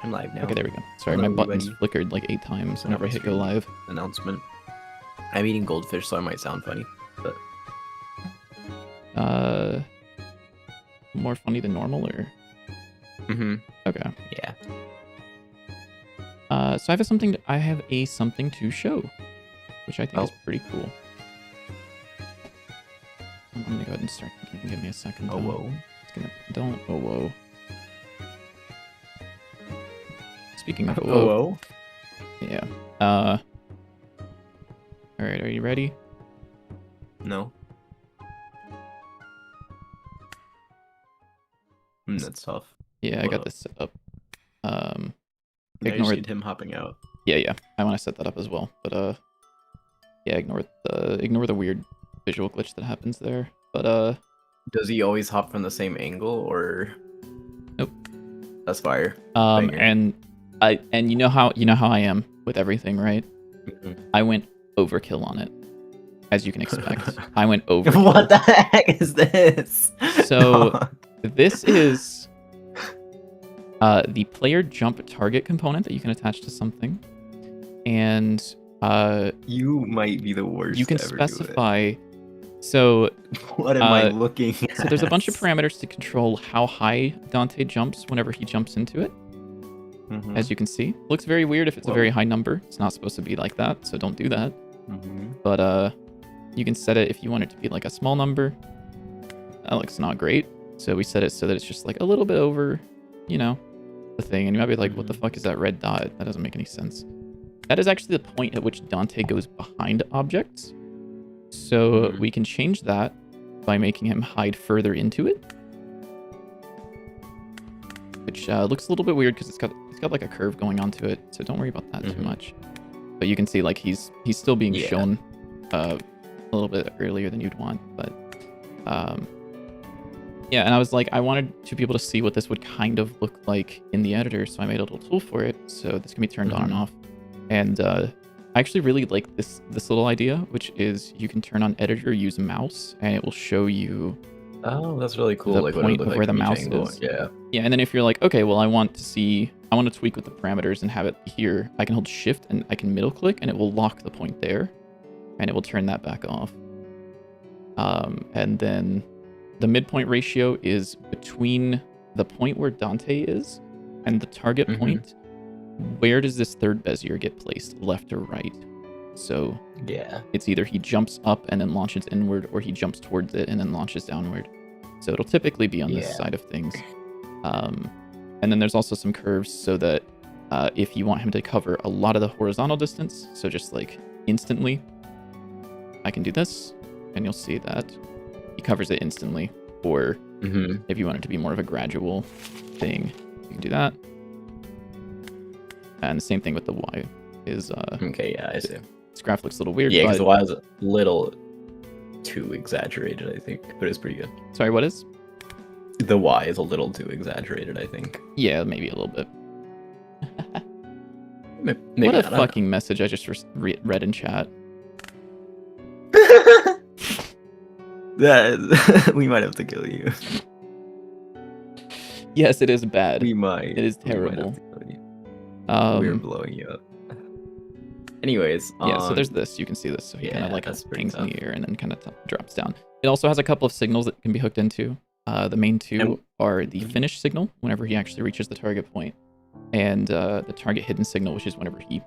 I'm live now. Okay, there we go. Sorry, Hello, my buttons everybody. flickered like 8 times whenever I hit go Stream live. Announcement. I'm eating goldfish, so I might sound funny. But More funny than normal, or? Okay. yeah. So I have a something to show, which I think is pretty cool. I'm gonna go ahead and start. Give me a second. Oh whoa. Oh whoa. Speaking of Oh whoa. Yeah. All right. Are you ready? No. That's tough. Yeah, I got this set up. Yeah, Ignore I just him hopping out. Yeah. I want to set that up as well, but yeah, ignore the weird visual glitch that happens there. But Does he always hop from the same angle, or? Nope. That's fire. And you know how I am with everything, right? I went overkill on it, as you can expect. I went overkill. What the heck is this? So this is the player jump target component that you can attach to something, and you might be the worst. You can specify. So what am I looking at? So there's a bunch of parameters to control how high Dante jumps whenever he jumps into it. As you can see, looks very weird if it's a very high number. It's not supposed to be like that, so don't do that. But you can set it if you want it to be like a small number. That looks not great, so we set it so that it's just like a little bit over, the thing. And you might be like, what the fuck is that red dot? That doesn't make any sense. That is actually the point at which Dante goes behind objects. So we can change that by making him hide further into it, which looks a little bit weird because it's got like a curve going onto it. So don't worry about that too much. But you can see like he's still being shown a little bit earlier than you'd want. But yeah, and I was like, I wanted to be able to see what this would kind of look like in the editor, so I made a little tool for it. So this can be turned on and off. And I actually really like this little idea, which is you can turn on editor, use mouse, and it will show you. Oh, that's really cool. The like point of where the mouse is. Yeah. Yeah, and then if you're like, okay, well, I want to tweak with the parameters and have it here. I can hold Shift and I can middle click, and it will lock the point there, and it will turn that back off. And then the midpoint ratio is between the point where Dante is and the target point. Where does this third Bezier get placed, left or right? So yeah, it's either he jumps up and then launches inward, or he jumps towards it and then launches downward. So it'll typically be on this side of things. And then there's also some curves so that if you want him to cover a lot of the horizontal distance, so just like instantly, I can do this, and you'll see that he covers it instantly. Or if you want it to be more of a gradual thing, you can do that. And the same thing with the Y is okay, yeah, I see. This graph looks a little weird. Yeah, because the Y is a little too exaggerated, I think, but it's pretty good. Sorry, what is? The Y is a little too exaggerated, I think. Yeah, maybe a little bit. Maybe what a fucking message I just read in chat. That we might have to kill you. Yes, it is bad. We might. It is terrible. We're blowing you up. Anyways, yeah. So there's this. You can see this. So he kind of like hangs in tough. the air and then kind of drops down. It also has a couple of signals that can be hooked into. The main two are the finish signal whenever he actually reaches the target point, and the target hidden signal, which is whenever he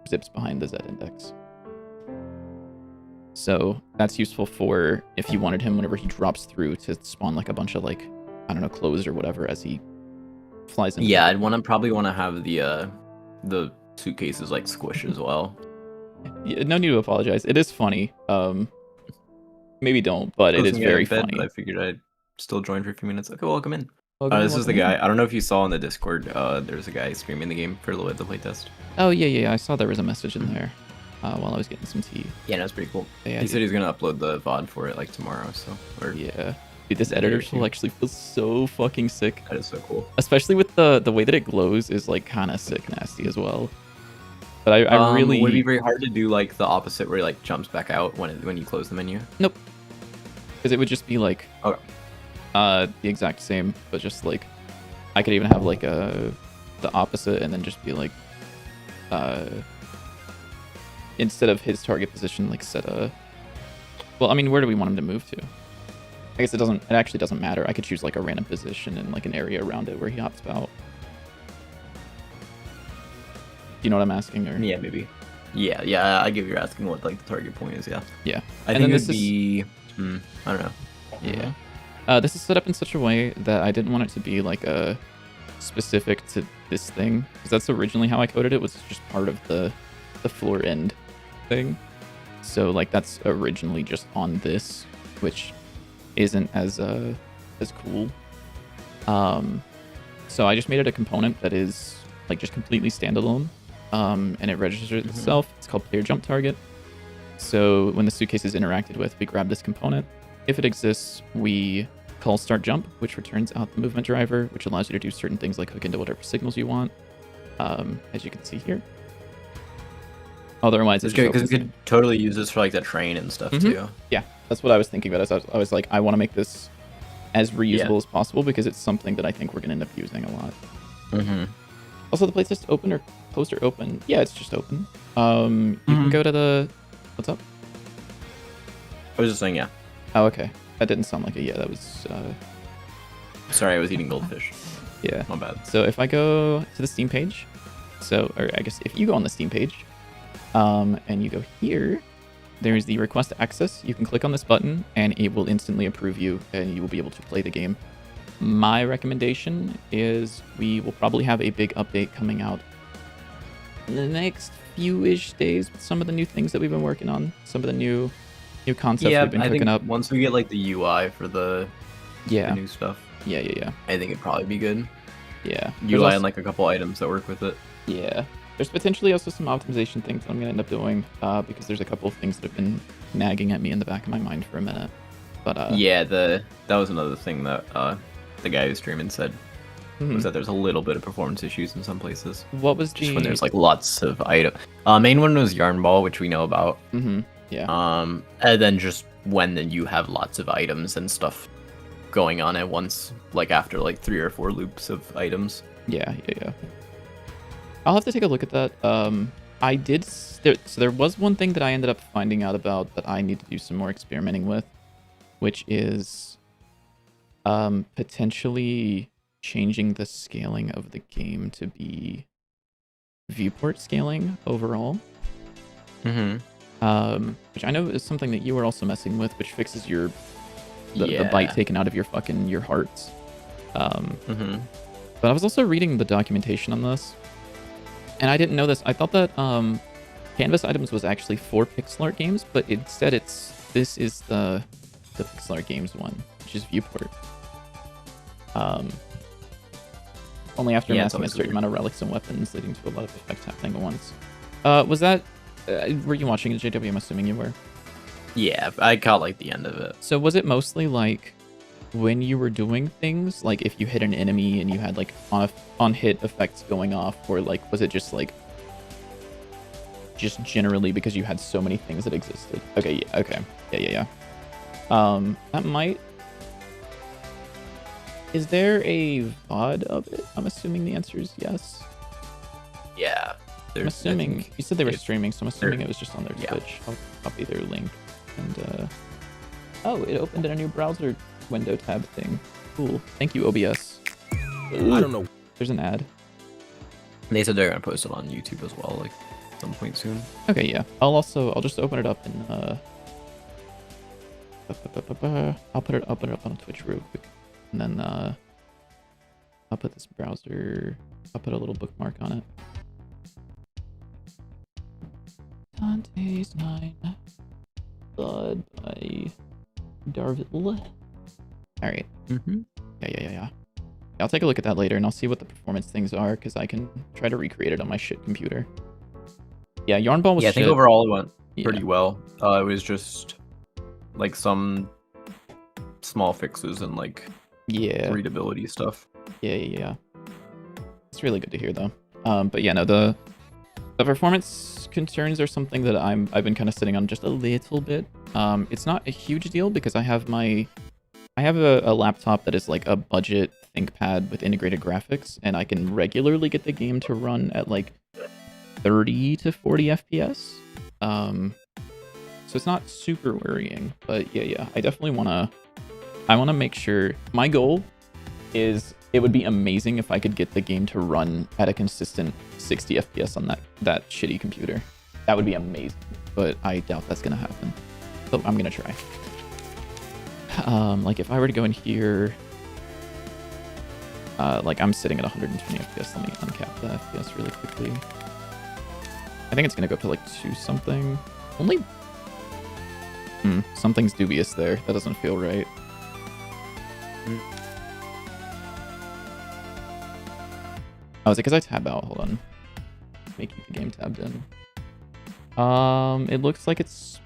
zips behind the Z index. So that's useful for if you wanted him whenever he drops through to spawn like a bunch of like, I don't know, clothes or whatever as he flies in. Yeah, I'd probably want to have the suitcases like squish as well. Yeah, no need to apologize. It is funny. Maybe don't, but it is very funny. But I figured I'd still join for a few minutes. Okay, welcome in. This is the guy. I don't know if you saw on the Discord. There's a guy streaming the game for a little bit of the playtest. Oh yeah. I saw there was a message in there while I was getting some tea. Yeah, that's pretty cool. Yeah, he said he's gonna upload the VOD for it like tomorrow. So yeah. Dude, this editor tool actually feels so fucking sick. That is so cool. Especially with the way that it glows is like kind of sick nasty as well. But I really... Would it be very hard to do like the opposite where it like jumps back out when you close the menu? Nope. Because it would just be like the exact same, but just like I could even have like a the opposite and then just be like, instead of his target position, like set a. Well, I mean, where do we want him to move to? I guess it actually doesn't matter. I could choose like a random position and like an area around it where he hops about. Do you know what I'm asking? Or? Yeah, maybe. Yeah, I give you're asking what like the target point is, yeah. Yeah. I think it'd be I don't know. Yeah. This is set up in such a way that I didn't want it to be like a specific to this thing, because that's originally how I coded it, was just part of the floor end thing. So like that's originally just on this, which isn't as cool. So I just made it a component that is like just completely standalone, and it registers itself. It's called player jump target. So when the suitcase is interacted with, we grab this component. If it exists, we call start jump, which returns out the movement driver, which allows you to do certain things like hook into whatever signals you want, as you can see here. Otherwise, it's good because you could totally use this for like the train and stuff too. Yeah, that's what I was thinking about. I was like, I want to make this as reusable as possible because it's something that I think we're going to end up using a lot. Also, the playtest open or closed or open? Yeah, it's just open. You can go to the... What's up? I was just saying, yeah. Oh, okay. That didn't sound like a yeah. That was... Sorry, I was eating goldfish. Yeah. My bad. So if I go to the Steam page, or I guess if you go on the Steam page, and you go here, there's the request access. You can click on this button and it will instantly approve you and you will be able to play the game. My recommendation is we will probably have a big update coming out in the next few-ish days with some of the new things that we've been working on, some of the new concepts we've been cooking up. Once we get like the UI for the new stuff. Yeah. I think it'd probably be good. Yeah. UI and like a couple items that work with it. Yeah. There's potentially also some optimization things that I'm going to end up doing, because there's a couple of things that have been nagging at me in the back of my mind for a minute. But yeah, that was another thing that the guy who's streaming said, was that there's a little bit of performance issues in some places. What was just when there's like lots of items. Main one was Yarn Ball, which we know about. Yeah. And then just when you have lots of items and stuff going on at once, like after like 3 or 4 loops of items. Yeah. I'll have to take a look at that. So there was one thing that I ended up finding out about that I need to do some more experimenting with, which is potentially changing the scaling of the game to be viewport scaling overall. Which I know is something that you were also messing with, which fixes the bite taken out of your hearts. But I was also reading the documentation on this, and I didn't know this. I thought that canvas items was actually for pixel art games, but instead this is the pixel art games one, which is viewport. Only after amassing a certain amount of relics and weapons, leading to a lot of effects happening at once. Was that... were you watching it, JW? I'm assuming you were. Yeah, I caught like the end of it. So was it mostly like when you were doing things, like if you hit an enemy and you had like on hit effects going off, or like was it just like generally because you had so many things that existed? Okay, yeah. That might... Is there a VOD of it? I'm assuming the answer is yes. Yeah. I'm assuming you said they were streaming, so I'm assuming it was just on their Twitch. I'll copy their link. And oh, it opened in a new browser window tab thing. Cool. Thank you, OBS. I don't know. There's an ad. They said they're gonna post it on YouTube as well, like some point soon. Okay, yeah. I'll just open it up and I'll put it up on Twitch real quick. And then I'll put this browser, I'll put a little bookmark on it. Dante's 9 Blood by Darville. Alright. Yeah. I'll take a look at that later and I'll see what the performance things are, because I can try to recreate it on my shit computer. Yeah, Yarn Ball was shit. I think overall it went pretty well. It was just like some small fixes and like readability stuff. Yeah. It's really good to hear though. But yeah, no, the performance concerns are something that I've been kind of sitting on just a little bit. It's not a huge deal because I have a laptop that is like a budget ThinkPad with integrated graphics, and I can regularly get the game to run at like 30 to 40 FPS. So it's not super worrying, but yeah, I definitely I want to make sure. My goal is it would be amazing if I could get the game to run at a consistent 60 FPS on that shitty computer. That would be amazing, but I doubt that's gonna happen. So I'm gonna try. Like if I were to go in here, like I'm sitting at 120 FPS. Let me uncap the FPS really quickly. I think it's gonna go up to like 2 something. Only. Something's dubious there. That doesn't feel right. Oh, is it because I tab out? Hold on. Making the game tabbed in. It looks like it's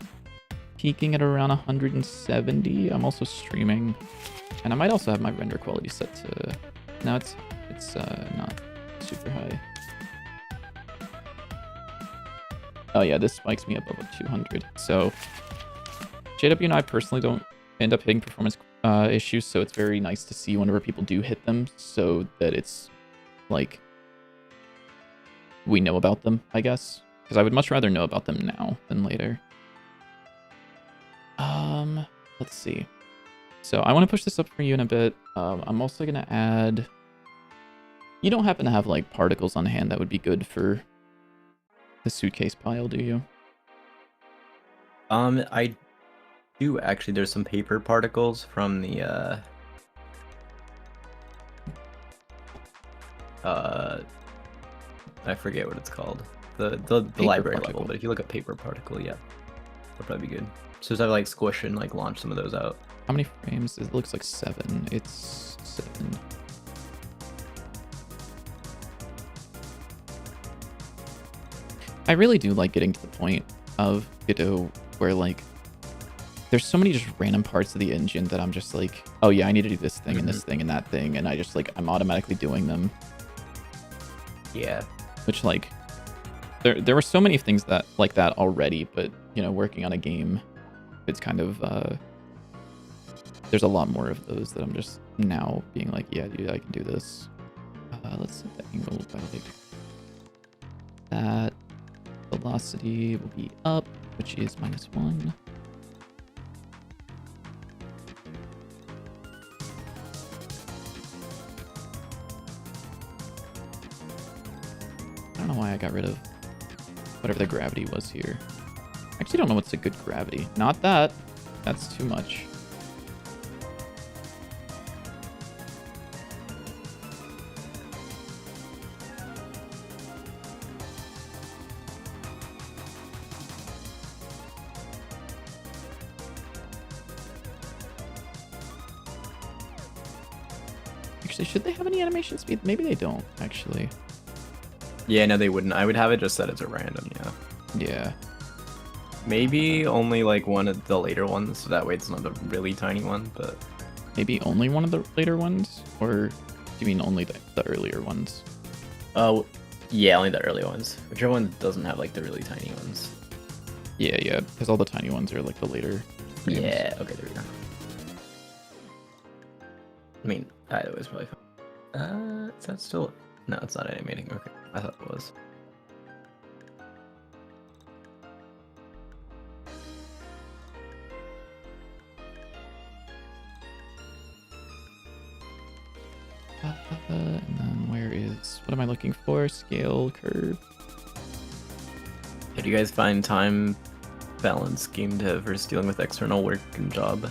peaking at around 170. I'm also streaming, and I might also have my render quality set to. No, it's not super high. Oh yeah, this spikes me above 200. So JW and I personally don't end up hitting performance issues, so it's very nice to see whenever people do hit them, so that it's like we know about them, I guess. Because I would much rather know about them now than later. Let's see. So I want to push this up for you in a bit. I'm also gonna add. You don't happen to have like particles on hand that would be good for the suitcase pile, do you? I do actually. There's some paper particles from the I forget what it's called. The library particle. level, but if you look at paper particle, yeah, that'll probably be good. So just have like squish and like launch some of those out. How many frames? It looks like 7. It's 7. I really do like getting to the point of Godot where like there's so many just random parts of the engine that I'm just like, oh yeah, I need to do this thing and this thing and that thing, and I just like I'm automatically doing them. Yeah. Which like there were so many things that like that already, but you know, working on a game, it's kind of there's a lot more of those that I'm just now being like, yeah, dude, I can do this. Let's set the angle by like that. Velocity will be up, which is -1. I don't know why I got rid of whatever the gravity was here. I actually don't know what's a good gravity. Not that. That's too much. Actually, should they have any animation speed? Maybe they don't, actually. Yeah, no, they wouldn't. I would have it just set as a random, yeah. Yeah. Maybe only like one of the later ones, so that way it's not a really tiny one, but... Maybe only one of the later ones? Or do you mean only the earlier ones? Oh, yeah, only the early ones. Whichever one doesn't have like the really tiny ones. Yeah, because all the tiny ones are like the later frames. Yeah, okay, there we go. I mean, either way is probably fine. Is that still... No, it's not animating. Okay, I thought it was. And then where is... What am I looking for? Scale, curve. How do you guys find time balance game dev versus dealing with external work and job?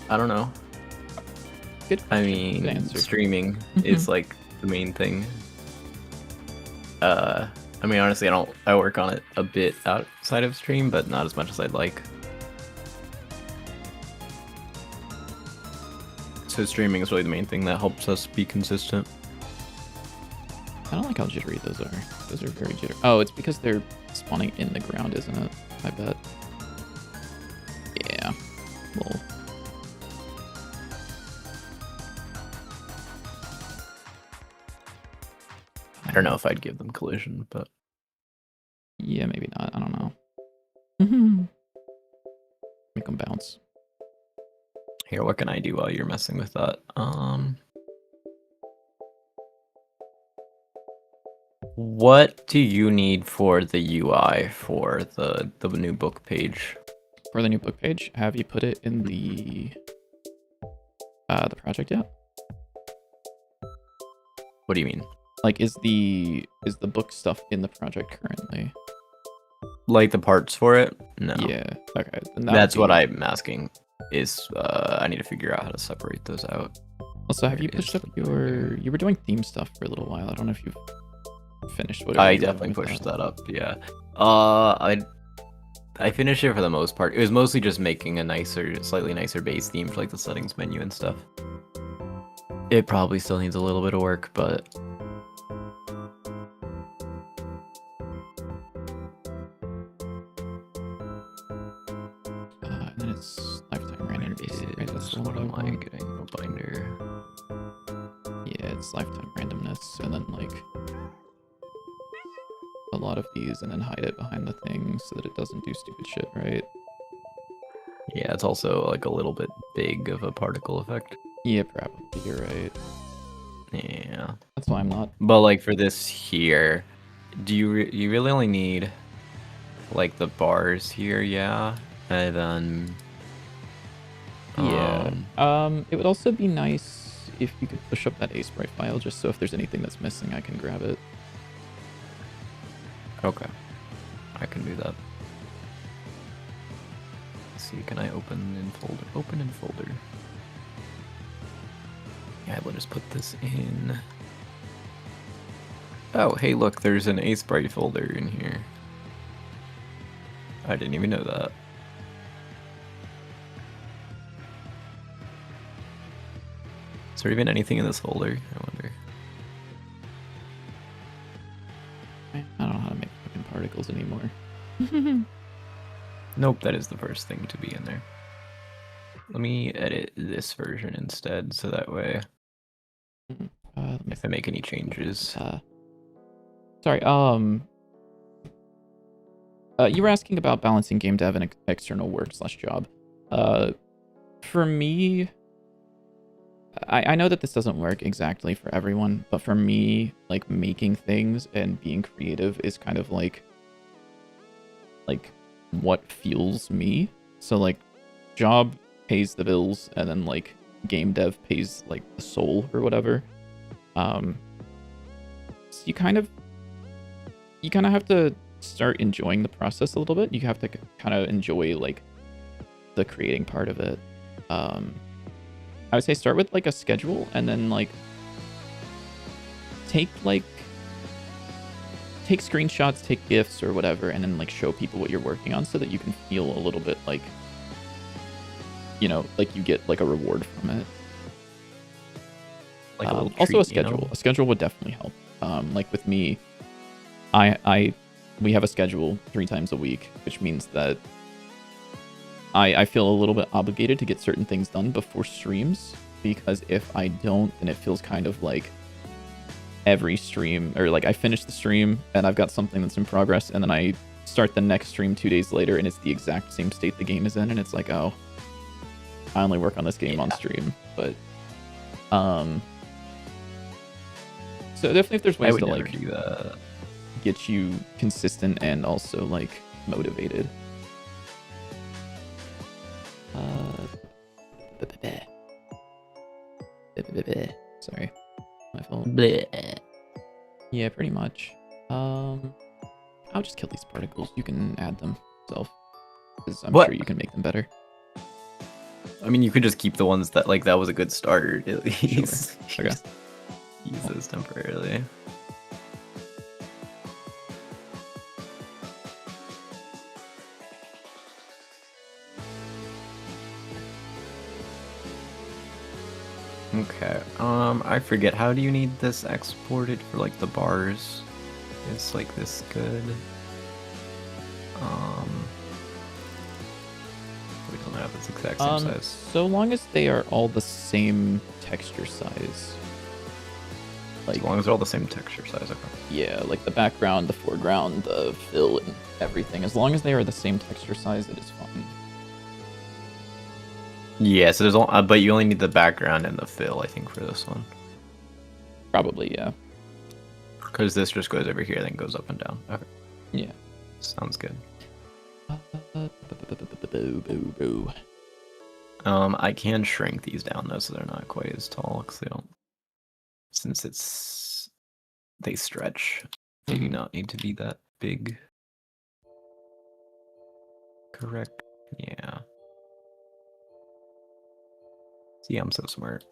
I don't know. Good. I mean, streaming is like the main thing. I mean, honestly, I work on it a bit outside of stream, but not as much as I'd like. So streaming is really the main thing that helps us be consistent. I don't like how jittery those are. Those are very jittery. Oh, it's because they're spawning in the ground, isn't it? I bet. Yeah. Lol. I don't know if I'd give them collision, but... Yeah, maybe not. I don't know. Make them bounce. Here, what can I do while you're messing with that? What do you need for the UI for the new book page? For the new book page, have you put it in the project yet? What do you mean? Like, is the book stuff in the project currently? Like the parts for it? No. Yeah. Okay. That's what I'm asking. Is I need to figure out how to separate those out. Also, have you pushed up your? You were doing theme stuff for a little while. I don't know if you've finished whatever. I definitely pushed that up. Yeah. I finished it for the most part. It was mostly just making a slightly nicer base theme for like the settings menu and stuff. It probably still needs a little bit of work, but. And then it's lifetime random basic, right? That's what am I getting? A binder. Yeah, it's lifetime randomness, and then like a lot of these, and then hide it behind the thing so that it doesn't do stupid shit, right? Yeah, it's also like a little bit big of a particle effect. Yeah, probably. You're right. Yeah. That's why I'm not. But like for this here, do you really only need like the bars here? Yeah, and then. Yeah. It would also be nice if you could push up that A-sprite file, just so if there's anything that's missing, I can grab it. Okay, I can do that. Let's see, can I open in folder? Open in folder. Yeah, let us put this in. Oh, hey, look, there's an A-sprite folder in here. I didn't even know that. Is there even anything in this folder? I wonder. I don't know how to make fucking particles anymore. Nope, that is the first thing to be in there. Let me edit this version instead, so that way, if I make any changes. Sorry, you were asking about balancing game dev and external work / job. For me, I know that this doesn't work exactly for everyone, but for me, like making things and being creative is kind of like what fuels me. So like job pays the bills, and then like game dev pays like the soul or whatever. So you kind of have to start enjoying the process a little bit. You have to kind of enjoy like the creating part of it. I would say start with like a schedule, and then like take screenshots, take GIFs or whatever, and then like show people what you're working on so that you can feel a little bit like, you know, like you get like a reward from it. Like a also treat, a schedule. You know? A schedule would definitely help. Like with me, we have a schedule 3 times a week, which means that I feel a little bit obligated to get certain things done before streams, because if I don't, then it feels kind of like every stream, or like I finish the stream and I've got something that's in progress, and then I start the next stream 2 days later and it's the exact same state the game is in, and it's like, oh, I only work on this game on stream. But so definitely if there's ways to like get you consistent and also like motivated. Sorry, my phone. Yeah, pretty much. I'll just kill these particles. You can add them yourself, because I'm sure you can make them better. I mean, you could just keep the ones that like that was a good start at least. Sure. Okay. Use those temporarily. Okay, I forget, how do you need this exported for like the bars? Is like this good? We don't have this exact same size. So long as they are all the same texture size. Like, as long as they're all the same texture size, okay. Yeah, like the background, the foreground, the fill, and everything. As long as they are the same texture size, it is fine. Yeah, so there's but you only need the background and the fill, I think, for this one. Probably, yeah. Because this just goes over here, then goes up and down. Okay. Yeah. Sounds good. Boo. I can shrink these down though, so they're not quite as tall, because they don't. Since they stretch, they do not need to be that big. Correct. Yeah. See, I'm so smart.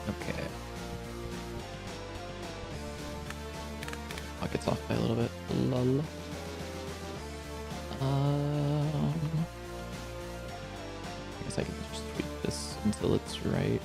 Okay. Pockets off by a little bit. Lol. I guess I can just tweak this until it's right.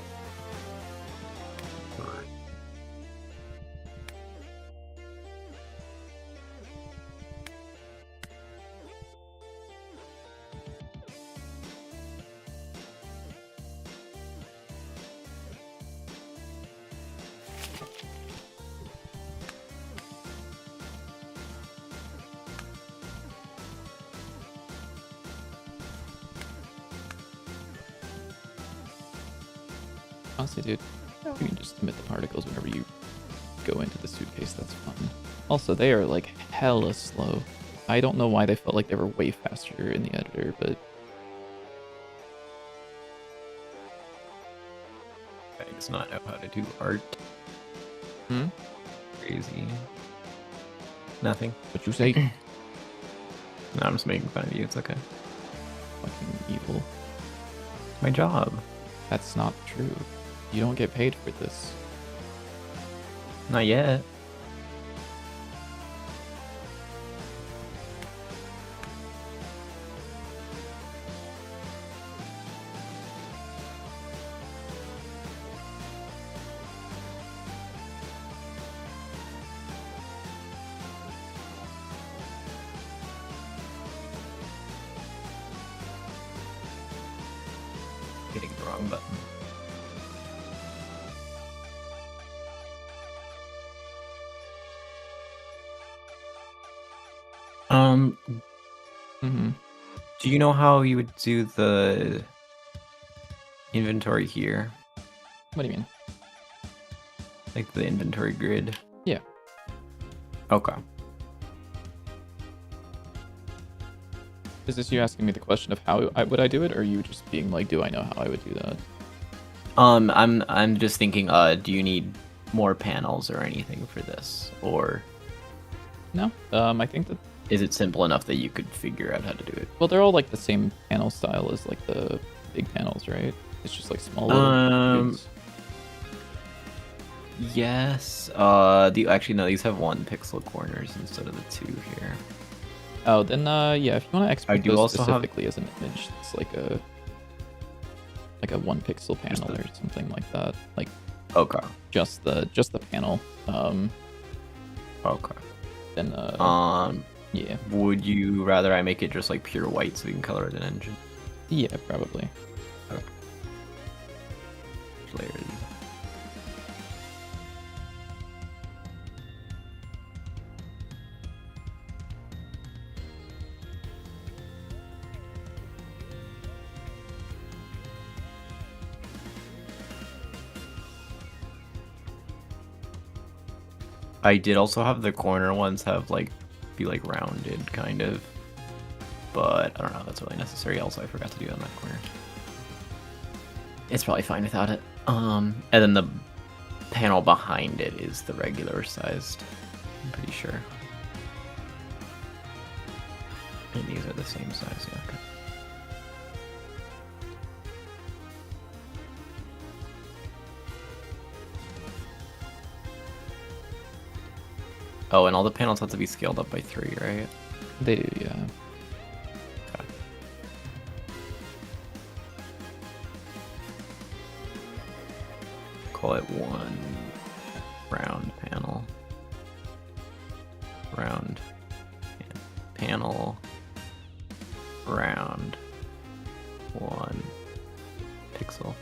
Honestly, dude, you can just emit the particles whenever you go into the suitcase. That's fun. Also, they are like hella slow. I don't know why they felt like they were way faster in the editor, but I does not know how to do art. Crazy. Nothing. What you say? No, I'm just making fun of you. It's okay. Fucking evil. My job. That's not true. You don't get paid for this. Not yet. Hitting the wrong button. Do you know how you would do the inventory here? What do you mean? Like the inventory grid? Yeah. Okay. Is this you asking me the question of how would I do it, or are you just being like, do I know how I would do that? I'm just thinking, do you need more panels or anything for this? Or No. I think that is it simple enough that you could figure out how to do it? well, they're all like the same panel style as like the big panels, right? It's just like smaller. Yes. Actually no, these have 1 pixel corners instead of the 2 here. Oh, then yeah, if you want to export do those also specifically as an image, it's like a 1 pixel panel or something like that. Like okay. Just the panel. Okay. Then yeah. Would you rather I make it just like pure white so we can color it in engine? Yeah, probably. Okay. Layers. I did also have the corner ones be like rounded kind of, but I don't know if that's really necessary. Also, I forgot to do it on that corner. It's probably fine without it. And then the panel behind it is the regular sized. I'm pretty sure. And these are the same size, yeah, okay. Oh, and all the panels have to be scaled up by 3, right? They do, yeah. Okay. Call it 1 round panel. Round panel. Round 1 pixel.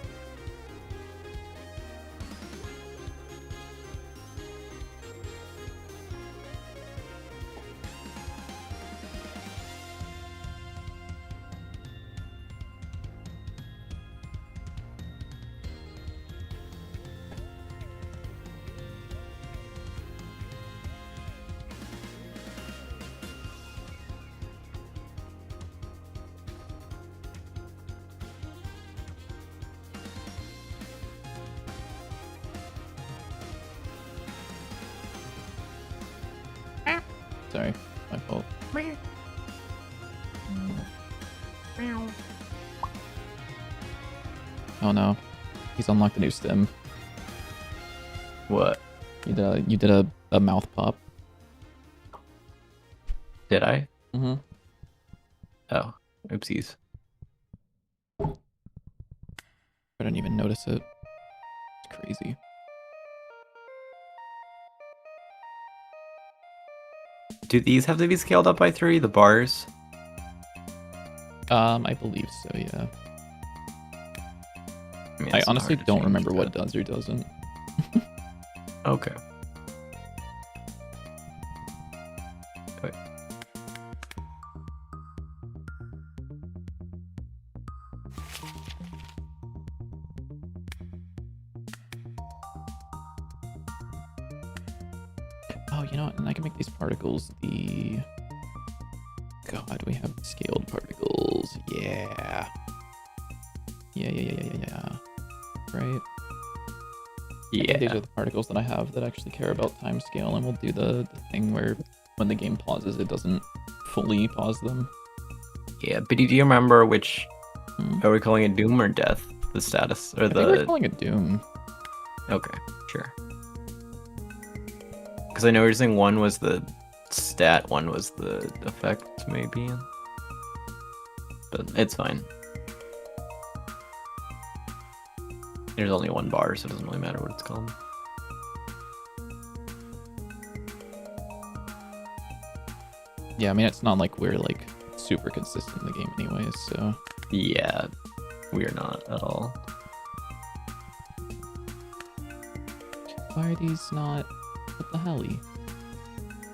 Sorry, my fault. Oh no, he's unlocked a new stem. What? You did a mouth pop. Did I? Mm-hmm. Oh, oopsies. I didn't even notice it. It's crazy. Do these have to be scaled up by 3, the bars? I believe so, yeah. I, mean, I it's not honestly hard to don't change remember what that. does or doesn't. Okay. Wait. Oh, you know what? And I can make these particles the... God, we have scaled particles. Yeah. Yeah. Right? I think these are the particles that I have that actually care about time scale, and we'll do the thing where when the game pauses, it doesn't fully pause them. Yeah, but do you remember which... Are we calling it Doom or Death? The status? Or I think we're calling it Doom. Okay, sure. Because I know you're saying one was the stat, one was the effect, maybe. But it's fine. There's only 1 bar, so it doesn't really matter what it's called. Yeah, I mean, it's not like we're like super consistent in the game anyways, so... Yeah, we're not at all. Why are these not... What the helly?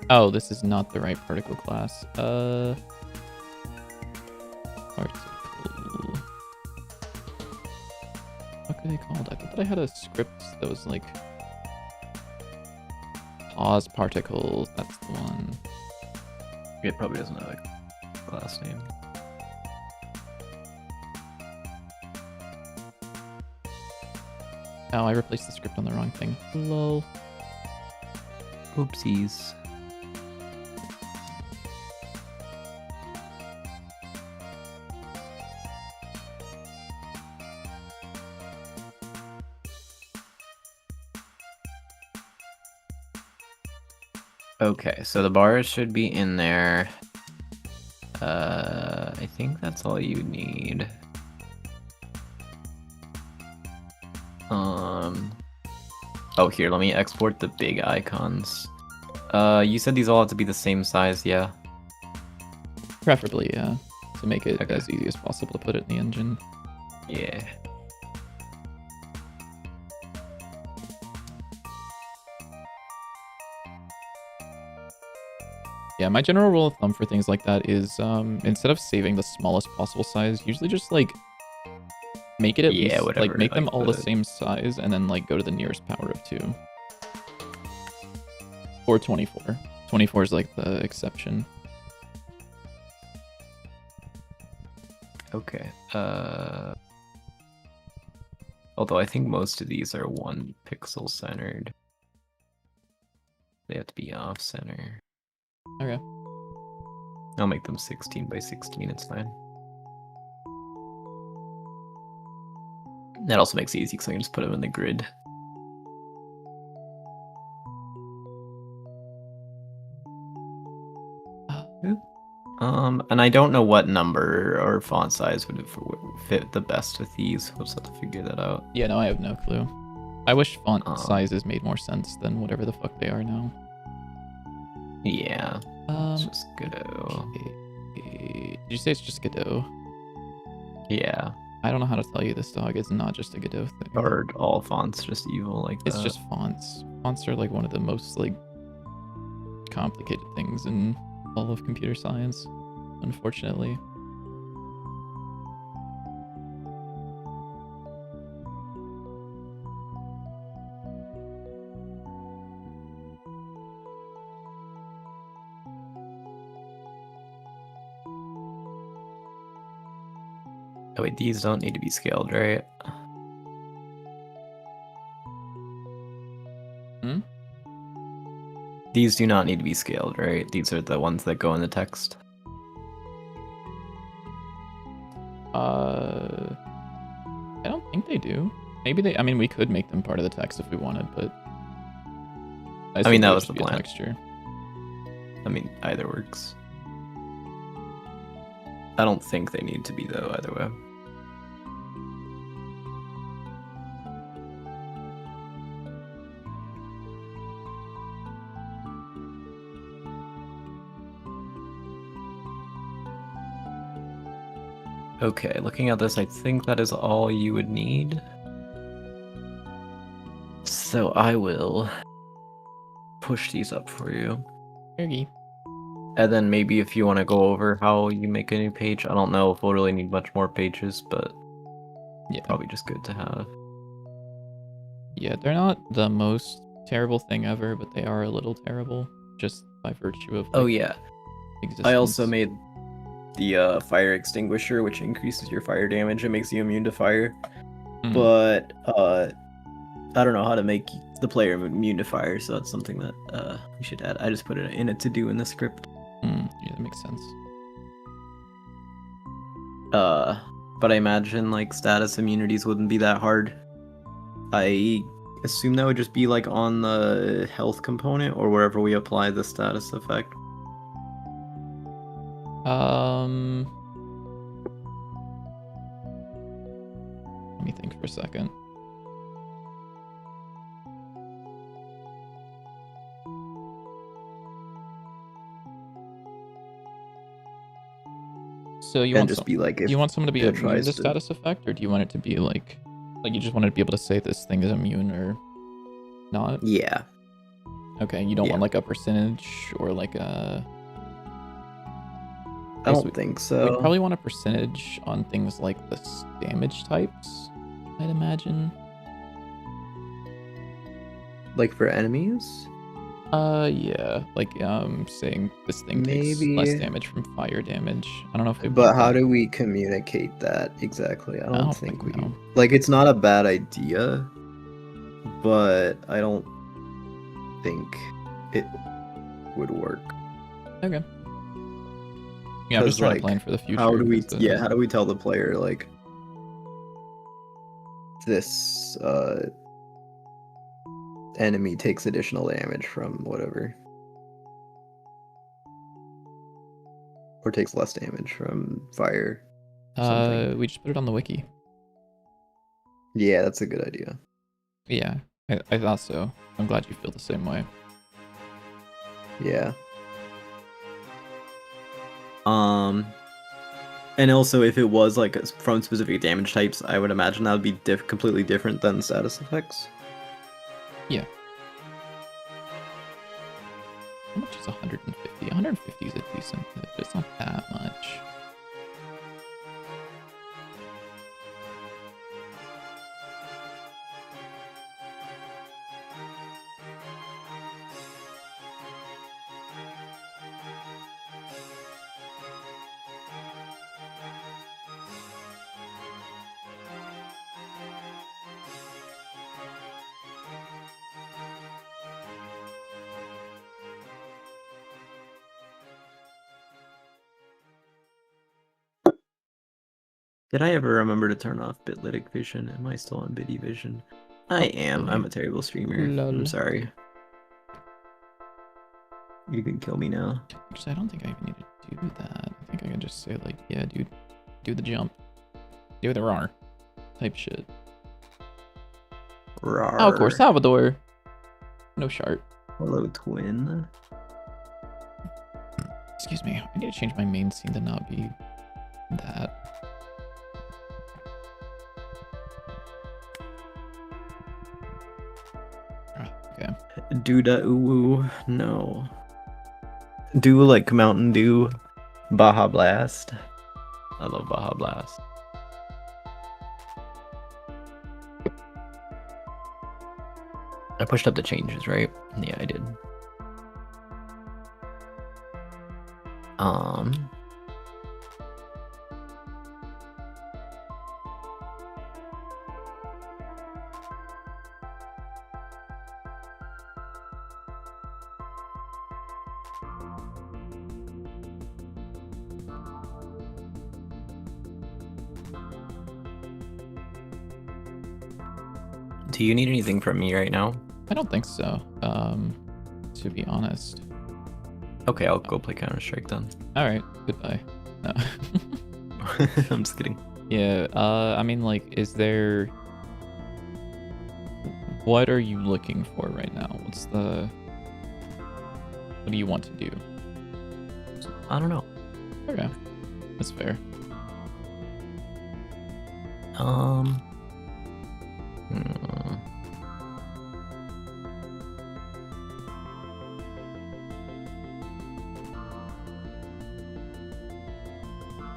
Oh, this is not the right particle class. Particle... What are they called? I thought that I had a script that was like... Pause particles, that's the one. It probably doesn't have a class name. Oh, I replaced the script on the wrong thing. Lol. Oopsies. Okay, so the bars should be in there. I think that's all you need. Oh, here, let me export the big icons. You said these all have to be the same size, yeah? Preferably, yeah. To make it as easy as possible to put it in the engine. Yeah. Yeah, my general rule of thumb for things like that is instead of saving the smallest possible size, usually just like make it at least whatever, like make them all the same size and then like go to the nearest power of 2. Or 24. 24 is like the exception. Okay. Although I think most of these are 1 pixel centered. They have to be off center. Okay. I'll make them 16 by 16, it's fine. That also makes it easy because I can just put them in the grid. And I don't know what number or font size would fit the best with these. We'll just have to figure that out. Yeah, no, I have no clue. I wish font sizes made more sense than whatever the fuck they are now. Yeah. It's just Godot. Okay. Did you say it's just Godot? Yeah. I don't know how to tell you this dog is not just a Godot thing. Or all fonts just evil like that. It's just fonts. Fonts are like one of the most like complicated things in all of computer science, unfortunately. Oh wait, these don't need to be scaled, right? Hmm? These do not need to be scaled, right? These are the ones that go in the text. I don't think they do. Maybe they. I mean, we could make them part of the text if we wanted, but I mean, that was the plan. Texture. I mean, either works. I don't think they need to be though, either way. Okay, looking at this, I think that is all you would need. So I will push these up for you. Okay. And then maybe if you want to go over how you make a new page, I don't know if we'll really need much more pages, but yeah, probably just good to have. Yeah, they're not the most terrible thing ever, but they are a little terrible just by virtue of. Like, oh yeah, existence. I also made the fire extinguisher, which increases your fire damage and makes you immune to fire. But I don't know how to make the player immune to fire, so that's something that we should add. I just put it in a to-do in the script. Yeah, that makes sense. But I imagine like status immunities wouldn't be that hard. I assume that would just be like on the health component or wherever we apply the status effect. Let me think for a second. So you want just be like, do you want someone to be immune to tries to- status effect, or do you want it to be like you just want to be able to say this thing is immune or not? Yeah. Okay, you don't want like a percentage or like a. I don't think so. We'd probably want a percentage on things like the damage types, I'd imagine. Like for enemies? Yeah, like saying this thing takes less damage from fire damage. I don't know if we. But how do we communicate that exactly? I don't think we. No. Like, it's not a bad idea, but I don't think it would work. Okay. Yeah, I'm just trying to plan for the future. How do we? How do we tell the player like this enemy takes additional damage from whatever, or takes less damage from fire? We just put it on the wiki. Yeah, that's a good idea. Yeah, I thought so. I'm glad you feel the same way. Yeah. And also, if it was like from specific damage types, I would imagine that would be completely different than status effects. Yeah. How much is 150? 150 is a decent hit, but it's not that much. Did I ever remember to turn off bitlytic vision? Am I still on bitty vision? I am. I'm a terrible streamer. Lol. I'm sorry. You can kill me now. Actually, I don't think I even need to do that. I think I can just say, like, yeah, dude, do the jump. Do the roar. Type shit. Rawr. Oh, of course, Salvador. No shart. Hello, twin. Excuse me. I need to change my main scene to not be that. Okay. Do da ooh. No. Do like Mountain Dew. Baja Blast. I love Baja Blast. I pushed up the changes, right? Yeah, I did. Do you need anything from me right now? I don't think so. To be honest. Okay, I'll go play Counter-Strike then. Alright, goodbye. No. I'm just kidding. Yeah, I mean, like, is there... What are you looking for right now? What do you want to do? I don't know. Okay, that's fair.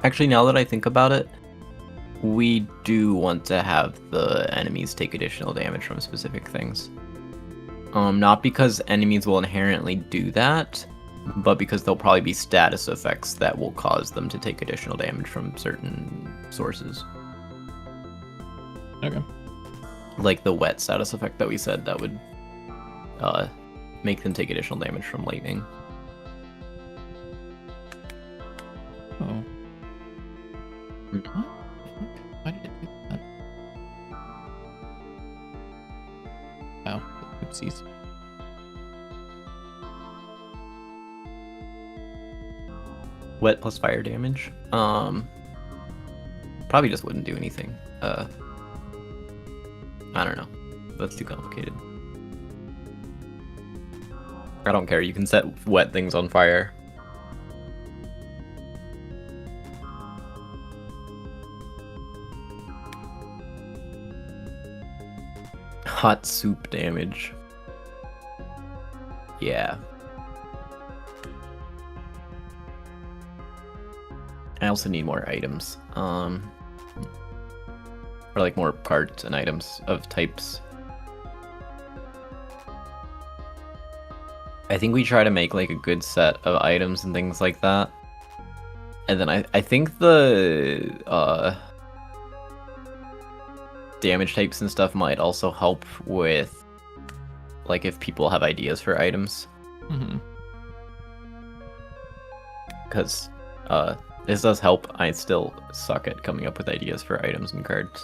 Actually, now that I think about it, we do want to have the enemies take additional damage from specific things. Not because enemies will inherently do that, but because there'll probably be status effects that will cause them to take additional damage from certain sources. Okay. Like the wet status effect that we said that would make them take additional damage from lightning. Oh. What? Why did it do that? Oh, oopsies. Wet plus fire damage. Probably just wouldn't do anything. I don't know. That's too complicated. I don't care. You can set wet things on fire. Hot soup damage. Yeah. I also need more items. Or like more cards and items of types. I think we try to make like a good set of items and things like that. And then I think the damage types and stuff might also help with like if people have ideas for items. Because this does help. I still suck at coming up with ideas for items and cards.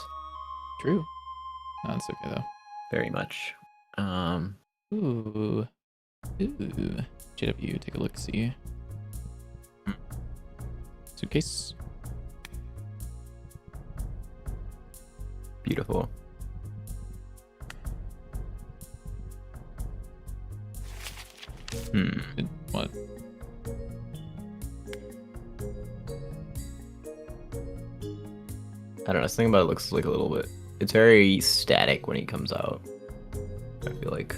True. No, that's okay though. Very much. Ooh. JW, take a look, see. Suitcase. Beautiful. What? I don't know. Something about it looks like a little bit. It's very static when he comes out. I feel like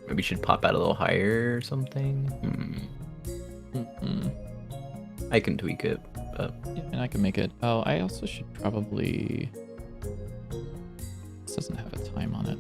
maybe should pop out a little higher or something. I can tweak it, but yeah, and I can make it. Oh, I also should probably. This doesn't have a time on it.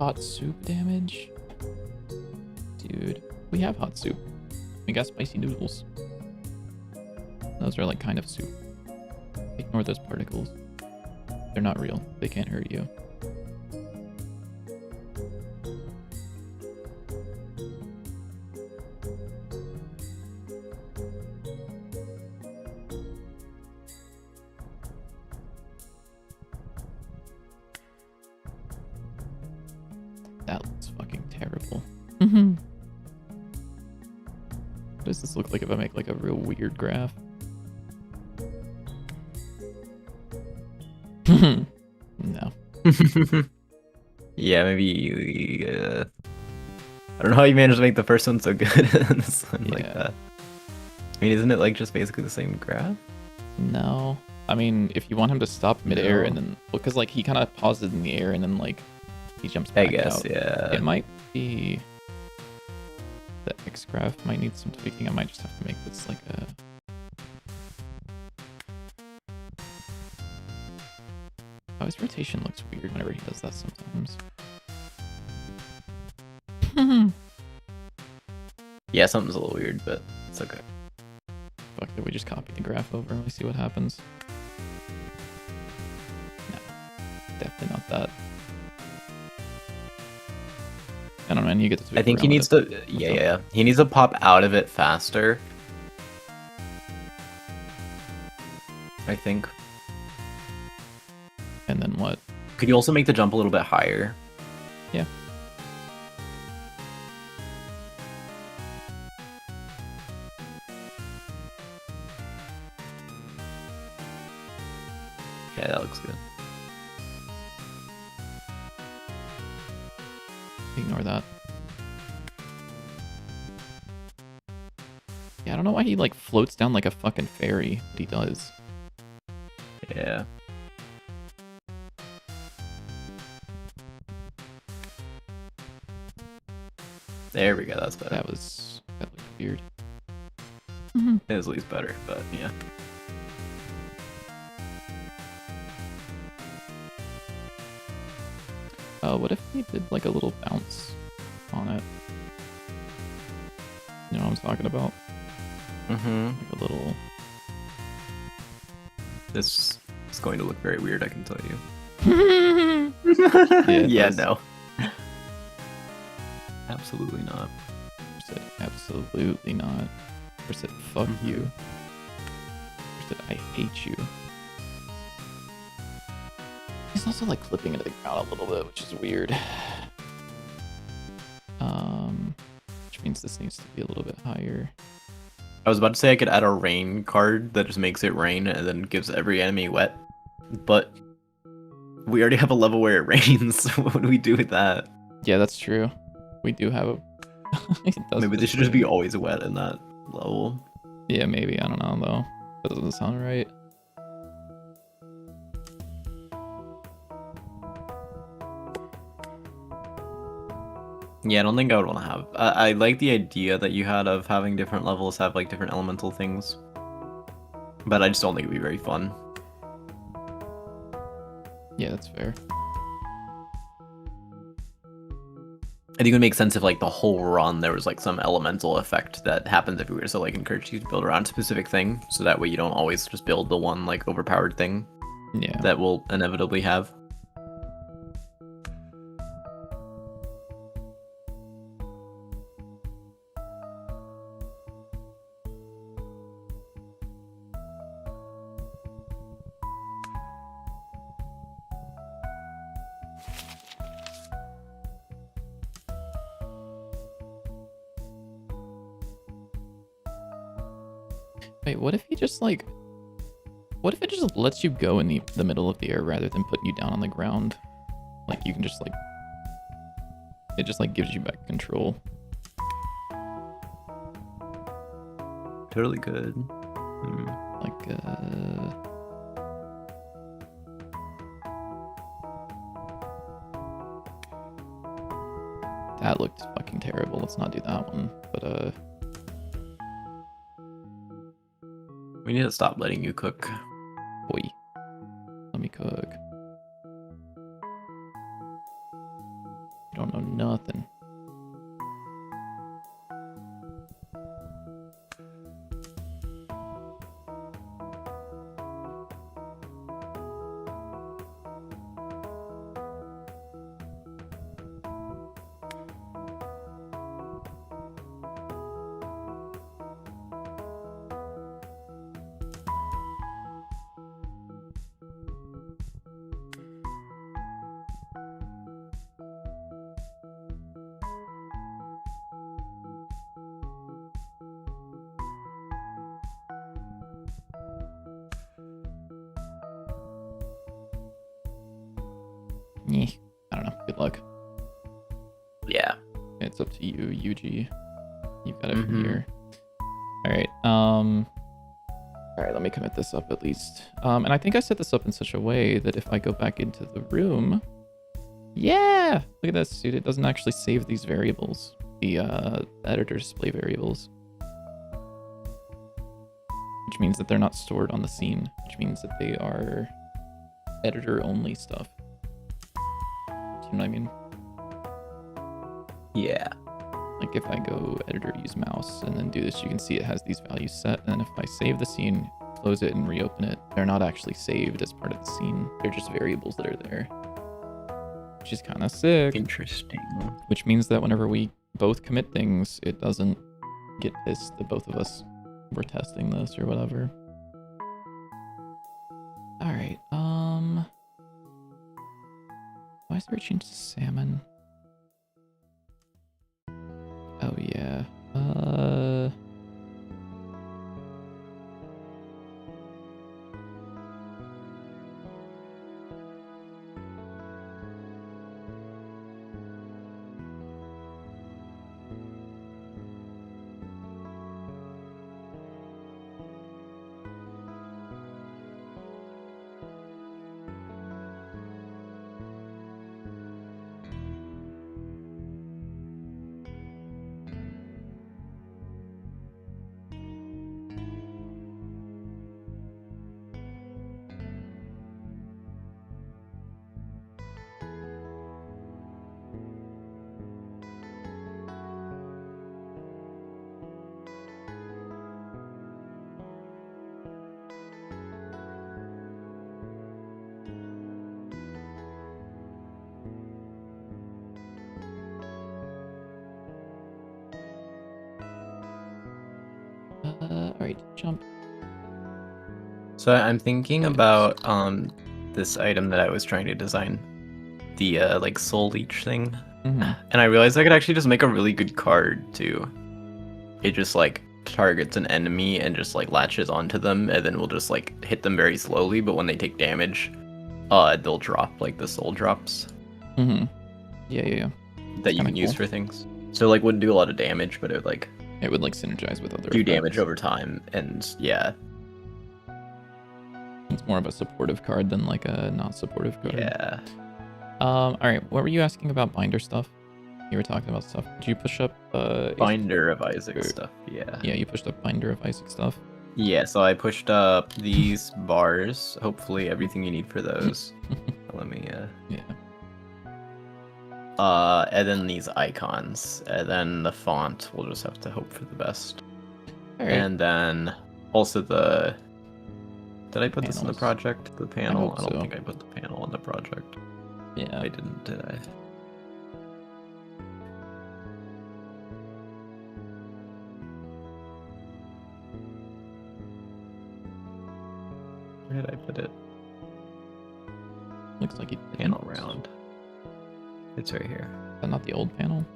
hot soup damage? Dude, we have hot soup. We got spicy noodles. Those are like kind of soup. Ignore those particles. They're not real. They can't hurt you. That looks fucking terrible. What does this look like if I make like a real weird graph? No. Yeah, maybe. I don't know how you managed to make the first one so good and this one like that. I mean, isn't it like just basically the same graph? No. I mean, if you want him to stop midair and then, because like he kind of pauses in the air and then like he jumps back out. I guess, yeah. It might be the X graph might need some tweaking. I might just have to make this like a. Oh, his rotation looks weird whenever he does that sometimes. Yeah, something's a little weird, but it's okay. Fuck it, we just copy the graph over and we see what happens. No, definitely not that. I don't know, and you get to tweak I think he around needs with to, it. yeah. He needs to pop out of it faster. I think. And then what? Could you also make the jump a little bit higher? Yeah. Yeah, that looks good. Ignore that. Yeah, I don't know why he like floats down like a fucking fairy, but he does. Yeah. There we go, that's better. That looked weird. It is at least better, but yeah. What if we did like a little bounce on it? You know what I'm talking about? Like a little. This is going to look very weird, I can tell you. Yeah, no. Absolutely not. Said absolutely not. Or said fuck you. Or said I hate you. He's also like clipping into the ground a little bit, which is weird. Which means this needs to be a little bit higher. I was about to say I could add a rain card that just makes it rain and then gives every enemy wet, but we already have a level where it rains, so what would we do with that? Yeah, that's true. We do have a... Maybe they should just be always wet in that level. Yeah, maybe. I don't know, though. That doesn't sound right. Yeah, I don't think I would want to have... I like the idea that you had of having different levels have like different elemental things, but I just don't think it'd be very fun. Yeah, that's fair. I think it would make sense if like the whole run there was like some elemental effect that happens everywhere, so like encourage you to build around a specific thing, so that way you don't always just build the one like overpowered thing. Yeah. That will inevitably have. Wait, what if he just like... What if it just lets you go in the middle of the air rather than putting you down on the ground? Like, you can just like... It just like gives you back control. Totally good. Like, that looked fucking terrible. Let's not do that one. But, we need to stop letting you cook. boy. Let me cook. You don't know nothing. I don't know. Good luck. Yeah. It's up to you, UG. You've got it from here. Alright, alright, let me commit this up at least. And I think I set this up in such a way that if I go back into the room... Yeah! Look at this, dude. It doesn't actually save these variables. The editor display variables. Which means that they're not stored on the scene. Which means that they are editor-only stuff. Do you know what I mean? Yeah. Like if I go editor, use mouse, and then do this, you can see it has these values set. And if I save the scene, close it, and reopen it, they're not actually saved as part of the scene. They're just variables that are there. Which is kind of sick. Interesting. Which means that whenever we both commit things, it doesn't get pissed that both of us were testing this or whatever. Alright, why is there a change to salmon? Oh yeah. Alright, jump. So I'm thinking about this item that I was trying to design, the like soul leech thing, and I realized I could actually just make a really good card too. It just like targets an enemy and just like latches onto them, and then we'll just like hit them very slowly. But when they take damage, they'll drop like the soul drops. Yeah. That you can use for things. So like wouldn't do a lot of damage, but it would like synergize with other do effects. damage over time, and yeah. It's more of a supportive card than like a not supportive card. Yeah. Alright, what were you asking about binder stuff? You were talking about stuff. Did you push up Binder of Isaac stuff, yeah. Yeah, you pushed up binder of Isaac stuff. Yeah, so I pushed up these bars. Hopefully everything you need for those. Let me Yeah. And then these icons. And then the font, we'll just have to hope for the best. Alright. And then also the... Did I put this in the project? The panel? I don't think I put the panel in the project. Yeah. I didn't, did I? Where did I put it? Looks like you panel round. It's right here. Is that not the old panel?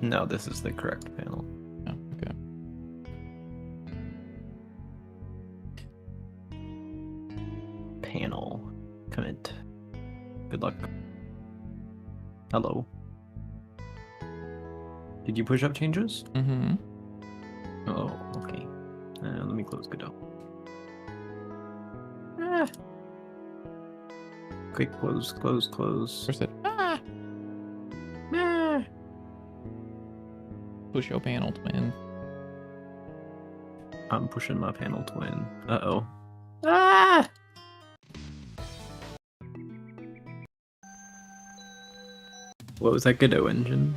No, this is the correct panel. Oh, okay. Panel. Commit. Good luck. Hello. Did you push up changes? Mm-hmm. Oh, okay. Let me close Godot. Quick close. Where's it? Push your panel, twin. I'm pushing my panel, twin. Uh-oh. Ah! What was that Godot engine?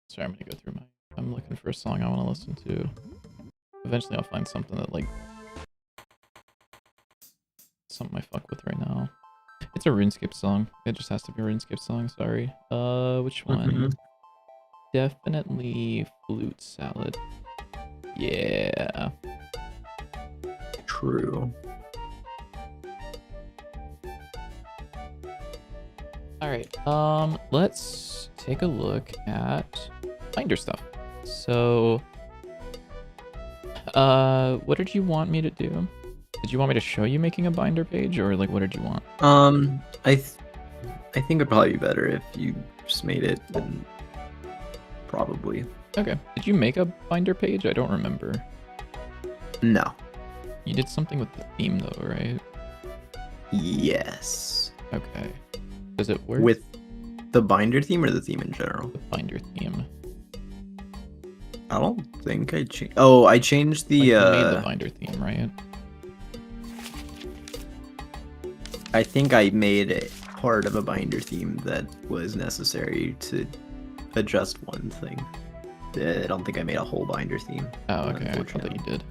Sorry, I'm gonna go through I'm looking for a song I want to listen to. Eventually I'll find something that, like... Something I fuck with right now. It's a RuneScape song. It just has to be a RuneScape song, sorry. Which one? Definitely Flute Salad. Yeah. True. Alright, let's take a look at binder stuff. So, what did you want me to do? Did you want me to show you making a binder page, or like what did you want? I think it'd probably be better if you just made it, and probably. Okay. Did you make a binder page? I don't remember. No. You did something with the theme though, right? Yes. Okay. Does it work? With the binder theme or the theme in general? The binder theme. I don't think I changed. Oh, I changed the. Like you made the binder theme, right? I think I made it part of a binder theme that was necessary to adjust one thing. I don't think I made a whole binder theme. Oh, okay. I thought that you did.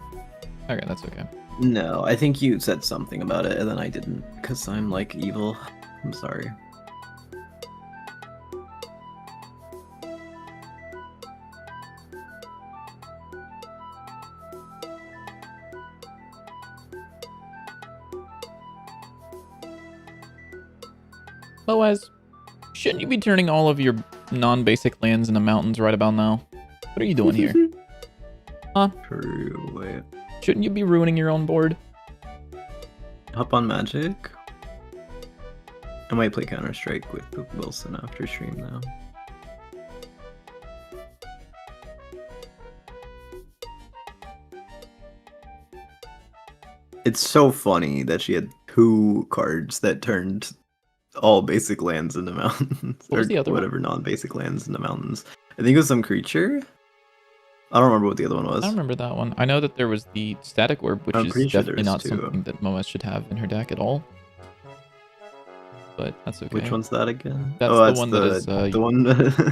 Okay, that's okay. No, I think you said something about it, and then I didn't, because I'm, like, evil. I'm sorry. Boaz, shouldn't you be turning all of your non-basic lands into mountains right about now? What are you doing here? Huh? True, wait. Shouldn't you be ruining your own board? Hop on Magic? I might play Counter-Strike with Wilson after stream now. It's so funny that she had 2 cards that turned all basic lands into mountains. What was the other whatever non-basic lands into mountains. I think it was some creature. I don't remember what the other one was. I don't remember that one. I know that there was the static orb, which is definitely not something that Moaz should have in her deck at all. But that's okay. Which one's that again? That's the one that is the one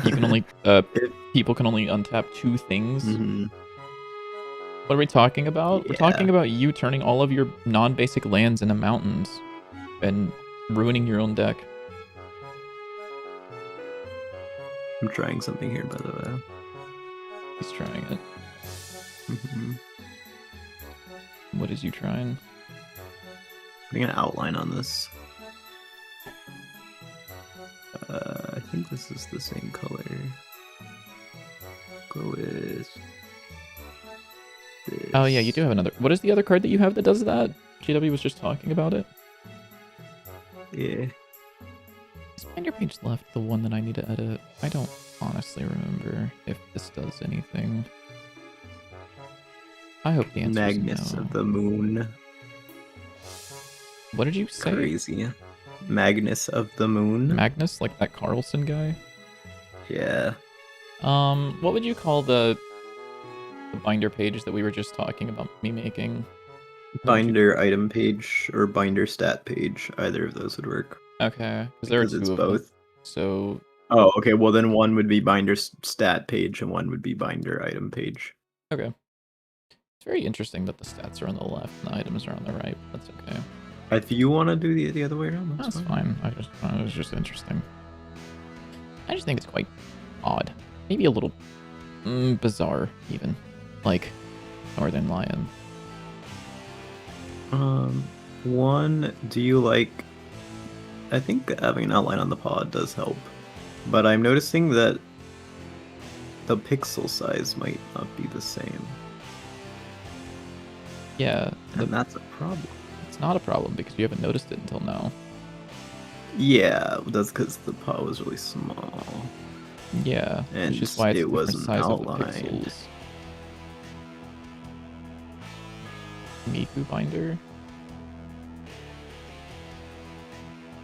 you can only people can only untap 2 things. Mm-hmm. What are we talking about? Yeah. We're talking about you turning all of your non-basic lands into mountains and ruining your own deck. I'm trying something here, by the way. He's trying it. Mm-hmm. What is you trying? Putting an outline on this. I think this is the same color. Go with this. Oh yeah, you do have another. What is the other card that you have that does that? GW was just talking about it. Yeah. Is binder page left the one that I need to edit? I don't honestly remember if this does anything. I hope the answer Magnus is no. of the Moon. What did you say? Crazy. Magnus of the Moon. Magnus, like that Carlson guy? Yeah. What would you call the binder page that we were just talking about me making? Binder item page or binder stat page. Either of those would work. Okay, because there are 2 it's of both. them. So. Oh, okay. Well, then one would be binder stat page and one would be binder item page. Okay. It's very interesting that the stats are on the left and the items are on the right. That's okay. If you want to do the other way around, that's fine. It was just interesting. I just think it's quite odd. Maybe a little bizarre, even. Like Northern Lion. One, do you like... I think having an outline on the pod does help. But I'm noticing that the pixel size might not be the same. Yeah. And that's a problem. It's not a problem because you haven't noticed it until now. Yeah, that's because the pod was really small. Yeah, and which is why it's it wasn't size outlined. Of the pixels. Miku binder?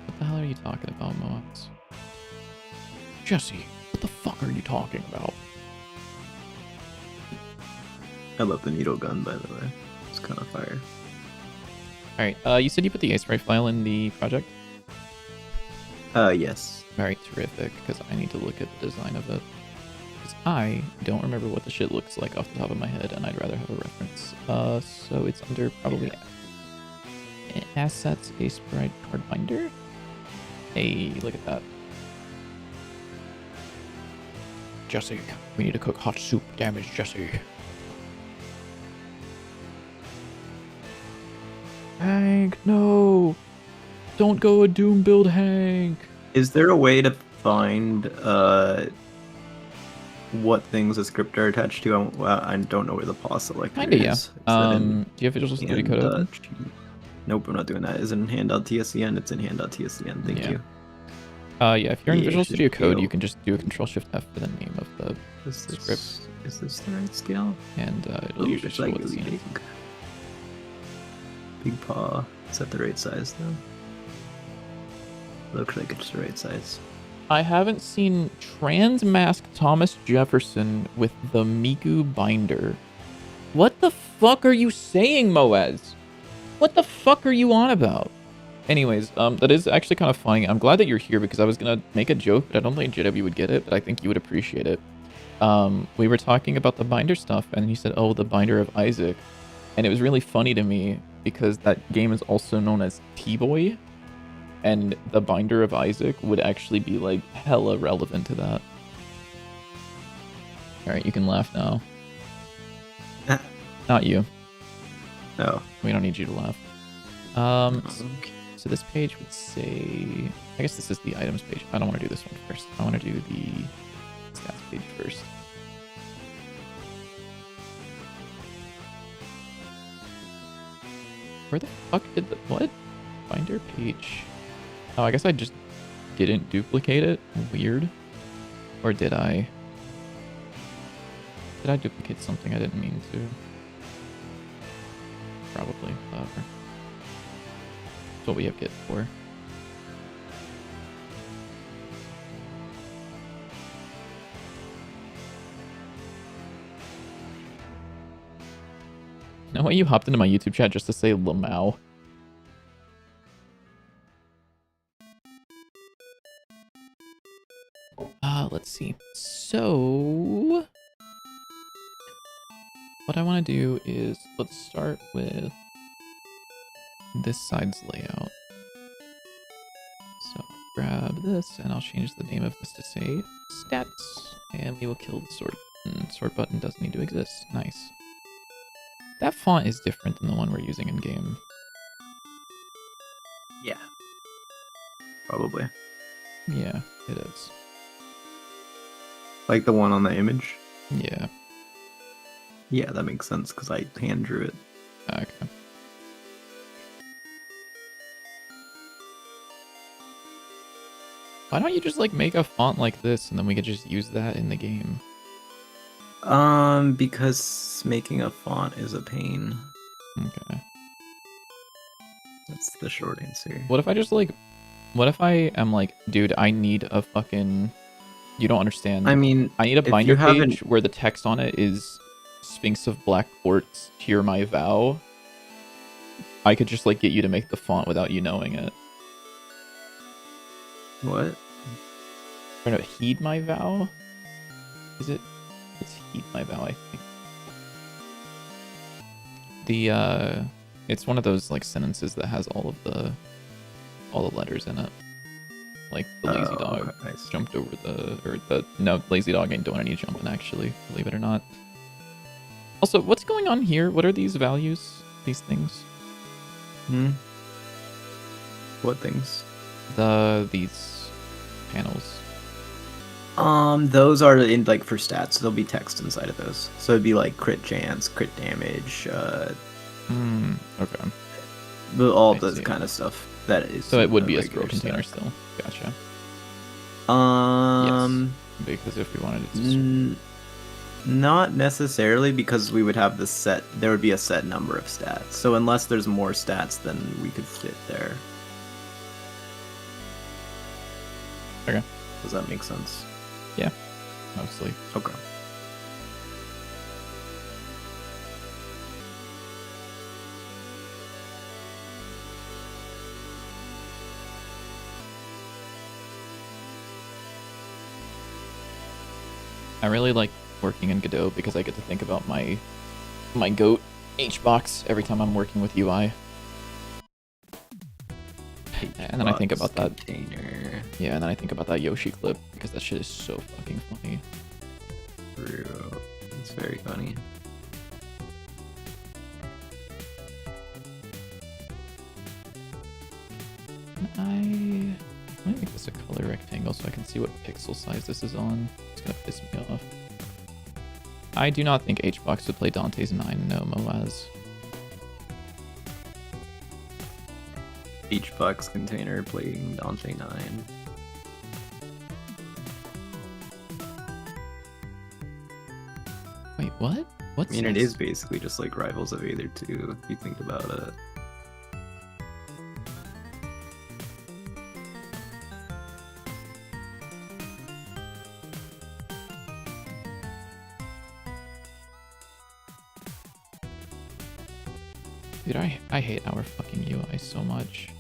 What the hell are you talking about, Moaz? Jesse, what the fuck are you talking about? I love the needle gun, by the way. It's kind of fire. Alright, you said you put the Ace Ray file in the project? Yes. Very terrific, because I need to look at the design of it. Because I don't remember what the shit looks like off the top of my head, and I'd rather have a reference. So it's under probably assets, a sprite card binder. Hey, look at that. Jesse, we need to cook hot soup. Damage Jesse. Hank, no! Don't go a Doom build, Hank! Is there a way to find what things a script are attached to? I don't know where the pause selector Kinda, yeah. is. Do you have Visual Studio Code open? Nope, I'm not doing that. Is it in hand.tscn? It's in hand.tscn. Thank you. Yeah, if you're in Visual Studio Code, you can just do a Control-Shift-F for the name of the script. Is this the right scale? And it'll usually show what the scene is. Big paw. Is that the right size, though? Looks like it's the right size. I haven't seen Transmask Thomas Jefferson with the Miku binder. What the fuck are you saying, Moez? What the fuck are you on about? Anyways, that is actually kind of funny. I'm glad that you're here because I was gonna make a joke, but I don't think JW would get it, but I think you would appreciate it. We were talking about the binder stuff, and he said, oh, the binder of Isaac. And it was really funny to me because that game is also known as T-Boy. And the binder of Isaac would actually be like hella relevant to that. Alright, you can laugh now. Not you. Oh. We don't need you to laugh. Okay. So this page would say... I guess this is the items page. I don't want to do this one first. I want to do the stats page first. Where the fuck did the... What? Binder page... Oh, I guess I just didn't duplicate it. Weird. Or did I? Did I duplicate something I didn't mean to? Probably. Whatever. That's what we have Git for. No way you hopped into my YouTube chat just to say Lamau. Let's see. So, what I want to do is, let's start with this side's layout. So, grab this, and I'll change the name of this to say stats, and we will kill the sort button. Sort button doesn't need to exist. Nice. That font is different than the one we're using in game. Yeah. Probably. Yeah, it is. Like the one on the image? Yeah. Yeah, that makes sense because I hand drew it. Okay. Why don't you just like make a font like this and then we could just use that in the game? Because making a font is a pain. Okay. That's the short answer. What if I just like, what if I am like, dude, I need a fucking, you don't understand. I mean, I need a binder page where the text on it is Sphinx of Black Quartz, Hear My Vow. I could just like get you to make the font without you knowing it. What? Or no, Heed My Vow? Is it? It's Heed My Vow, I think. The, it's one of those like sentences that has all the letters in it. Like the lazy dog jumped over no, lazy dog ain't doing any jumping actually, believe it or not. Also, what's going on here? What are these values? These things? What things? These panels. Those are in like for stats. There'll be text inside of those. So it'd be like crit chance, crit damage, okay. all this kind of stuff. That is. So it would be a scroll container still. Gotcha. Yes, because if we wanted it to... Not necessarily, because we would have the set. There would be a set number of stats. So unless there's more stats, then we could fit there. Okay. Does that make sense? Yeah, mostly. Okay. I really like working in Godot because I get to think about my goat HBox every time I'm working with UI. And then I think about that container. Yeah, and then I think about that Yoshi clip because that shit is so fucking funny. True. It's very funny. Let me make this a color rectangle so I can see what pixel size this is on. It's gonna piss me off. I do not think HBox would play Dante's 9, no Moaz. HBox container playing Dante 9. Wait, what? What's I mean, it is basically just like Rivals of Aether 2, if you think about it. Dude, I hate our fucking UI so much.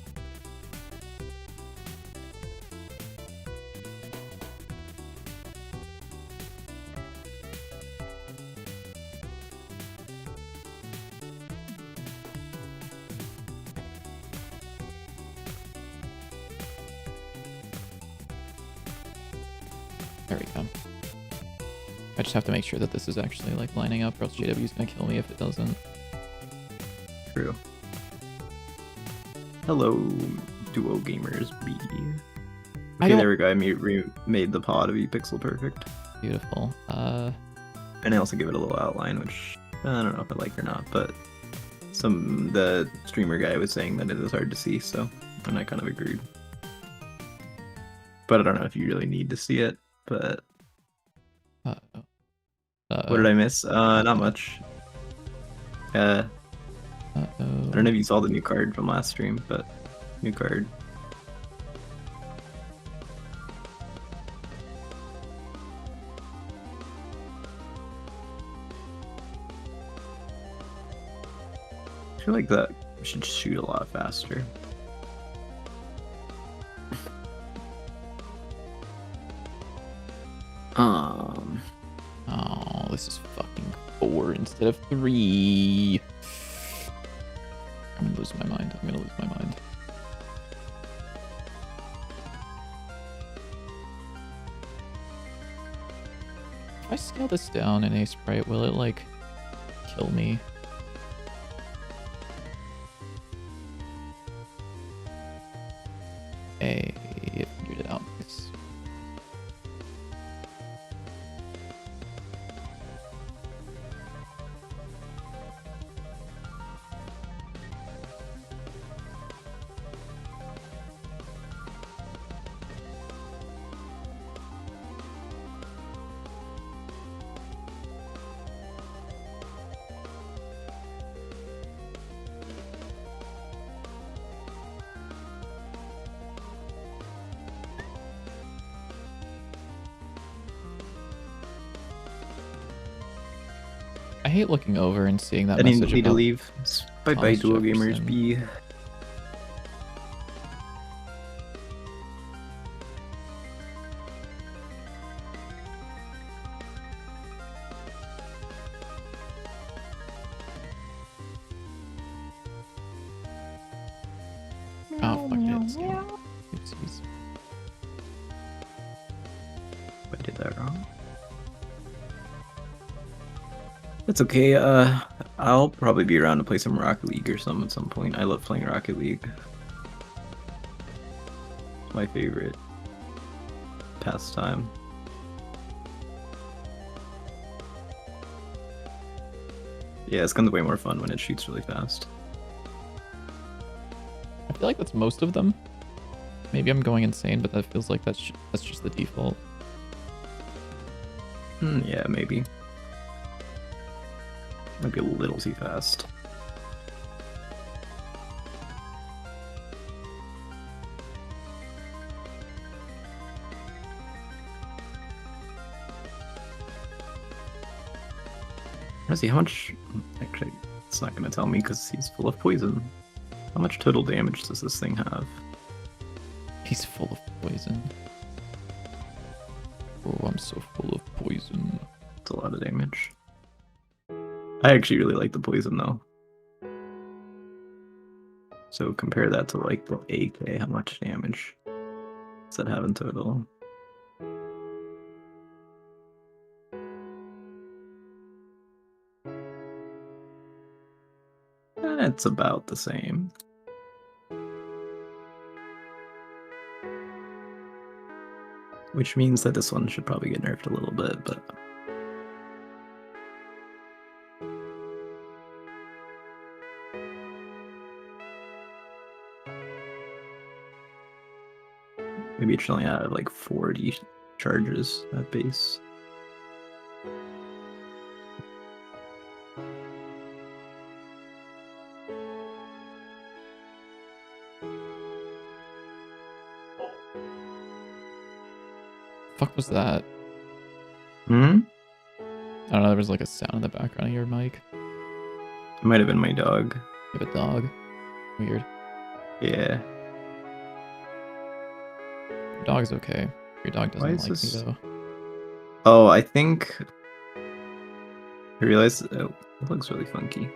There we go. I just have to make sure that this is actually like lining up, or else JW's gonna kill me if it doesn't. True. Hello, Duo Gamers B. Okay, there we go. I made the pod to be pixel perfect. Beautiful. And I also give it a little outline, which I don't know if I like or not, but the streamer guy was saying that it is hard to see, so and I kind of agreed. But I don't know if you really need to see it, but what did I miss? Not much. I don't know if you saw the new card from last stream, but new card. I feel like that should shoot a lot faster. Oh, this is fucking 4 instead of 3. I'm gonna lose my mind. I'm gonna lose my mind. If I scale this down in a sprite, will it like kill me? Hey, I figured it out. Nice. I hate looking over and seeing that I message need to about leave. Bye bye, Duo Gamers B. Oh, fuck it. Oopsies. I did that wrong. It's okay. I'll probably be around to play some Rocket League or some at some point. I love playing Rocket League. It's my favorite pastime. Yeah, it's gonna be way more fun when it shoots really fast. I feel like that's most of them. Maybe I'm going insane, but that feels like that's just the default. Yeah, maybe. Might be a little too fast. Let's see how much. Actually, it's not going to tell me because he's full of poison. How much total damage does this thing have? He's full of poison. Oh, I'm so full of poison. It's a lot of damage. I actually really like the poison though. So compare that to like the AK. How much damage does that have in total? It's about the same. Which means that this one should probably get nerfed a little bit, but... maybe it should only have like 40 charges at base. Fuck was that? Hmm? I don't know, there was like a sound in the background of your mic. It might have been my dog. You have a dog? Weird. Yeah. Your dog's okay. Your dog doesn't like me though. Oh, I think... I realized... Oh, it looks really funky.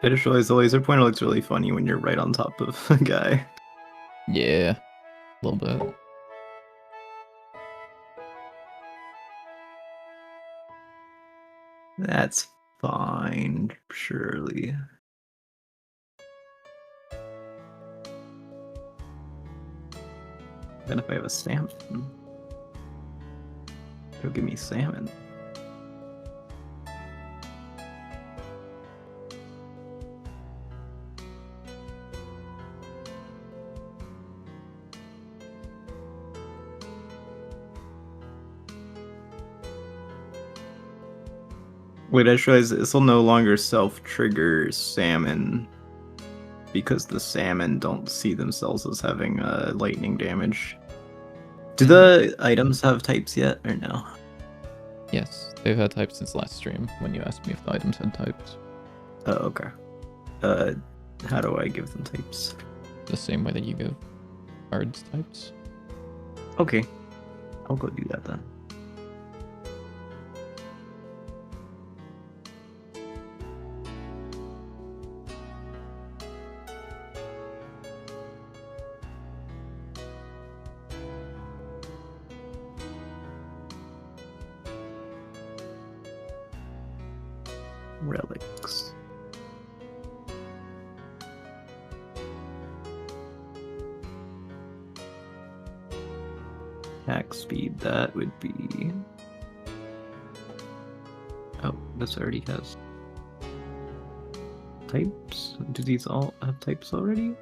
I just realized the laser pointer looks really funny when you're right on top of a guy. Yeah, a little bit. That's fine, surely. Then if I have a salmon, it'll give me salmon. Wait, I just realized this will no longer self-trigger salmon because the salmon don't see themselves as having lightning damage. Do the items have types yet, or no? Yes, they've had types since last stream when you asked me if the items had types. Oh, okay. How do I give them types? The same way that you give cards types. Okay, I'll go do that then. Relics. Attack speed, that would be... Oh, this already has types? Do these all have types already?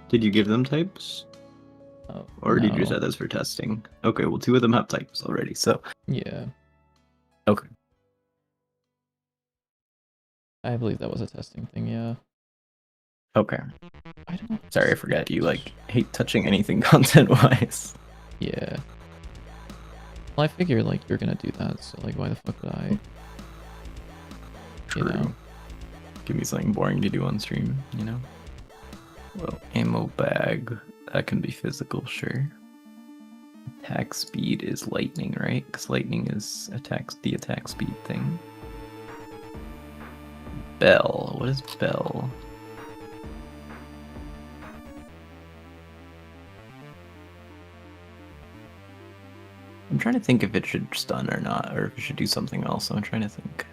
Did you give them types? Oh, or did you no. set those for testing? Okay, well 2 of them have types already, so... Yeah. Okay. I believe that was a testing thing, yeah. Okay. I don't know. Sorry, I forgot you, like, hate touching anything content-wise. Yeah. Well, I figure, like, you're gonna do that, so, like, why the fuck would I? True. You know? Give me something boring to do on stream, you know? Well, ammo bag. That can be physical, sure. Attack speed is lightning, right? Because lightning is the attack speed thing. Bell. What is bell? I'm trying to think if it should stun or not, or if it should do something else. I'm trying to think.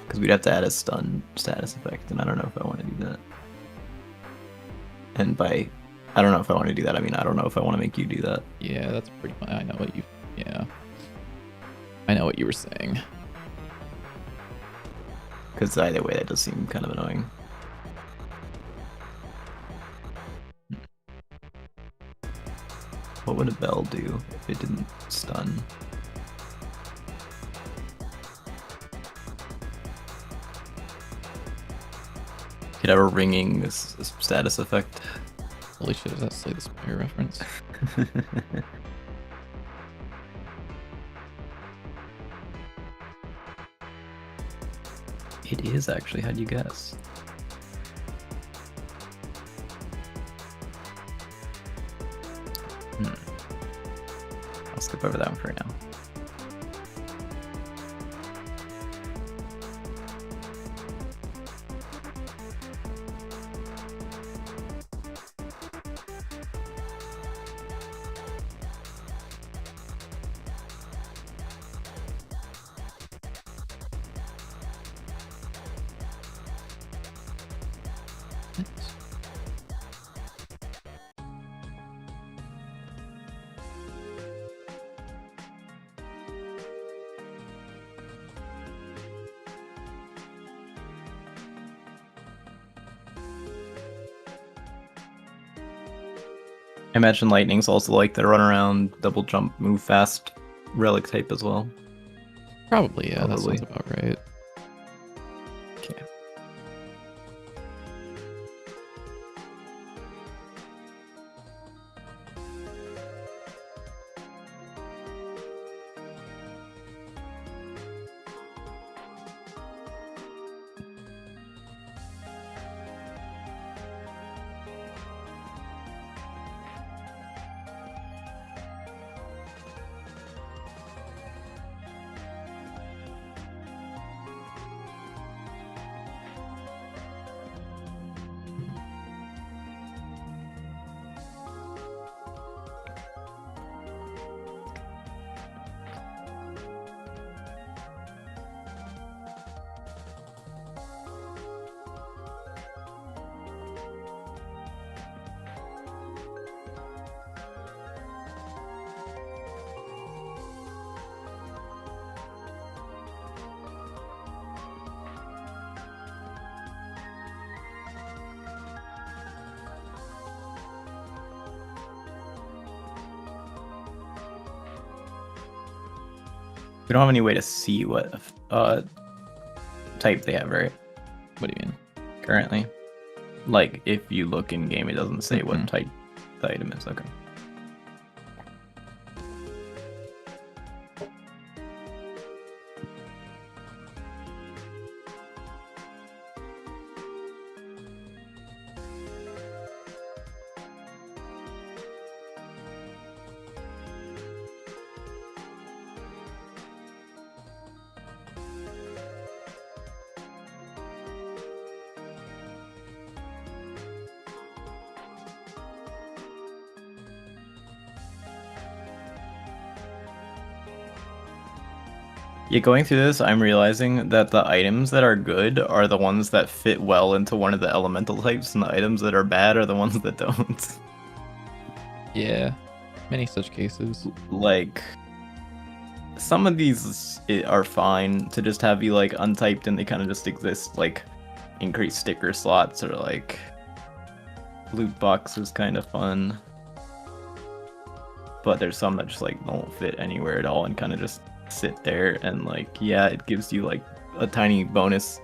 Because we'd have to add a stun status effect, and I don't know if I want to do that. And by I don't know if I want to do that, I mean I don't know if I want to make you do that. Yeah, that's pretty much... I know what you... Yeah. I know what you were saying. Because either way, that does seem kind of annoying. What would a bell do if it didn't stun? could have a ringing this status effect. Holy shit, is that Slay the Spire reference? It is actually. How'd you guess? I'll skip over that one for now. I imagine Lightning's also like the run around, double jump, move fast relic type as well. Probably, yeah, that sounds about right. Okay. We don't have any way to see what type they have, right? What do you mean? Currently. Like, if you look in game, it doesn't say what type the item is. Okay. Yeah, going through this, I'm realizing that the items that are good are the ones that fit well into one of the elemental types, and the items that are bad are the ones that don't. Yeah, many such cases. Like, some of these are fine to just have you, like, untyped and they kind of just exist, like, increased sticker slots or, like, loot box is kind of fun. But there's some that just, like, don't fit anywhere at all and kind of just sit there and, like, yeah, it gives you, like, a tiny bonus,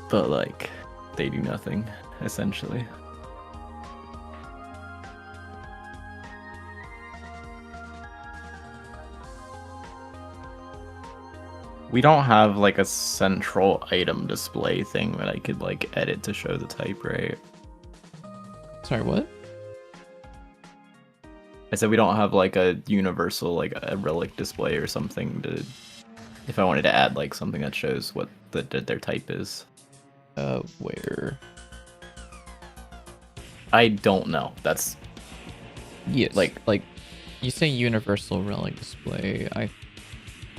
but, like, they do nothing, essentially. We don't have, like, a central item display thing that I could, like, edit to show the type, right? Sorry, what? I said we don't have, like, a universal, like, a relic display or something to... If I wanted to add, like, something that shows what their type is. Where? I don't know. That's... Yes, like, you say universal relic display,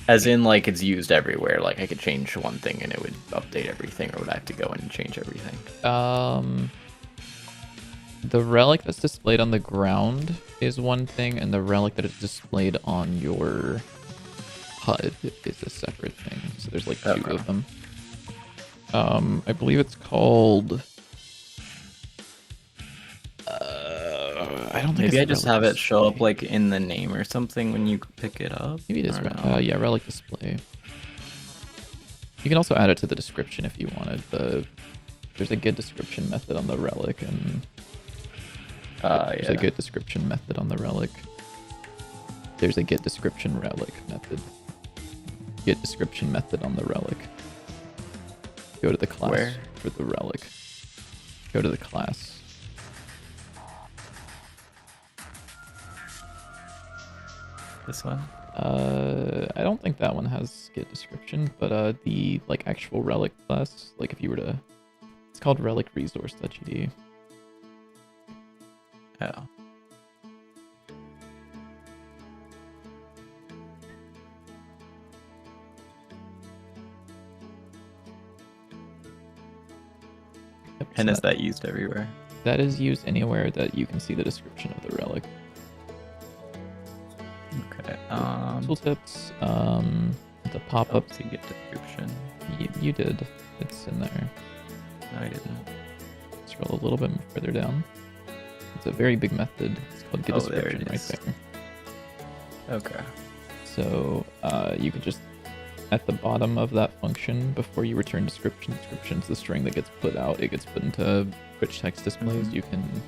As in, like, it's used everywhere. Like, I could change one thing and it would update everything, or would I have to go in and change everything? The relic that's displayed on the ground is one thing, and the relic that is displayed on your HUD is a separate thing. So there's like two of them. I believe it's called... I don't think maybe I just have it show up like in the name or something when you pick it up. Maybe it is. Yeah, relic display. You can also add it to the description if you wanted the There's a get description method on the relic, and there's yeah. a get description method on the relic. There's a get description relic method. Get description method on the relic. Go to the class Where? for the relic. Go to the class. This one? I don't think that one has get description, but the like actual relic class, like if you were to, it's called relic resource.gd. Oh. Yep, And so is that used everywhere? that is used anywhere that you can see the description of the relic. Okay. Tooltips, the pop-up. To get description. You did. It's in there. No, I didn't. Scroll a little bit further down. It's a very big method. It's called get Oh, there description it right is. there. Okay. So you could just, at the bottom of that function, before you return description, description's the string that gets put out. It gets put into rich text displays. Mhm. You can.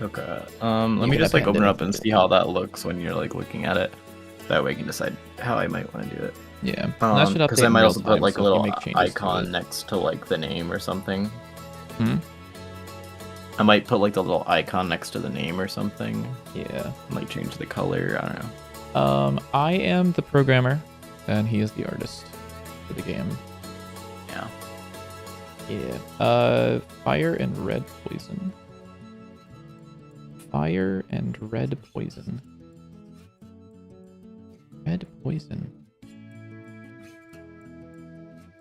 Okay. Let me can just like append open it. up and see how that looks when you're like looking at it. That way I can decide how I might want to do it. Yeah. And that should Because update I in might real also put time, like so a if you little make changes to icon it- next to like the name or something. Hmm? I might put like the little icon next to the name or something. Yeah. Like change the color. I don't know. I am the programmer, and he is the artist for the game. Yeah. Yeah. Fire and red poison. Fire and red poison. Red poison.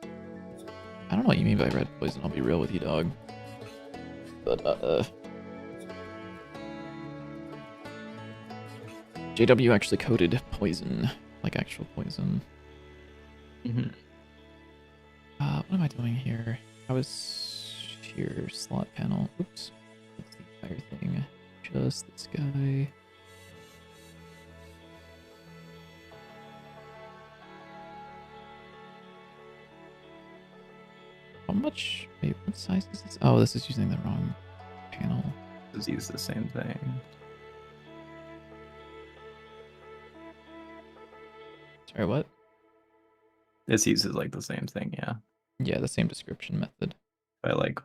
I don't know what you mean by red poison, I'll be real with you, dog. But, JW actually coded poison, like actual poison. Mm-hmm. What am I doing here? I was here, slot panel. Oops. That's the entire thing. Just this guy. How much? Wait, what size is this? Oh, this is using the wrong panel. Just use the same thing. Sorry, what? This uses like the same thing, yeah. Yeah, the same description method. I like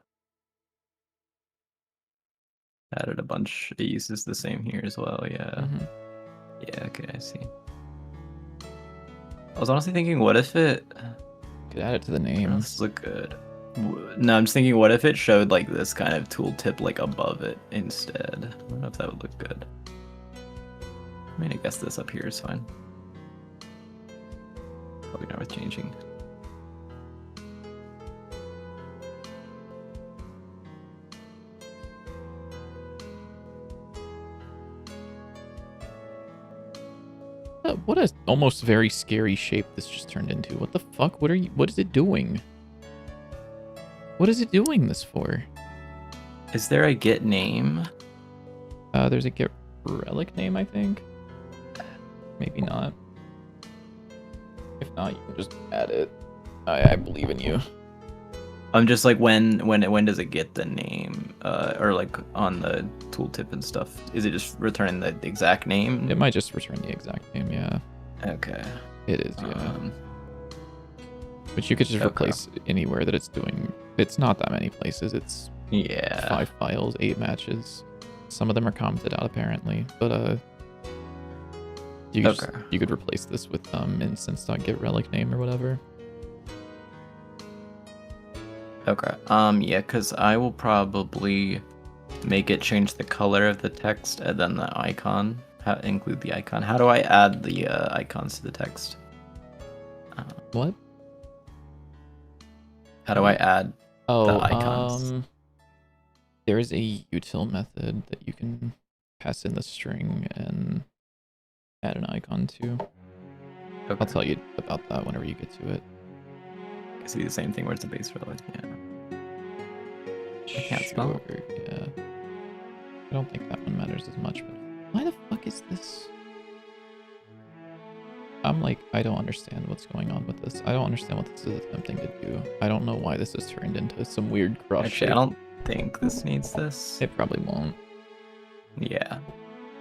added a bunch. It uses the same here as well, yeah. Mhm. Yeah, okay, I see. I was honestly thinking, what if it... Could add it to the name. This look good. No, I'm just thinking, what if it showed like this kind of tooltip like above it instead? I don't know if that would look good. I mean, I guess this up here is fine. Probably not worth changing. What a almost very scary shape this just turned into. What the fuck? What is it doing? What is it doing this for? Is there a get name? There's a get relic name, I think. Maybe not. If not, you can just add it. I believe in you. I'm just like, when does it get the name? Or like on the tooltip and stuff? Is it just returning the exact name? It might just return the exact name, yeah. Okay. It is, yeah. Um, But you could just okay. replace anywhere that it's doing. It's not that many places. It's yeah. 5 files, 8 matches. Some of them are commented out apparently, but you could Okay. you could replace this with instance.getRelic name or whatever. Okay. Yeah, because I will probably make it change the color of the text and then the icon. Include the icon. How do I add the icons to the text? What? How do I add Oh, the icons? there is a util method that you can pass in the string and add an icon to. Okay. I'll tell you about that whenever you get to it. It's the same thing where it's a base relic. Yeah. I can't spell. Sure, yeah. I don't think that one matters as much, but why the fuck is this? I'm like, I don't understand what's going on with this. I don't understand what this is attempting to do. I don't know why this has turned into some weird cross Actually, shape. I don't think this needs this. It probably won't. Yeah.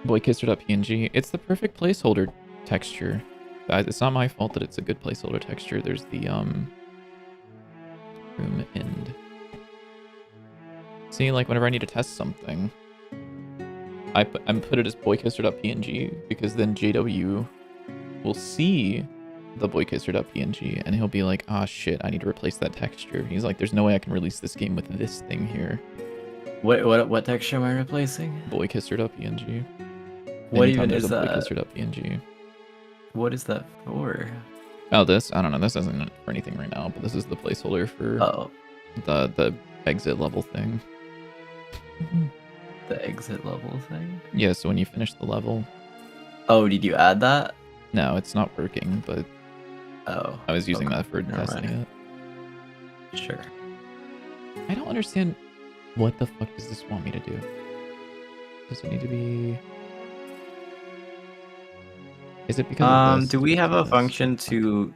Boykisser.png. It's the perfect placeholder texture. It's not my fault that it's a good placeholder texture. There's the room end. See, like whenever I need to test something, I put it as boykisser.png because then JW will see the boykisser.png and he'll be like, ah, shit, I need to replace that texture. He's like, there's no way I can release this game with this thing here. What texture am I replacing? Boykisser.png. What Anytime even there's is a that? boykisser.png. What is that for? Oh, this? I don't know. This isn't for anything right now, but this is the placeholder for the exit level thing. The exit level thing? Yeah, so when you finish the level. Oh, did you add that? No, it's not working, but I was using that for testing it. Sure. I don't understand what the fuck does this want me to do? Does it need to be... Is it because of this? Do we have a function to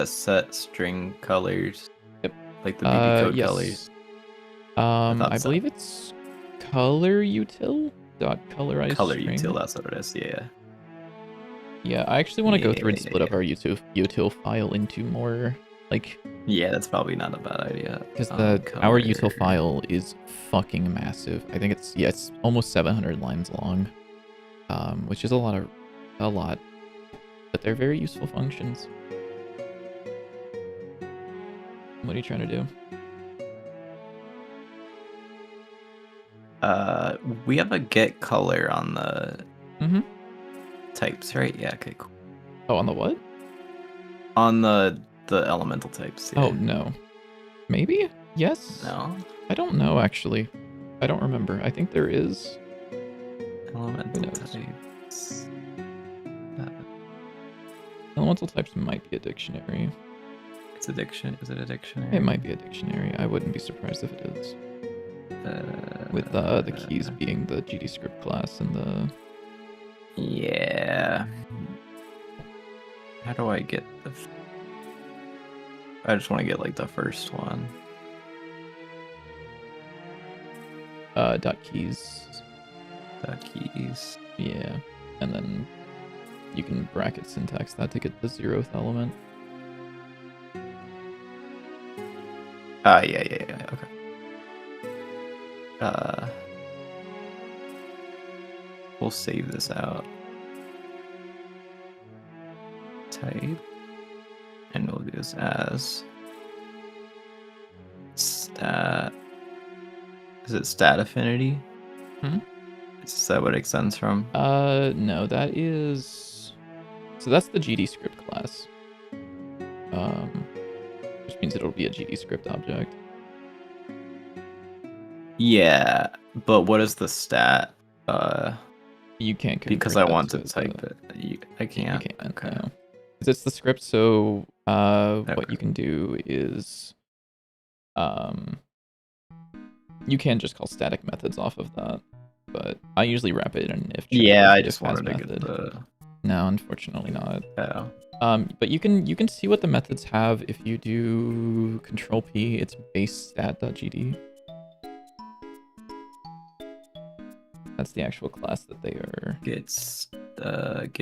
set string colors? Yep. Like the BB code yes. colors? I believe it's color util dot colorize color string. util, that's what it is. Yeah. Yeah, I actually want to go through and split up our util file into more like. Yeah, that's probably not a bad idea. Because our util file is fucking massive. I think it's almost 700 lines long, which is a lot, but they're very useful functions. What are you trying to do? We have a get color on the types, right? Yeah, okay, cool. Oh, on the what? On the elemental types. Yeah. Oh, no. Maybe? Yes? No? I don't know, actually. I don't remember. I think there is. Elemental types. Elemental types might be a dictionary. Is it a dictionary? It might be a dictionary. I wouldn't be surprised if it is. With the keys being the GD script class and the... Yeah. How do I get the... I just want to get like the first one. Dot keys. Dot keys. Yeah. And then you can bracket syntax that to get the 0th element. Yeah, okay. We'll save this out. Type. And we'll do this as stat. Is it stat affinity? Is that what it extends from? No, that is... So that's the GD script class. Which means it'll be a GD script object. Yeah, but what is the stat? You can't because I want to type it. I can't. You can't. Okay. No. It's the script, so what you can do is you can just call static methods off of that, but I usually wrap it in an if. Yeah, I just wanted to get the... No, unfortunately not. Oh. But you can see what the methods have if you do Control P. It's base stat.gd. That's the actual class that they are. Get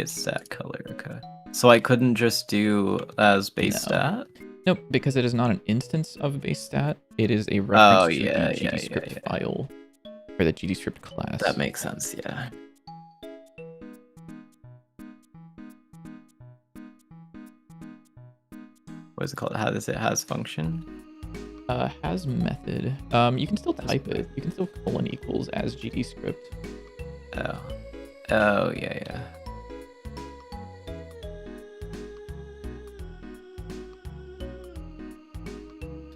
stat color. Okay. So I couldn't just do as base stat. Nope, because it is not an instance of base stat. It is a reference to the GD script file or the GD script class. That makes sense. Yeah. What is it called? How does it has function? Has method. You can still type it. You can still colon equals as GD script. Oh yeah.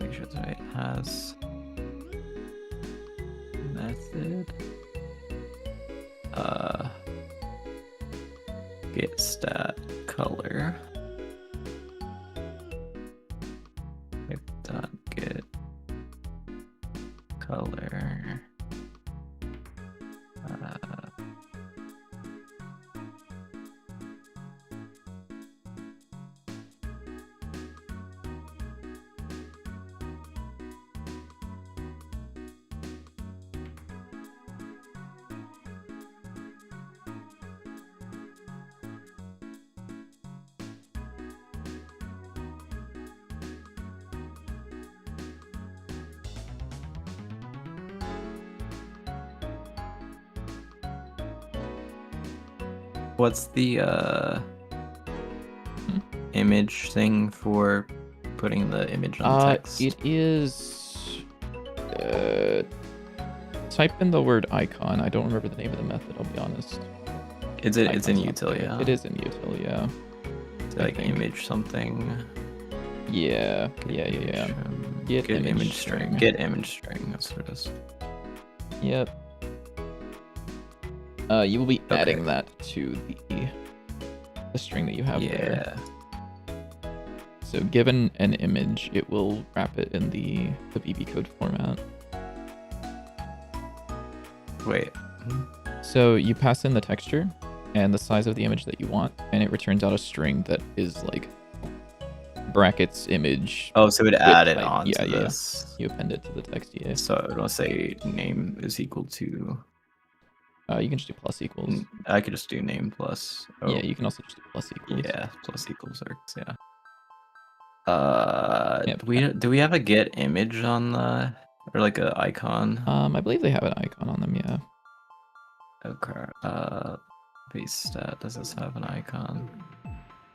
Make sure it's right. Has method. Get stat color. Get color. What's the image thing for putting the image on text? It is type in the word icon. I don't remember the name of the method, I'll be honest. It's in util, yeah. It is in util, yeah. It's like image something. Yeah. Get image string. Get image string. That's what it is. Yep. You will be adding that to the string that you have there. So given an image, it will wrap it in the BB code format. Wait. So you pass in the texture and the size of the image that you want, and it returns out a string that is like brackets image. Oh, so it add it on to this. Yeah. You append it to the text, yeah. So it'll say name is equal to... you can just do plus equals. I could just do name plus. Oh. Yeah, you can also just do plus equals. Yeah, plus equals works, yeah. Do we have a get image on the... Or like an icon? I believe they have an icon on them, yeah. Okay. Base stat, does this have an icon?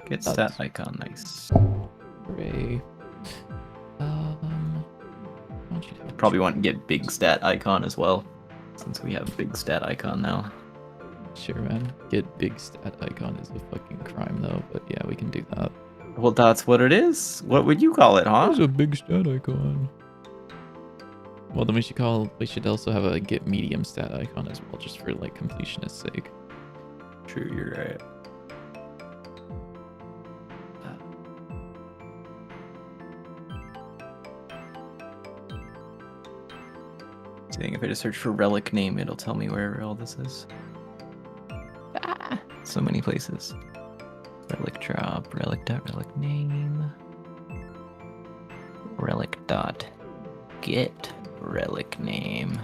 Get stat icon, nice. Hooray. Probably want to get big stat icon as well, since we have big stat icon now. Sure, man. Get big stat icon is a fucking crime, though, but yeah, we can do that. Well, that's what it is. What would you call it, huh? It's a big stat icon. Well, then we should also have a get medium stat icon as well, just for like completionist's sake. True, you're right. Seeing if I just search for relic name, it'll tell me where all this is. So many places. Relic drop, relic dot relic name, relic dot get relic name.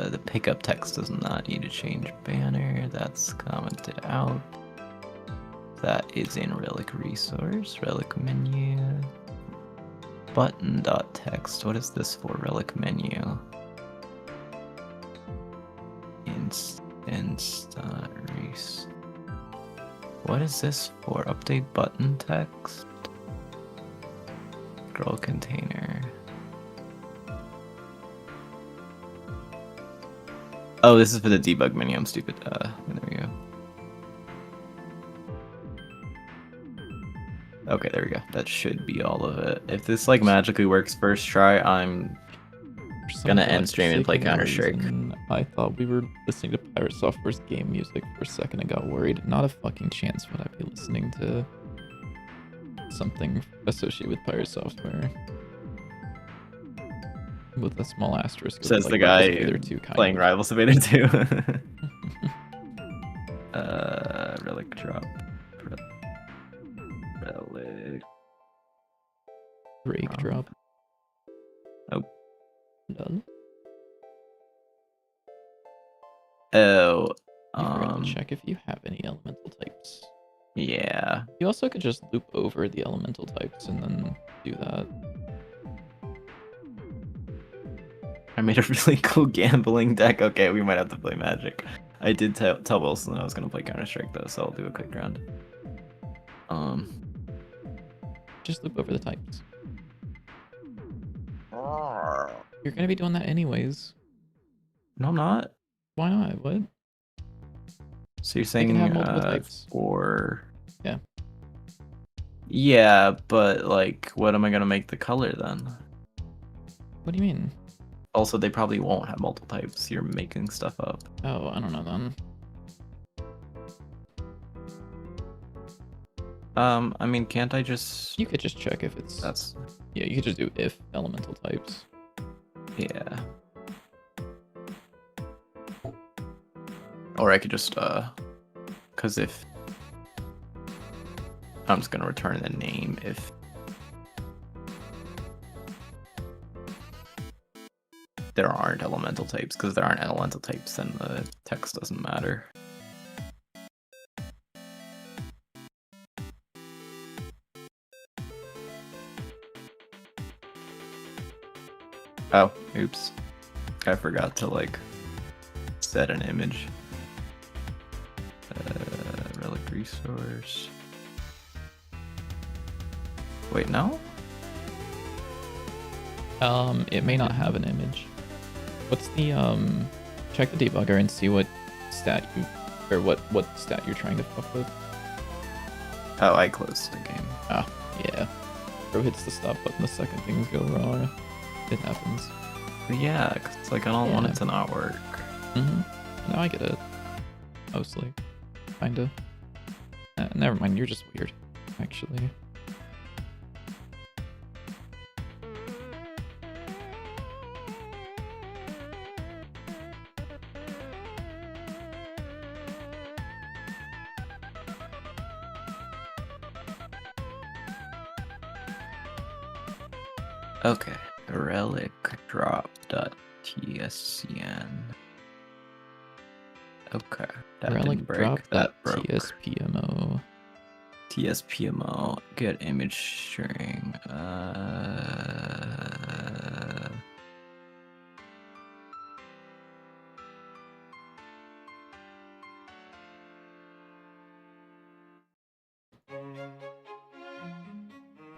The pickup text does not need to change banner. That's commented out. That is in relic resource, relic menu. Button.text. What is this for? Relic menu. Inst. What is this for? Update button text. Scroll container. Oh, this is for the debug menu. I'm stupid. There we go. Okay, there we go. That should be all of it. If this like magically works first try, I'm gonna end stream and play Counter-Strike. I thought we were listening to Pirate Software's game music for a second and got worried. Not a fucking chance would I be listening to something associated with Pirate Software. With a small asterisk. Says like the guy playing Rivals of Vader 2. Relic drop. Relic. Break drop. Oh. Done. Oh. Check if you have any elemental types. Yeah. You also could just loop over the elemental types and then do that. I made a really cool gambling deck. Okay, we might have to play Magic. I did tell Wilson I was gonna play Counter-Strike though, so I'll do a quick round. Just loop over the types. You're gonna be doing that anyways. No, I'm not. Why not? What? So you're saying have multiple types. Or yeah. Yeah, but like, what am I gonna make the color then? What do you mean? Also, they probably won't have multiple types. You're making stuff up. Oh, I don't know then. I mean, can't I just... You could just check if it's... That's... Yeah, you could just do if elemental types. Yeah. Or I could just, because if... I'm just gonna return the name if... there aren't elemental types, because there aren't elemental types, then the text doesn't matter. Oh, oops. I forgot to like set an image. Relic resource. Wait, no? It may not have an image. What's the check the debugger and see what stat you or what stat you're trying to fuck with. Oh, I closed the game. Ah, yeah. Bro hits the stop button the second things go wrong. It happens. But yeah, 'cause it's like I don't want it to not work. No, I get it. Mostly. Kinda. Never mind, you're just weird, actually. Okay. Relic drop.tscn. Okay. That Relic didn't break. drop That broke. TSPMO. TSPMO. Get image string.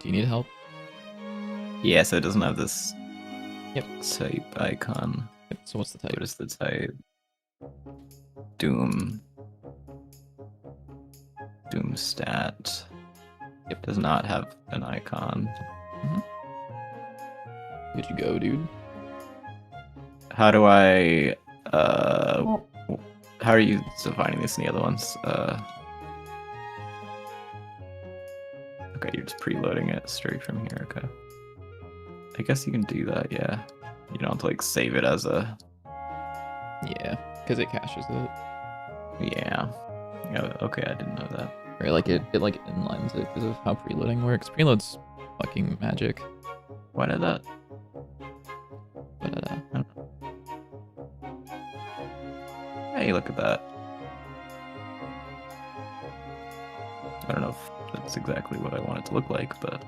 Do you need help? Yeah, so it doesn't have this Yep. type icon. Yep. So what's the type? What is the type? Doom. Doom stat. It does not have an icon. Good you go, dude. How do I how are you defining this in the other ones? Okay, you're just preloading it straight from here, okay. I guess you can do that, yeah. You don't have to like save it as a Yeah, because it caches it. yeah. Yeah, okay, I didn't know that. Or like it like inlines it because of how preloading works. Preload's fucking magic. Why did that? But Hey, look at that. I don't know if that's exactly what I want it to look like, but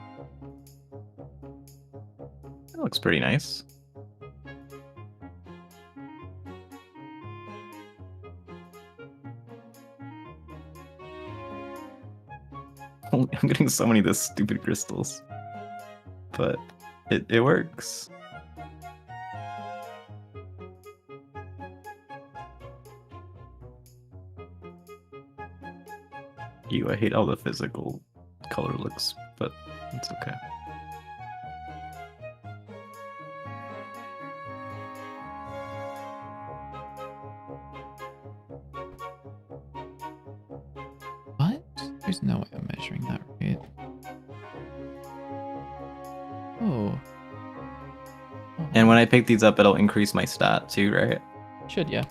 it looks pretty nice. I'm getting so many of those stupid crystals, but it works. I hate how the physical color looks, but it's okay. what? There's no way I'm measuring that right. Oh. And when I pick these up, it'll increase my stat too, right? Should, yeah.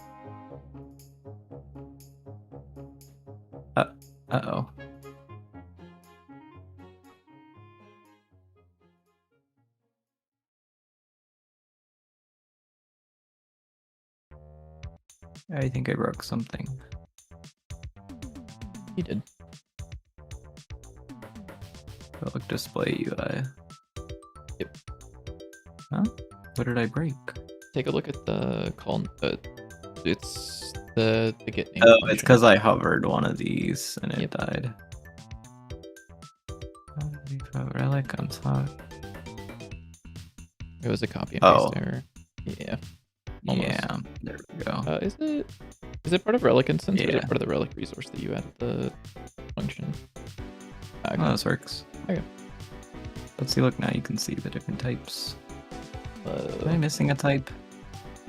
Uh-oh. I think I broke something. You did. Look, display UI. Yep. Huh? What did I break? Take a look at the call. It's the get name. Oh, function. it's because I hovered one of these and it died. Relic on top. It was a copy and paste error. Yeah. Almost. Yeah, there we go. Is it part of Relic instance or is Yeah. it part of the Relic resource that you added the function? Okay. Oh, this works. Okay. Let's see, look, now you can see the different types. Am I Uh, missing a type?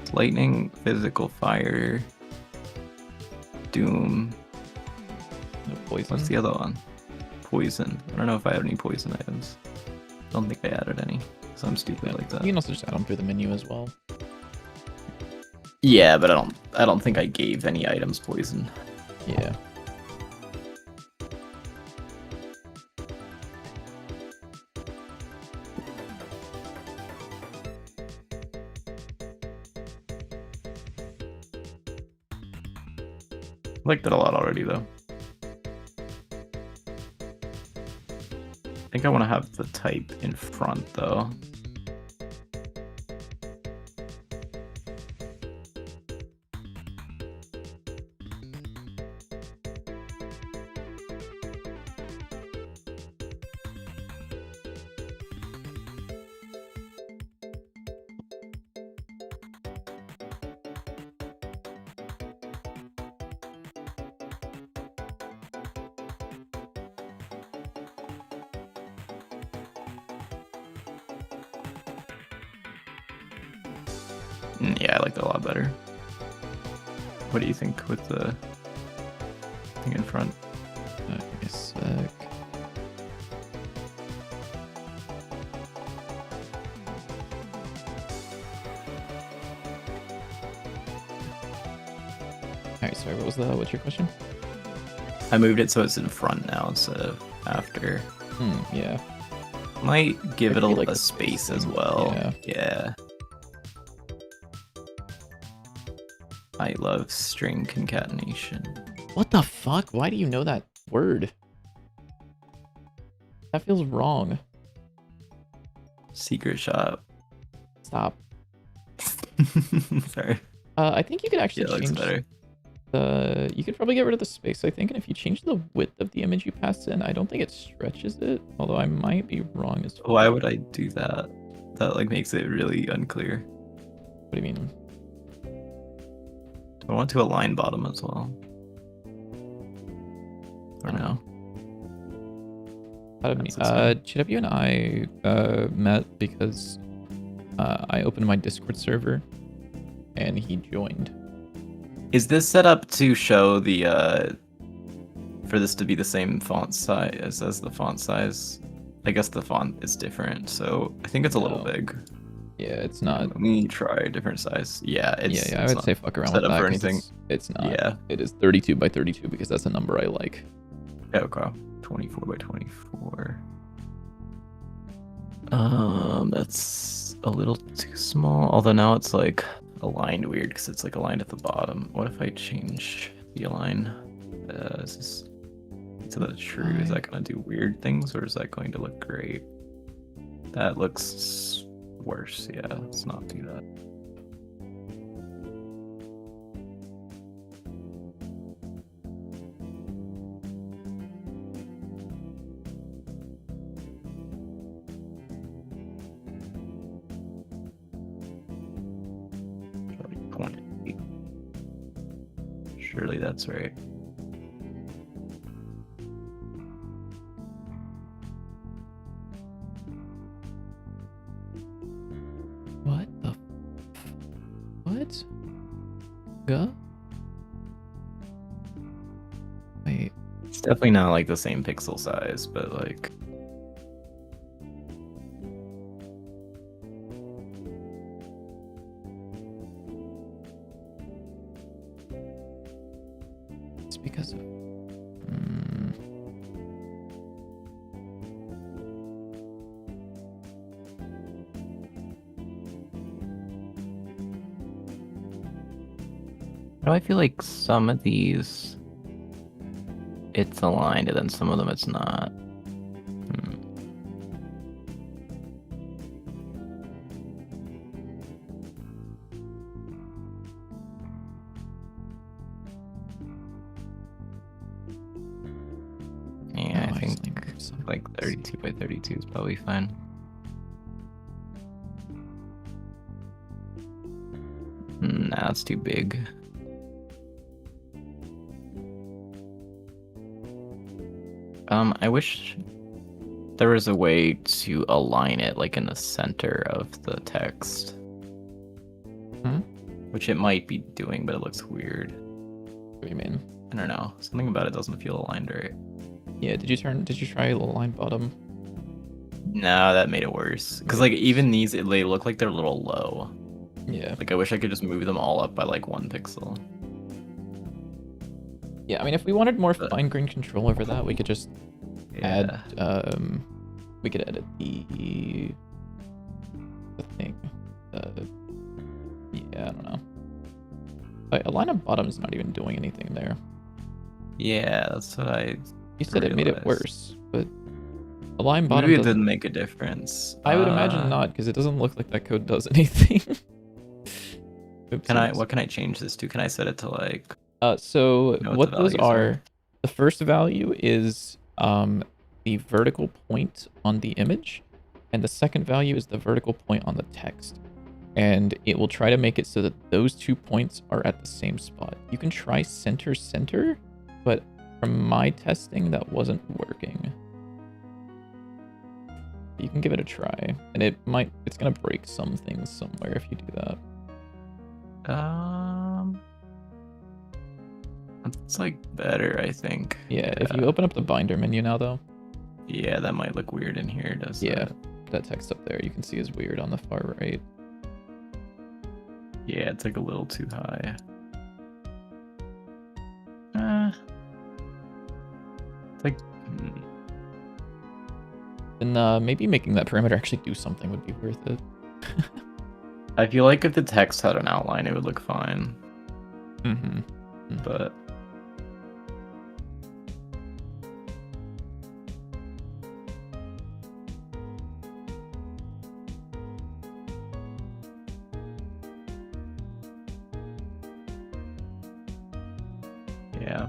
It's lightning, physical, fire, doom. no poison. What's the other one? Poison. I don't know if I have any poison items. I don't think I added any. So I'm stupid like that. You can also just add them through the menu as well. Yeah, but I don't think I gave any items poison. Yeah. I liked it a lot already though. I think I want to have the type in front though. Yeah, I like that a lot better. What do you think with the thing in front? Give me a sec. Alright, sorry, what's your question? I moved it so it's in front now instead of after. Yeah. Might give it like a space as well. Yeah. I love string concatenation. What the fuck? Why do you know that word? That feels wrong. Secret shop. Stop. Sorry. I think you could actually Yeah, it looks change better. you could probably get rid of the space, I think, and if you change the width of the image you pass in, I don't think it stretches it, although I might be wrong as well. Why would I do that? That like makes it really unclear. What do you mean? Do I want to align bottom as well? Or no? GW and I met because I opened my Discord server and he joined. Is this set up to show the for this to be the same font size as the font size? I guess the font is different, so I think it's a little big. Yeah, it's not. Let me try a different size. Yeah, it's I would say fuck around set with up that. For anything. It's not. Yeah. It is 32 by 32 because that's a number I like. Yeah, okay. 24 by 24. That's a little too small. Although now it's like aligned weird because it's like aligned at the bottom. What if I change the align? Is this so that it's true? Is that gonna do weird things or is that going to look great? That looks worse. Yeah, let's not do that. Surely that's right. What the? What? Go? Wait. It's definitely not like the same pixel size, but like. It's because of. Why do I feel like some of these it's aligned and then some of them it's not? Yeah, I think like 32 by 32 is probably fine. Nah, it's too big. I wish there was a way to align it like in the center of the text. Which it might be doing, but it looks weird. What do you mean? I don't know. Something about it doesn't feel aligned right. Yeah, did you try align bottom? No, that made it worse. Because like even these, they look like they're a little low. Yeah. Like I wish I could just move them all up by like 1 pixel. Yeah, I mean, if we wanted more fine-grained control over that, we could just add, we could edit the thing. Yeah, I don't know. But align on bottom is not even doing anything there. Yeah, that's what I. You said it made it worse, but align bottom. Maybe it didn't make a difference. I would imagine not, because it doesn't look like that code does anything. What can I change this to? Can I set it to like? So what those are, the first value is the vertical point on the image, and the second value is the vertical point on the text. And it will try to make it so that those 2 points are at the same spot. You can try center, but from my testing, that wasn't working. You can give it a try, and it's gonna break some things somewhere if you do that. It's like better, I think. Yeah, if you open up the binder menu now, though. Yeah, that might look weird in here, doesn't it? Yeah, that text up there you can see is weird on the far right. Yeah, it's like a little too high. It's like... Then maybe making that perimeter actually do something would be worth it. I feel like if the text had an outline, it would look fine. But... yeah.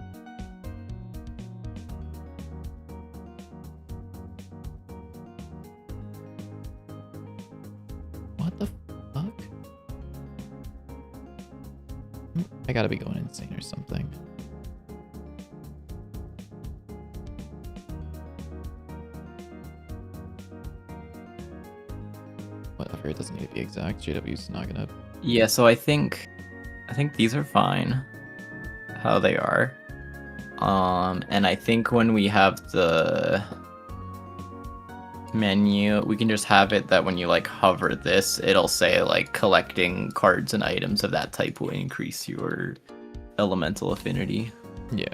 What the fuck? I gotta be going insane or something. Whatever, it doesn't need to be exact. JW's not gonna... Yeah, so I think these are fine how they are. And I think when we have the menu, we can just have it that when you like hover this, it'll say like collecting cards and items of that type will increase your elemental affinity. Yeah.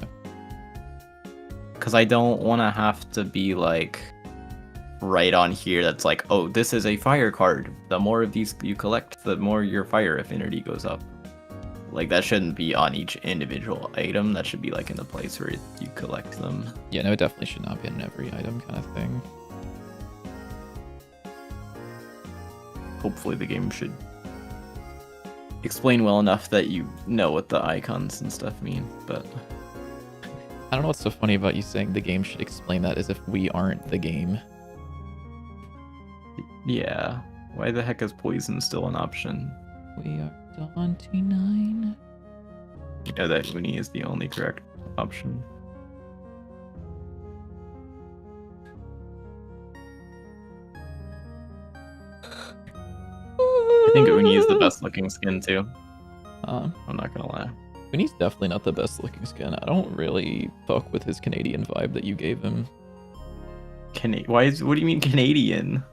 Because I don't want to have to be like right on here that's like, oh, this is a fire card. The more of these you collect, the more your fire affinity goes up. Like, that shouldn't be on each individual item. That should be like in the place where you collect them. Yeah, no, it definitely should not be in every item kind of thing. Hopefully the game should explain well enough that you know what the icons and stuff mean, but... I don't know what's so funny about you saying the game should explain that as if we aren't the game. Yeah. Why the heck is poison still an option? We are Dante 9. You know that Uni is the only correct option. I think Uni is the best looking skin too. I'm not gonna lie. Uni's definitely not the best looking skin. I don't really fuck with his Canadian vibe that you gave him. What do you mean Canadian?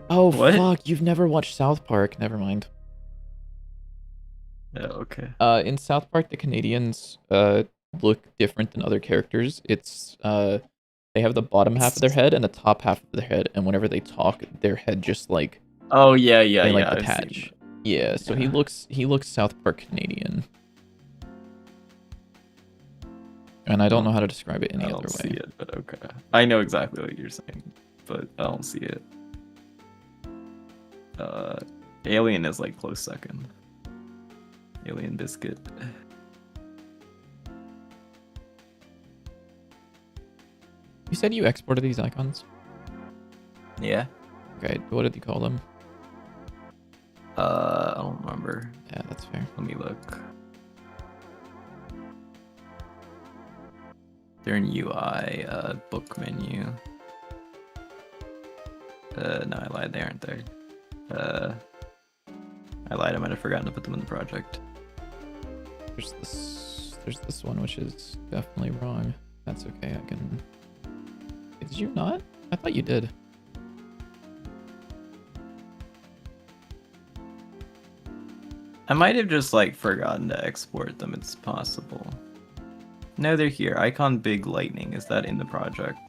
Oh, what? Fuck, you've never watched South Park. Never mind. Oh, okay. In South Park, the Canadians look different than other characters. It's they have the bottom half of their head and the top half of their head, and whenever they talk, their head just like oh yeah, they like detach. Yeah, so he looks South Park Canadian. And I don't know how to describe it any other way. I don't see it, but okay. I know exactly what you're saying, but I don't see it. Alien is like close second. Alien Biscuit. You said you exported these icons? Yeah. Okay, what did you call them? I don't remember. Yeah, that's fair. Let me look. They're in UI, book menu. No, I lied, they aren't there. I lied, I might have forgotten to put them in the project. There's this one, which is definitely wrong. That's okay, I can... Did you not? I thought you did. I might have just, like, forgotten to export them, it's possible. No, they're here. Icon Big Lightning, is that in the project?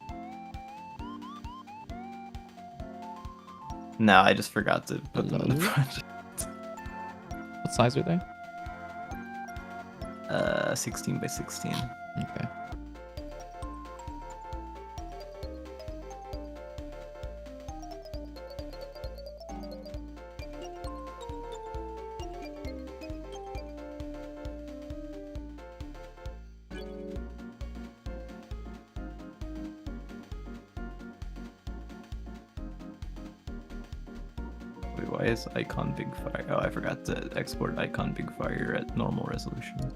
No, I just forgot to put them in the project. What size are they? 16 by 16. Okay. Why is Icon Big Fire? Oh, I forgot to export Icon Big Fire at normal resolution.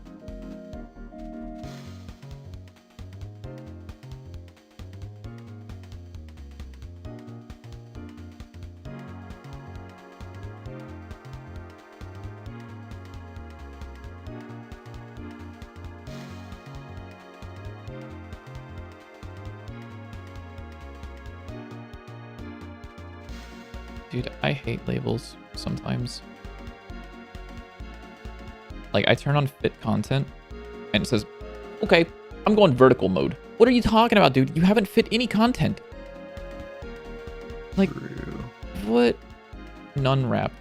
Dude, I hate labels sometimes. Like, I turn on fit content, and it says, okay, I'm going vertical mode. What are you talking about, dude? You haven't fit any content. Like, what? None wrap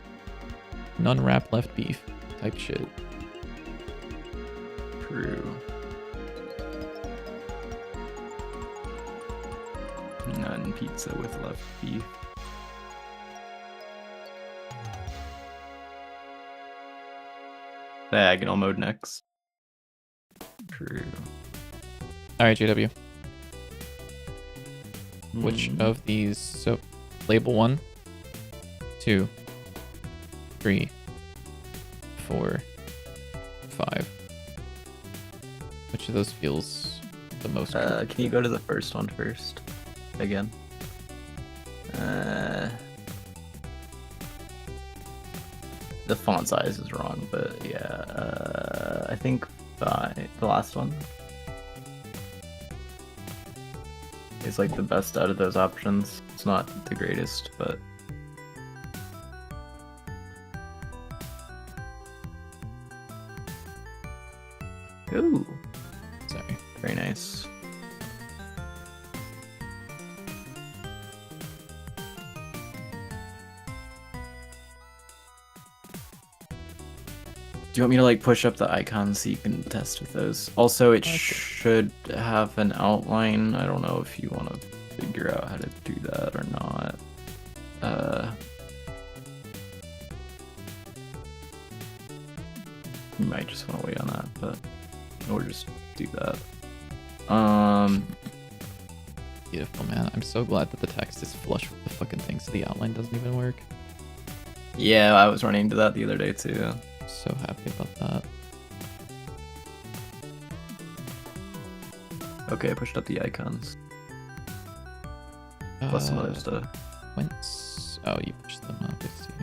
left beef type shit. True. None pizza with left beef. Diagonal mode next. True. Alright, JW. Which of these? So, label 1, 2, 3, 4, 5. Which of those feels the most? Can you go to the first one first? Again. The font size is wrong, but yeah. I think the last one is like the best out of those options. It's not the greatest, but ooh, sorry, very nice. Do you want me to like push up the icons so you can test with those? Also, it should have an outline. I don't know if you want to figure out how to do that or not. You might just want to wait on that, but or just do that. Beautiful, man. I'm so glad that the text is flush with the fucking thing, so the outline doesn't even work. Yeah, I was running into that the other day too. So happy about that. Okay, I pushed up the icons. Plus some other stuff. Whence? Oh, you pushed them up, I see.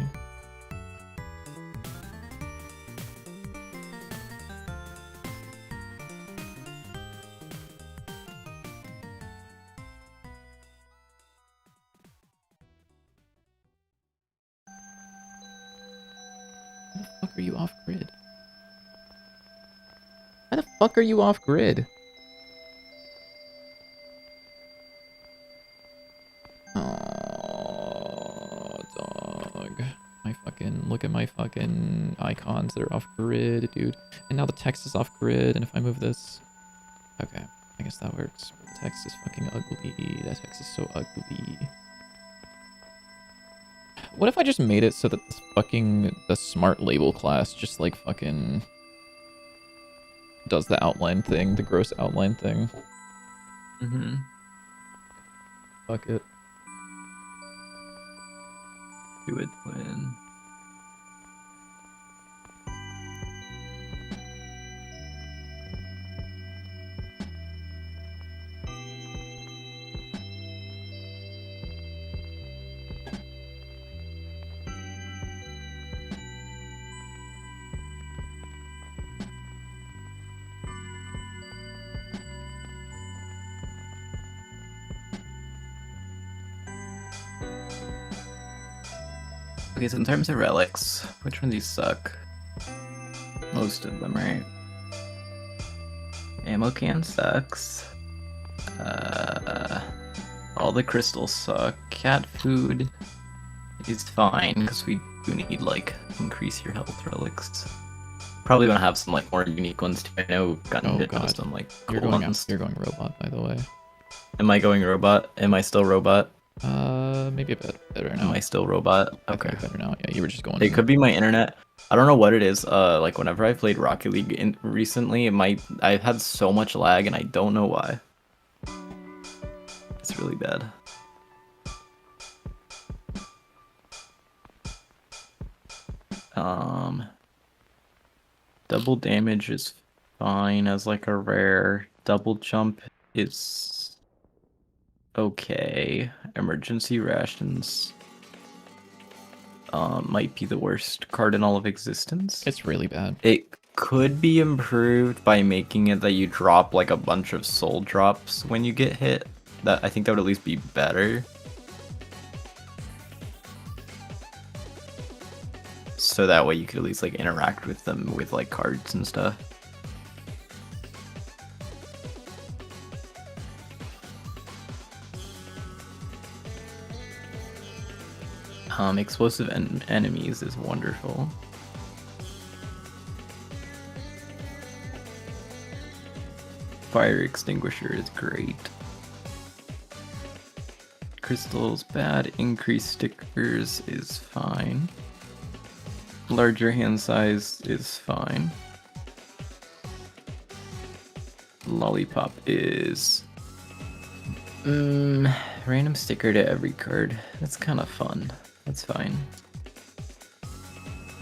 How the fuck are you off grid? Why the fuck are you off grid? Oh, dog. Look at my fucking icons that are off grid, dude. And now the text is off grid, and if I move this... Okay, I guess that works. The text is fucking ugly. That text is so ugly. What if I just made it so that the smart label class just like fucking does the outline thing, the gross outline thing? Mm-hmm. Fuck it. Do it when. Okay, so in terms of relics, which ones do you suck? Most of them, right? Ammo can sucks. All the crystals suck. Cat food is fine, because we do need, like, increase your health relics. Probably gonna have some, like, more unique ones too. I know Gun did have some, like, cool ones. You're going robot, by the way. Am I going robot? Am I still robot? Maybe a bit better now. Am I still robot? Okay. Better now. Yeah, you were just going. It could be my internet. I don't know what it is. Like whenever I played Rocket League recently, I've had so much lag and I don't know why. It's really bad. Double damage is fine as like a rare. Double jump is okay. Emergency rations might be the worst card in all of existence. It's really bad. It could be improved by making it that you drop like a bunch of soul drops when you get hit. I think that would at least be better. so that way you could at least like interact with them with like cards and stuff. Explosive enemies is wonderful. Fire extinguisher is great. Crystals bad. Increased stickers is fine. Larger hand size is fine. Lollipop is random sticker to every card. That's kind of fun. That's fine.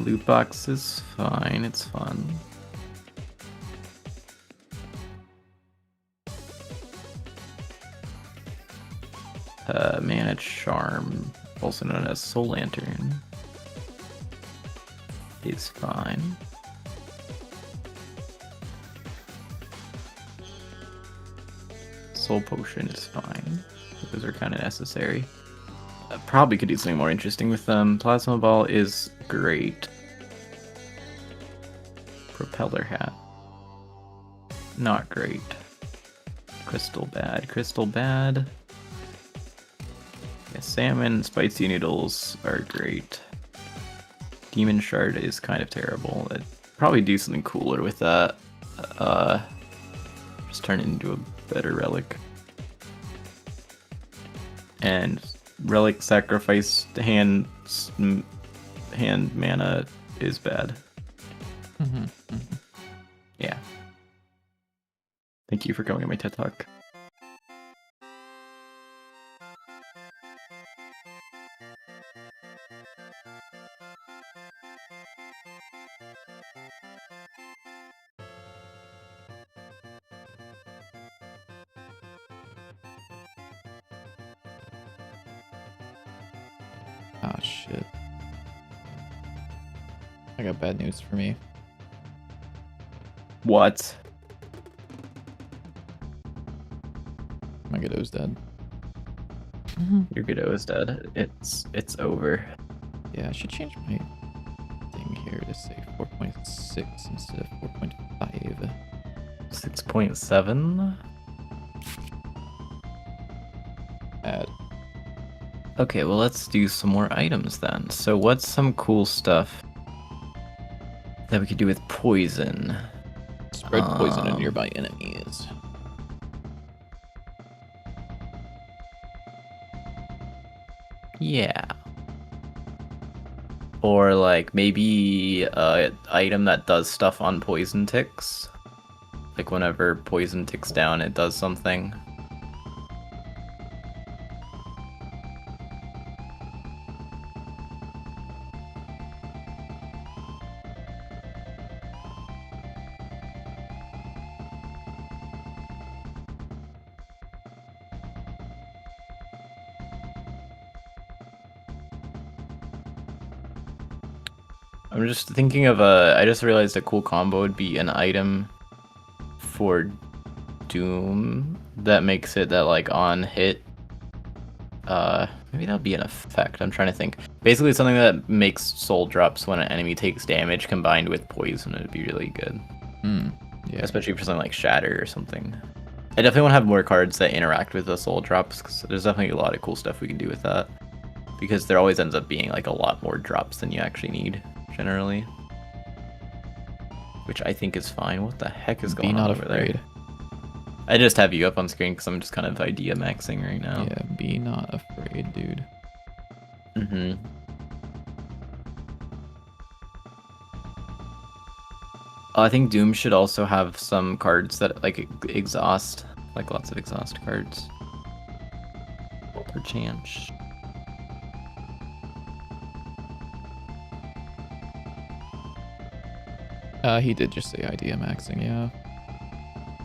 Loot box is fine. It's fun. Mana Charm, also known as Soul Lantern, is fine. Soul Potion is fine. Those are kind of necessary. Probably could do something more interesting with them. Plasma Ball is great. Propeller Hat, not great. Crystal bad. Crystal bad. Yeah, salmon, spicy noodles are great. Demon Shard is kind of terrible. I'd probably do something cooler with that. Just turn it into a better relic. And relic sacrifice hand mana is bad. Yeah. Thank you for coming on my TED Talk. Ah, shit. I got bad news for me. What? My Godot's dead. Your Godot is dead. It's over. Yeah, I should change my thing here to say 4.6 instead of 4.5. 6.7? Add. Okay, well let's do some more items then. So what's some cool stuff that we could do with poison? Spread poison to nearby enemies. Yeah. Or like maybe a item that does stuff on poison ticks. Like whenever poison ticks down, it does something. I'm just thinking of I just realized a cool combo would be an item for Doom that makes it that like on hit. Maybe that'll be an effect. I'm trying to think. Basically, something that makes soul drops when an enemy takes damage combined with poison. It'd be really good. Yeah. Especially for something like Shatter or something. I definitely want to have more cards that interact with the soul drops because there's definitely a lot of cool stuff we can do with that. Because there always ends up being like a lot more drops than you actually need. Generally, which I think is fine. What the heck is going on over there? I just have you up on screen because I'm just kind of idea maxing right now. Yeah, be not afraid, dude. I think Doom should also have some cards that like exhaust, like lots of exhaust cards. Perchance. He did just say idea maxing, yeah.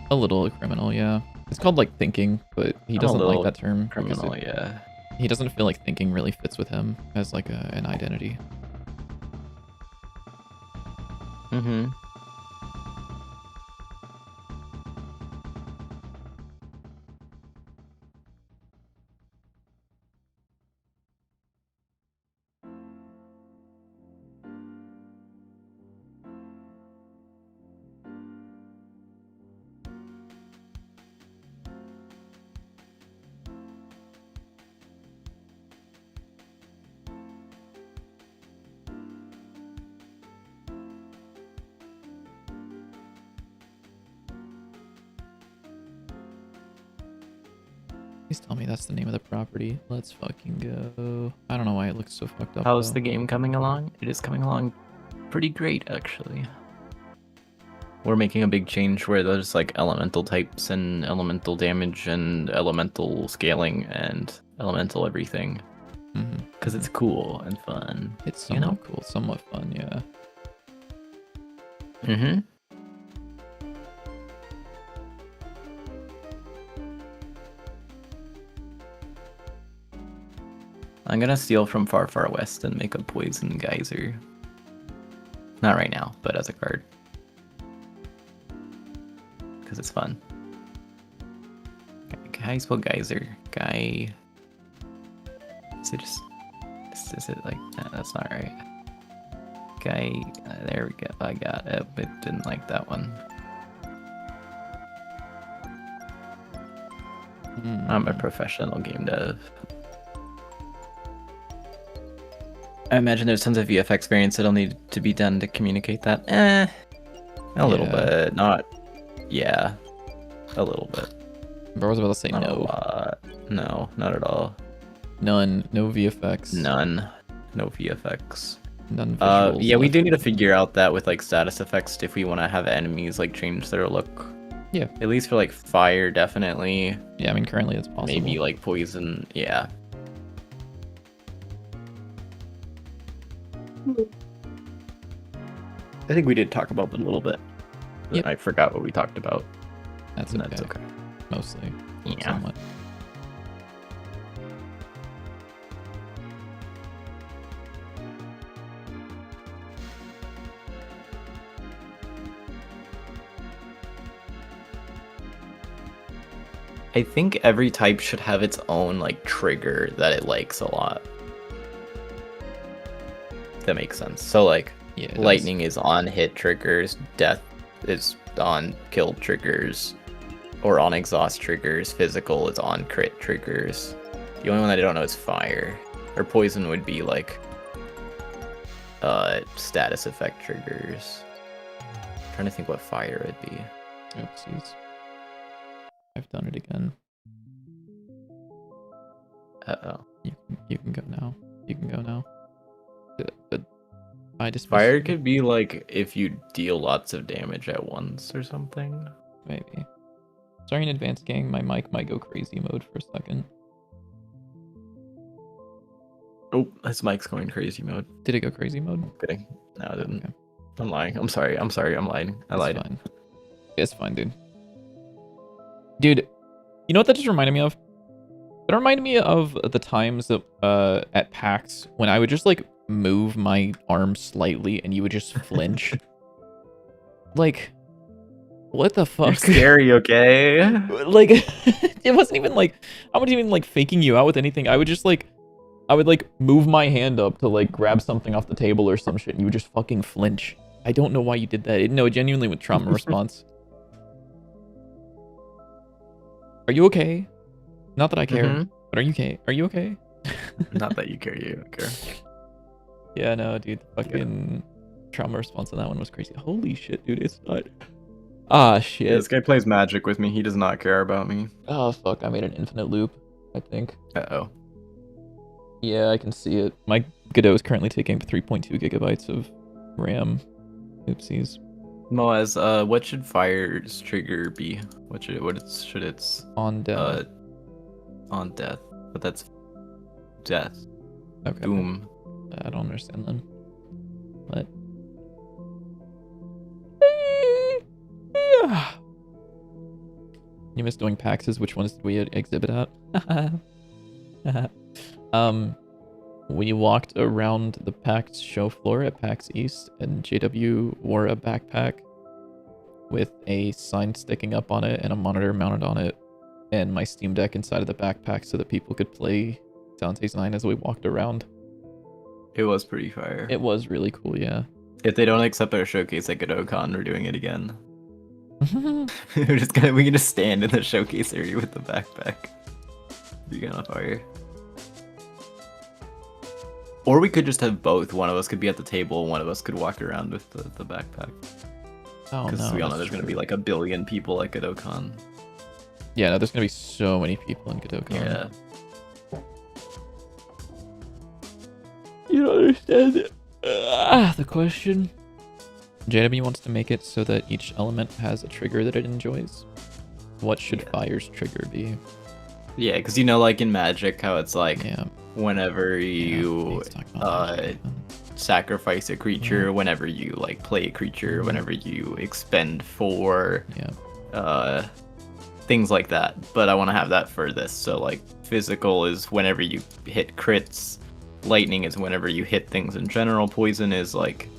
A little criminal, yeah. It's called like thinking, but he doesn't like that term. Criminal, yeah. He doesn't feel like thinking really fits with him as like an identity. Please tell me that's the name of the property. Let's fucking go. I don't know why it looks so fucked up. How's though. the game coming along? It is coming along pretty great, actually. We're making a big change where there's like elemental types and elemental damage and elemental scaling and elemental everything. Because it's cool and fun. It's somewhat cool, somewhat fun, yeah. I'm gonna steal from Far Far West and make a poison geyser. Not right now, but as a card. Because it's fun. How do you spell geyser? Guy. Is it just. Is it like. No, that's not right. Guy. There we go. I got it, but didn't like that one. I'm a professional game dev. I imagine there's tons of VFX variants that'll need to be done to communicate that. A little bit. Not. Yeah. A little bit. I was about to say Not no. a lot. No, not at all. None. No VFX. None. No VFX. None visuals. Yeah, we do need to figure out that with like status effects if we want to have enemies like change their look. Yeah. At least for like fire, definitely. Yeah, I mean currently it's possible. Maybe like poison. Yeah. I think we did talk about it a little bit. Yep. I forgot what we talked about. That's okay. Mostly. Yeah. Somewhat. I think every type should have its own like trigger that it likes a lot. If that makes sense. So like lightning is on hit triggers, death is on kill triggers, or on exhaust triggers, physical is on crit triggers. The only one that I don't know is fire. Or poison would be like status effect triggers. I'm trying to think what fire would be. Oopsies. I've done it again. Uh-oh. You can go now. You can go now. Good. I just Fire could be like if you deal lots of damage at once or something. Maybe. Sorry in advance, gang. My mic might go crazy mode for a second. Oh, his mic's going crazy mode. Did it go crazy mode? Kidding. No, it didn't. Okay. I'm lying. I'm sorry. I'm lying. I lied. Fine. It's fine, dude. Dude, you know what that just reminded me of? It reminded me of the times that, at PAX when I would just like move my arm slightly and you would just flinch. Like, what the fuck? You're scary, okay? Like, it wasn't even like, I wasn't even like faking you out with anything. I would just like, I would like move my hand up to like grab something off the table or some shit and you would just fucking flinch. I don't know why you did that. No, genuinely with trauma response. Are you okay? Not that I care, but are you okay? Are you okay? Not that you care, you don't care. Yeah, no, dude. The fucking trauma response on that one was crazy. Holy shit, dude. It's not. Ah, shit. Yeah, this guy plays Magic with me. He does not care about me. Oh, fuck. I made an infinite loop, I think. Uh-oh. Yeah, I can see it. My Godot is currently taking 3.2 gigabytes of RAM. Oopsies. Moaz, what should Fire's trigger be? What should its On death. On death. But that's death. Okay. Boom. I don't understand then. What? You missed doing PAXs. Which ones did we exhibit at? We walked around the PAX show floor at PAX East, and JW wore a backpack with a sign sticking up on it and a monitor mounted on it, and my Steam Deck inside of the backpack so that people could play Dante's 9 as we walked around. It was pretty fire. It was really cool, yeah. If they don't accept our showcase at GodotCon, we're doing it again. we can just stand in the showcase area with the backpack. Be on fire. Or we could just have both. One of us could be at the table, one of us could walk around with the backpack. Oh, Because no, we all know that's there's going to true. be like 1 billion people at GodotCon. Yeah, no, there's gonna be so many people in Godokon. Yeah. You don't understand it. The question. JW wants to make it so that each element has a trigger that it enjoys. What should fire's trigger be? Yeah, because you know, like in Magic, how it's like whenever you sacrifice a creature, whenever you like play a creature, whenever you expend 4, things like that. But I want to have that for this. So like physical is whenever you hit crits, lightning is whenever you hit things in general, poison is like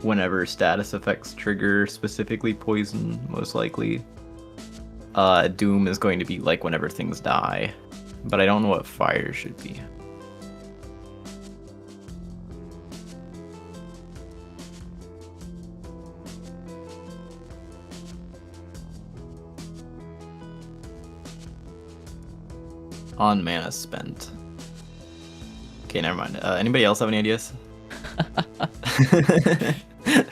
whenever status effects trigger specifically poison, most likely. Doom is going to be like whenever things die, but I don't know what fire should be. On mana spent. Okay, never mind. Anybody else have any ideas?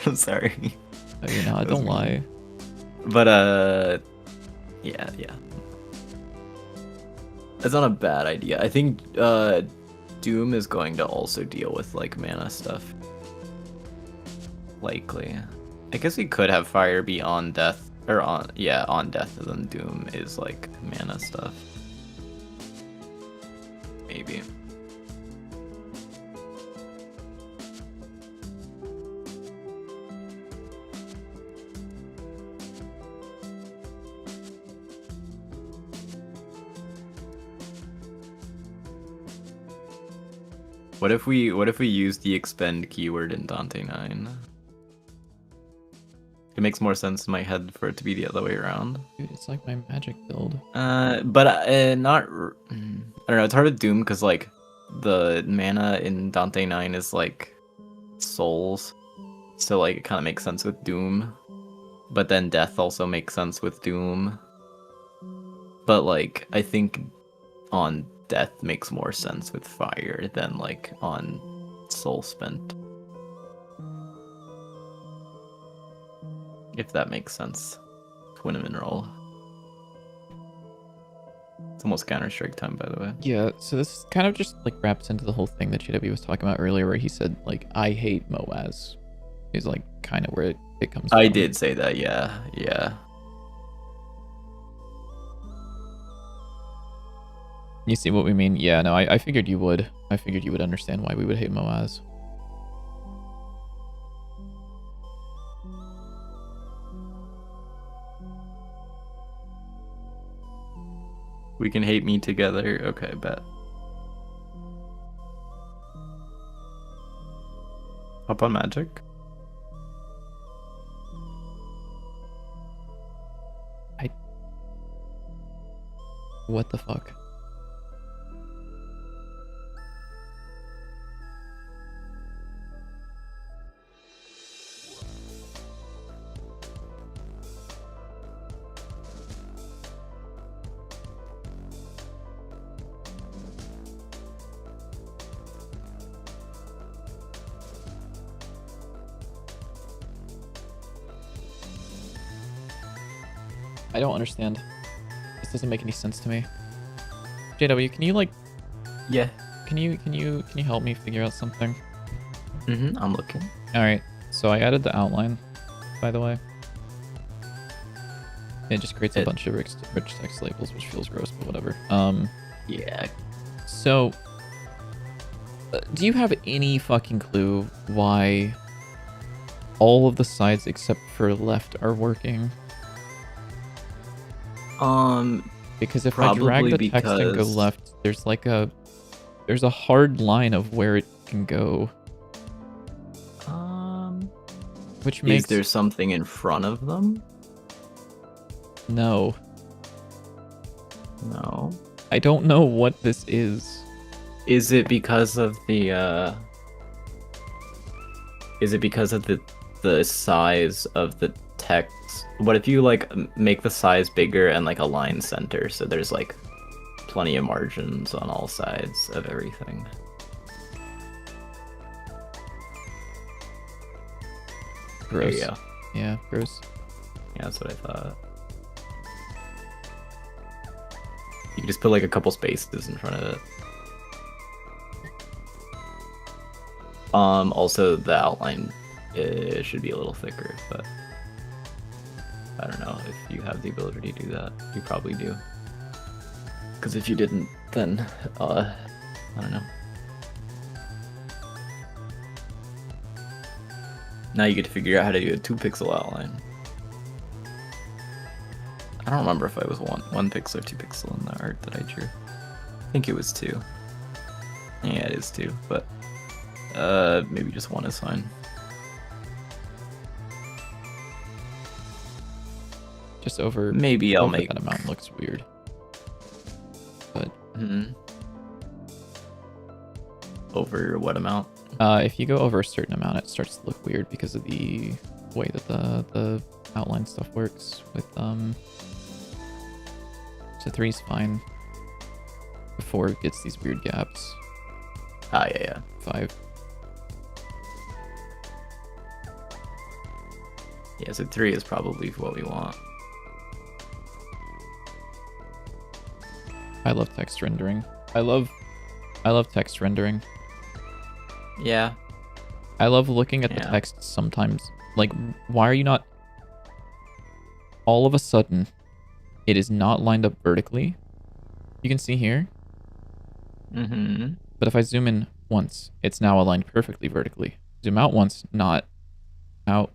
I'm sorry. Oh, you know, I don't lie. But yeah. That's not a bad idea. I think Doom is going to also deal with like mana stuff. Likely. I guess we could have fire be on death or on death, and then Doom is like mana stuff. Maybe. What if we use the expend keyword in Dante 9? It makes more sense in my head for it to be the other way around. Dude, it's like my magic build. But not. I don't know. It's hard to Doom because like the mana in Dante 9 is like souls, so like it kind of makes sense with Doom. But then death also makes sense with Doom. But like I think on death makes more sense with fire than like on soul spent. If that makes sense. Twin roll. It's almost Counter-Strike time, by the way. Yeah, so this kind of just like wraps into the whole thing that JW was talking about earlier, where he said like, I hate Moaz. Is like kind of where it comes from. I did say that, yeah. You see what we mean? Yeah, no, I figured you would. I figured you would understand why we would hate Moaz. We can hate me together. Okay, bet. Up on Magic? What the fuck? I don't understand. This doesn't make any sense to me. JW, can you like? Yeah. Can you help me figure out something? I'm looking. All right. So I added the outline, by the way. It just creates a bunch of rich text labels, which feels gross, but whatever. Yeah. So, do you have any fucking clue why all of the sides except for left are working? Because if I drag the text and go left, there's like a hard line of where it can go. Which makes... Is there something in front of them? No. No. I don't know what this is. Is it because of the the size of the text? What if you like make the size bigger and like align center so there's like plenty of margins on all sides of everything? Gross. There you go. Yeah, gross. Yeah, that's what I thought. You just put like a couple spaces in front of it. Also the outline should be a little thicker, but I don't know if you have the ability to do that. You probably do. Because if you didn't, then I don't know. Now you get to figure out how to do a 2-pixel outline. I don't remember if I was one pixel or 2 pixel in the art that I drew. I think it was 2. Yeah, it is 2, but maybe just 1 is fine. Just over. Maybe I'll over make that amount looks weird. But over what amount? If you go over a certain amount, it starts to look weird because of the way that the outline stuff works. With so 3's fine. Before it gets these weird gaps. Ah, yeah. 5. Yeah, so 3 is probably what we want. I love text rendering. I love text rendering. Yeah. I love looking at the text sometimes. Like, why are you not... All of a sudden, it is not lined up vertically. You can see here. Mm-hmm. But if I zoom in once, it's now aligned perfectly vertically. Zoom out once, not out.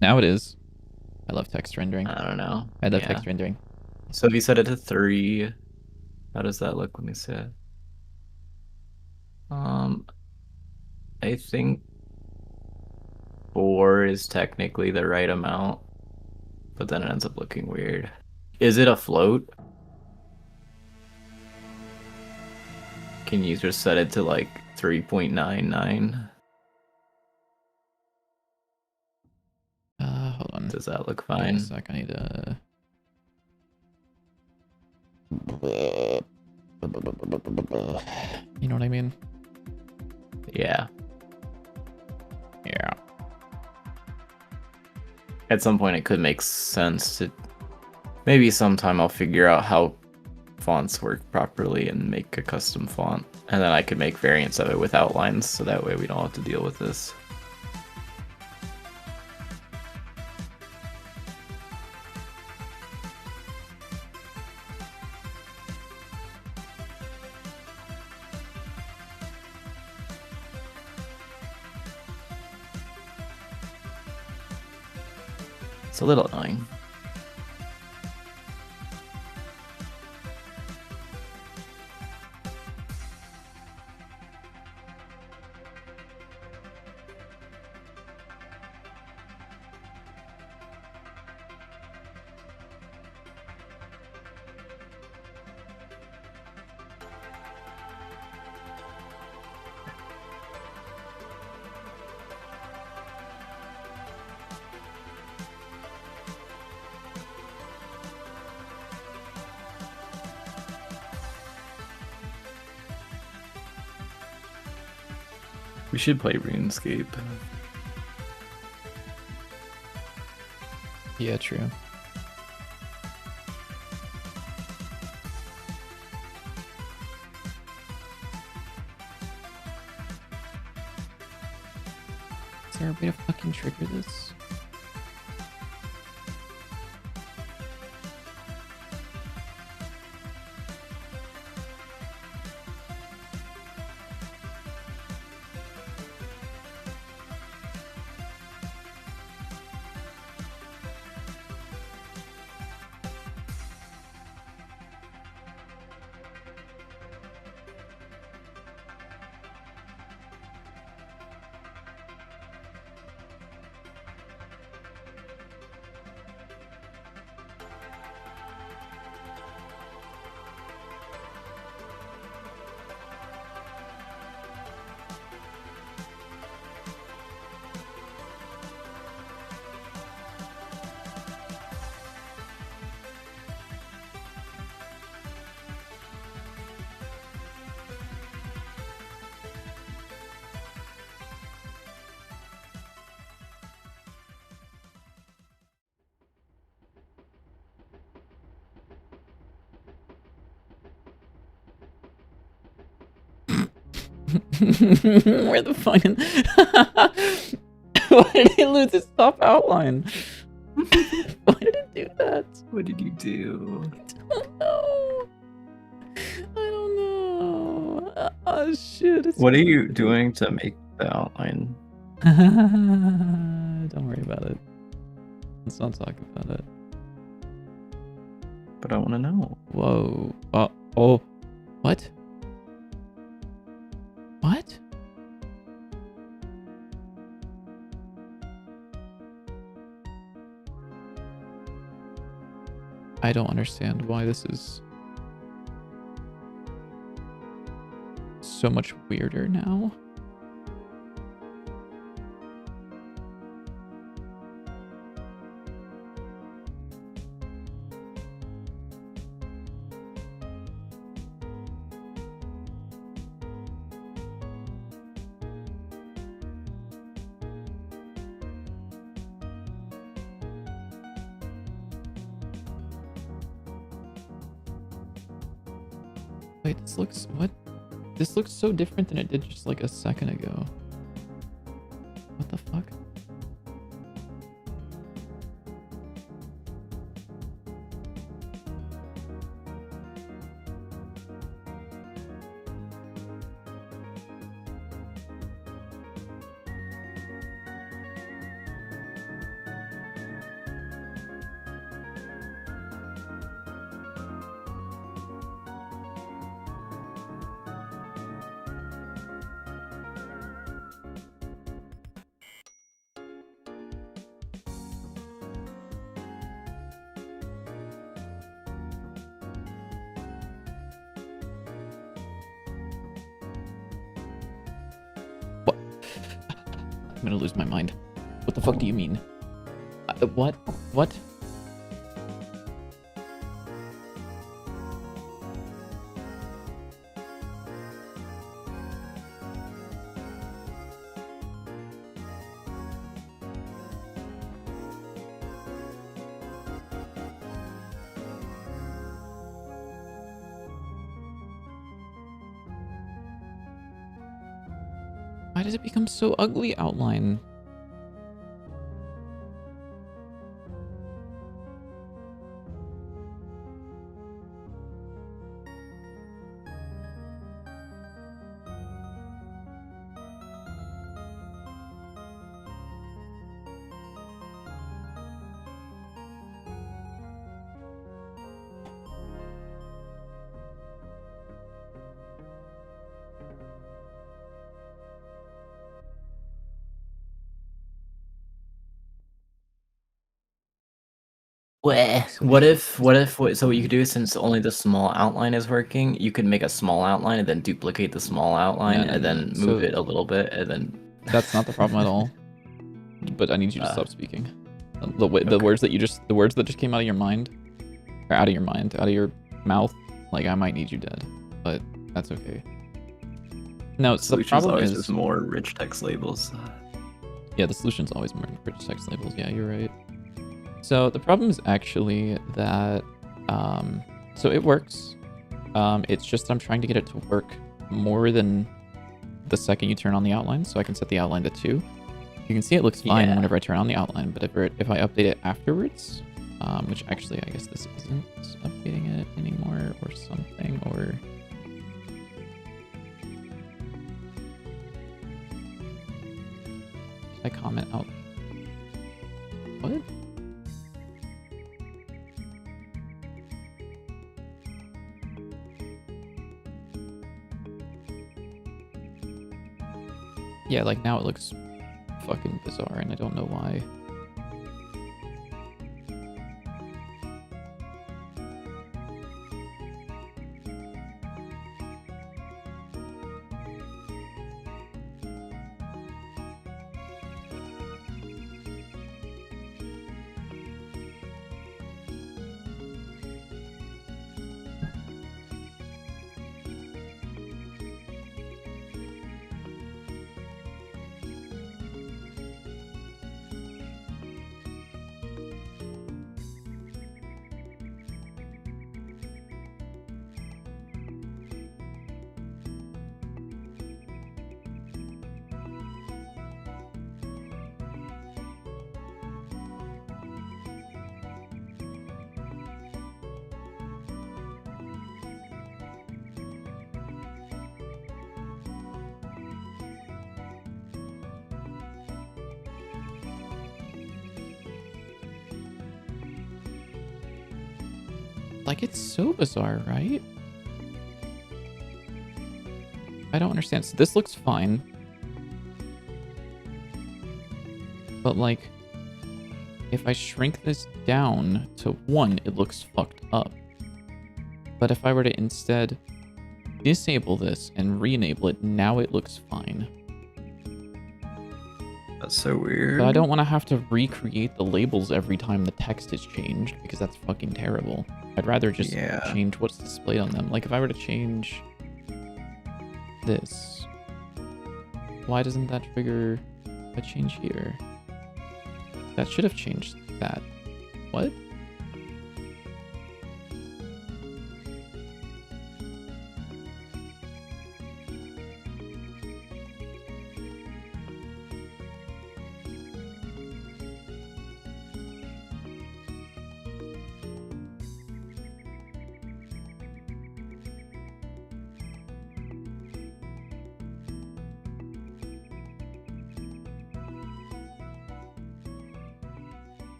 Now it is. I love text rendering. I don't know. I love text rendering. So if you set it to 3, how does that look? Let me see. I think 4 is technically the right amount, but then it ends up looking weird. Is it a float? Can you just set it to like 3.99? Hold on. Does that look Give me fine? a sec, I need to... You know what I mean? Yeah. Yeah. At some point it could make sense to... Maybe sometime I'll figure out how fonts work properly and make a custom font. And then I could make variants of it with outlines, so that way we don't have to deal with this. It's a little annoying. We should play RuneScape. Yeah, true. Is there a way to fucking trigger this? Where the fuck? Why did it lose its top outline? Why did it do that? What did you do? I don't know. Oh shit. What are you doing to make the outline? Don't worry about it. Let's not talk about it. But I want to know. Whoa. Oh. What? What? I don't understand why this is so much weirder now. Wait, what? This looks so different than it did just like a second ago. What the fuck? I'm gonna lose my mind. What the fuck do you mean? What? What? Why does it become so ugly outline? What so what you could do, since only the small outline is working, you could make a small outline and then duplicate the small outline No, and then move it a little bit and then That's not the problem at all. But I need you to stop speaking. The words that just came out of your mind, or out of your mouth, like I might need you dead, but that's okay. No, so the problem always is just more rich text labels. Yeah, the solution's always more rich text labels. Yeah, you're right. So the problem is actually that, so it works. It's just I'm trying to get it to work more than the second you turn on the outline, so I can set the outline to 2. You can see it looks fine whenever I turn on the outline, but if I update it afterwards, which actually I guess this isn't updating it anymore or something, or... Did I comment out? What? Yeah, like now it looks fucking bizarre and I don't know why. Like, it's so bizarre, right? I don't understand. So this looks fine. But, like, if I shrink this down to 1, it looks fucked up. But if I were to instead disable this and re-enable it, now it looks fine. That's so weird. But I don't want to have to recreate the labels every time the text is changed, because that's fucking terrible. I'd rather just change what's displayed on them. Like, if I were to change this, why doesn't that trigger a change here? That should have changed that. What?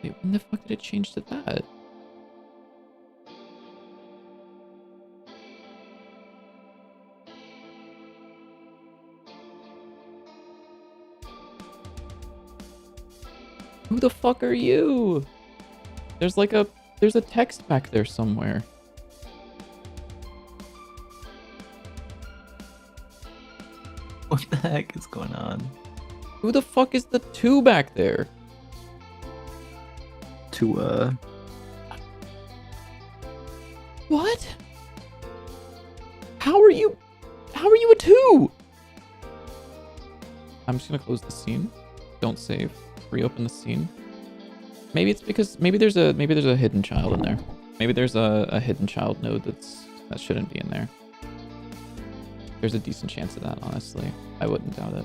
Wait, when the fuck did it change to that? Who the fuck are you? There's a text back there somewhere. What the heck is going on? Who the fuck is the 2 back there? What? How are you a 2? I'm just gonna close the scene. Don't save. Reopen the scene. Maybe it's because maybe there's a hidden child in there. Maybe there's a hidden child node that shouldn't be in there. There's a decent chance of that, honestly. I wouldn't doubt it.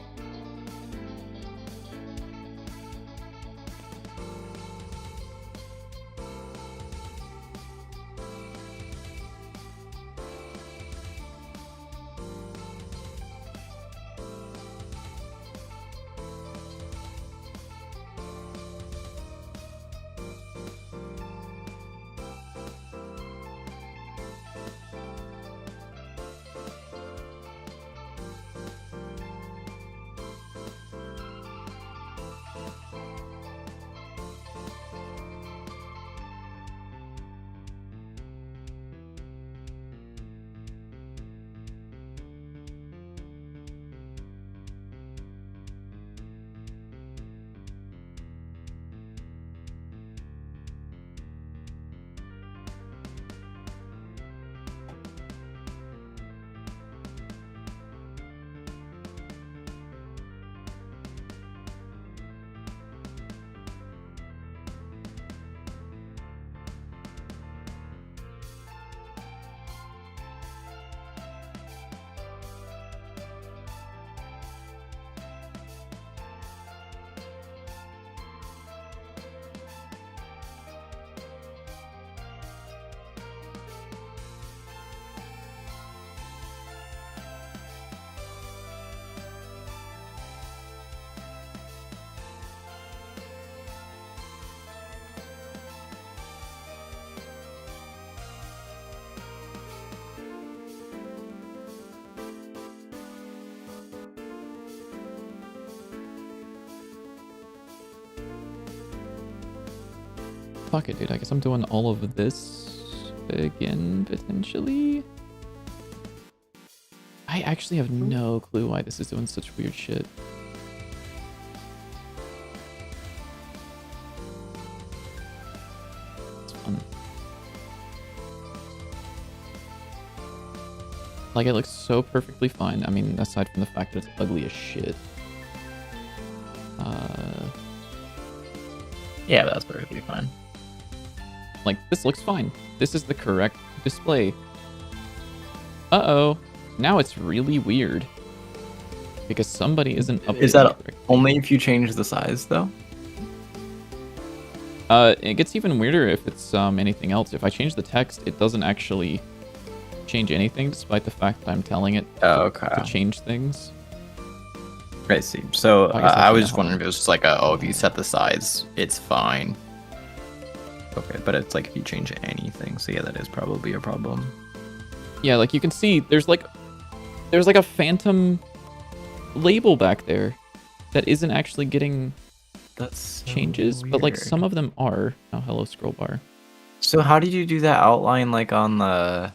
Fuck it, dude. I guess I'm doing all of this again, potentially. I actually have no clue why this is doing such weird shit. It's fun. Like, it looks so perfectly fine. I mean, aside from the fact that it's ugly as shit. Yeah, that's perfectly fine. Like, this looks fine. This is the correct display. Uh-oh. Now it's really weird. Because somebody isn't updating. Is that only if you change the size, though? It gets even weirder if it's anything else. If I change the text, it doesn't actually change anything, despite the fact that I'm telling it to change things. I see. So I guess I actually, was yeah, just hold wondering on. if it was just like, if you set the size, it's fine. Okay, but it's like if you change anything. So yeah, that is probably a problem. Yeah, like you can see, there's like a phantom label back there that isn't actually getting That's so changes, but like weird. some of them are. Oh, hello, scroll bar. So how did you do that outline like on the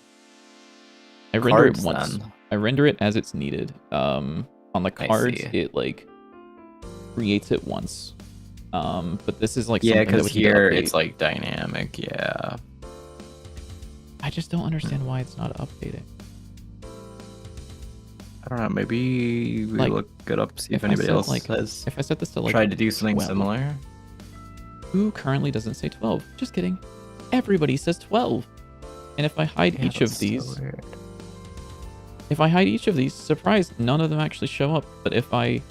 I render it cards once. then? I render it as it's needed. On the cards, see. it like creates it once. But this is like Yeah, something that because would need to here update. it's like dynamic, yeah. I just don't understand why it's not updating. I don't know, maybe we Like, look it up, see if I anybody set, else like, has if I set this to like tried to do something 12. similar. Who currently doesn't say 12? Just kidding. Everybody says 12. And if I hide Yeah, each of that's these, so weird. if I hide each of these, surprise, none of them actually show up. But if I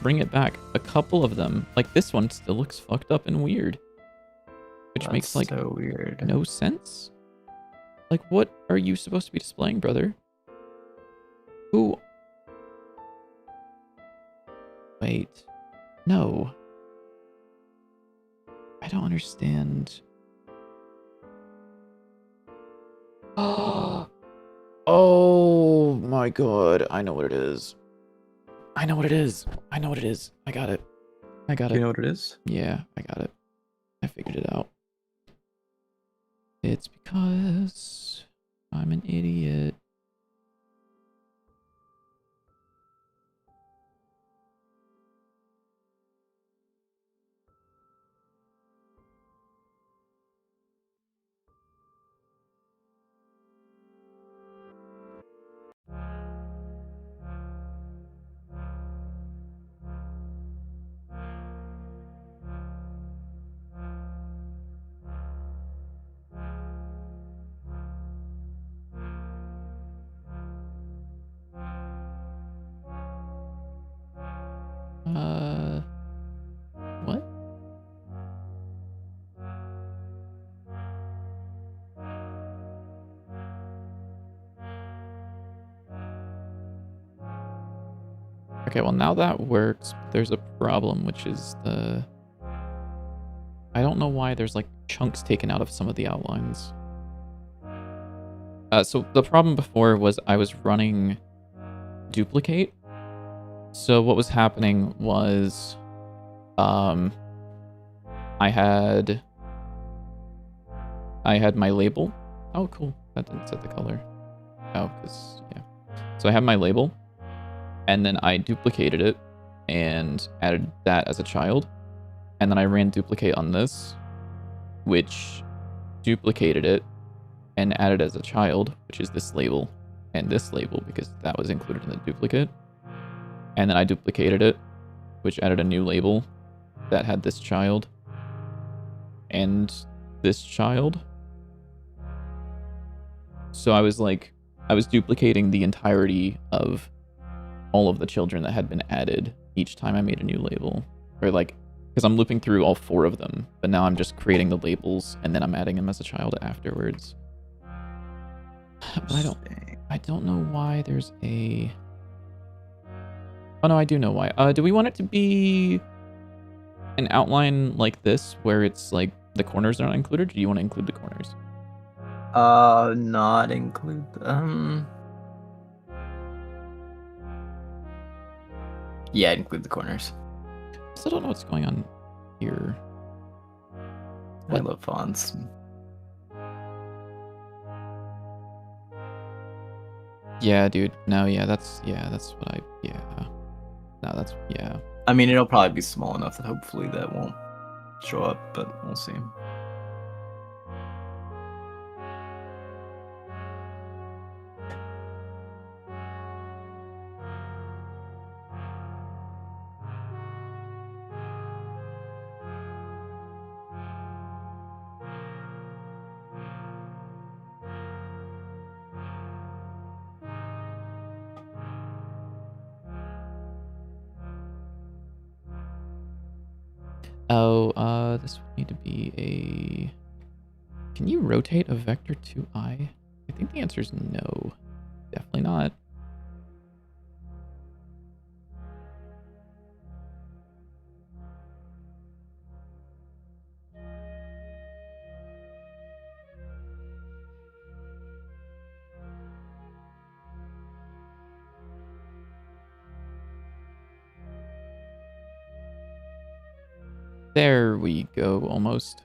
bring it back, a couple of them, like this one, still looks fucked up and weird. Which That's makes like so weird. no sense. Like, what are you supposed to be displaying, brother? Who? Wait. No. I don't understand. Oh my god. I know what it is. I know what it is. I know what it is. I got it. I got Do you it. know what it is? Yeah, I got it. I figured it out. It's because I'm an idiot. What? Okay, well now that works, but there's a problem, which is the... I don't know why there's like chunks taken out of some of the outlines. So the problem before was I was running duplicate. So what was happening was, I had my label. Oh, cool. That didn't set the color. Oh, because, yeah. So I have my label, and then I duplicated it and added that as a child. And then I ran duplicate on this, which duplicated it and added as a child, which is this label and this label, because that was included in the duplicate. And then I duplicated it, which added a new label that had this child and this child. So I was duplicating the entirety of all of the children that had been added each time I made a new label. Or like, because I'm looping through all 4 of them, but now I'm just creating the labels and then I'm adding them as a child afterwards. But I don't know why there's a... Oh no, I do know why. Do we want it to be an outline like this, where it's like the corners are not included, or do you want to include the corners? Not include yeah, include the corners. I still don't know what's going on here. I love fonts. Yeah, dude. No, yeah, that's what I, yeah. No, that's, yeah. I mean, it'll probably be small enough that hopefully that won't show up, but we'll see. Oh, this would need to be a... Can you rotate a vector 2i? I think the answer is no. Definitely not. There we go, almost.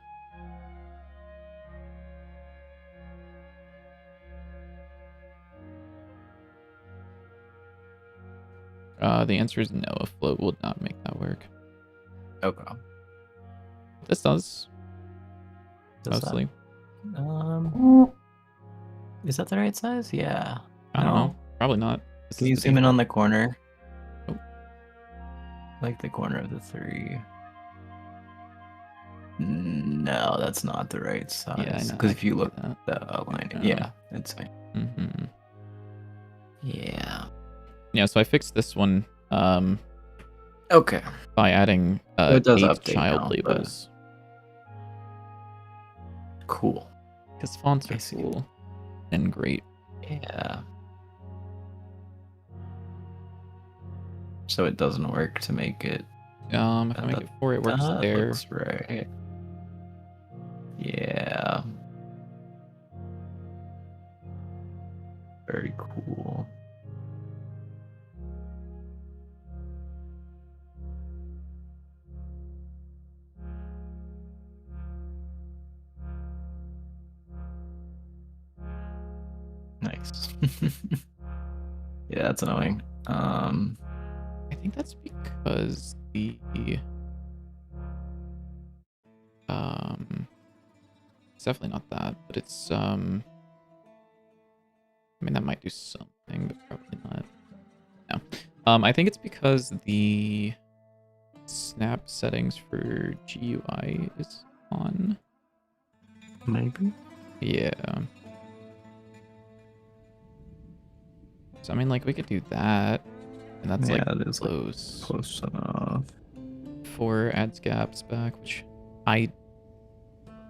The answer is no. A float would not make that work. Okay. This does. Does Mostly. Is that the right size? Yeah. I don't know. Probably not. This Can is you the zoom in on default. the corner? Oh. Like the corner of the 3. No, that's not the right size. Yeah, I know. Because I if you can look do that. at the outline, Yeah. yeah, it's fine. Mm-hmm. Yeah. Yeah, so I fixed this one Okay. by adding So it does 8 update child now, but- labels. Cool. Because fonts I are see. cool and great. Yeah. So it doesn't work to make it. If I make it 4, it works That there. looks right. Yeah. Very cool. Nice. Yeah, that's annoying. I think that's because the it's definitely not that, but it's I mean that might do something, but probably not. No. I think it's because the snap settings for GUI is on. Maybe. Yeah. So I mean, like, we could do that, and that's Yeah, like it is, like, close. Close enough. 4 adds gaps back, which I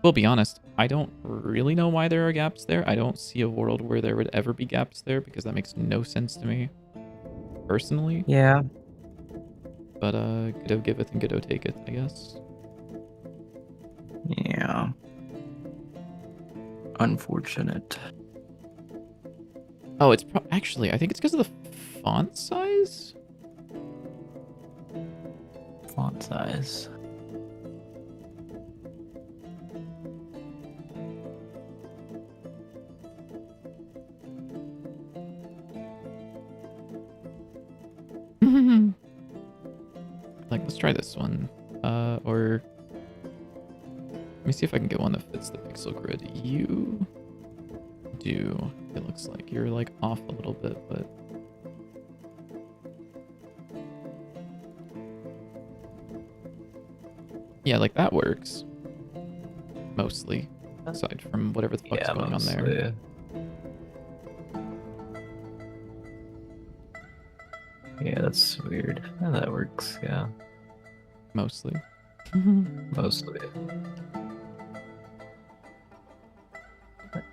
will be honest, I don't really know why there are gaps there. I don't see a world where there would ever be gaps there because that makes no sense to me, personally. Yeah. But Godot giveth and Godot taketh, I guess. Yeah. Unfortunate. Oh, it's actually, I think it's because of the font size? Font size. Like, let's try this one. Or let me see if I can get one that fits the pixel grid. You do. It looks like you're like off a little bit, but yeah, like that works. Mostly. Aside from whatever the fuck's going on there. Yeah, that's weird. Yeah, that works, yeah. Mostly. Mostly.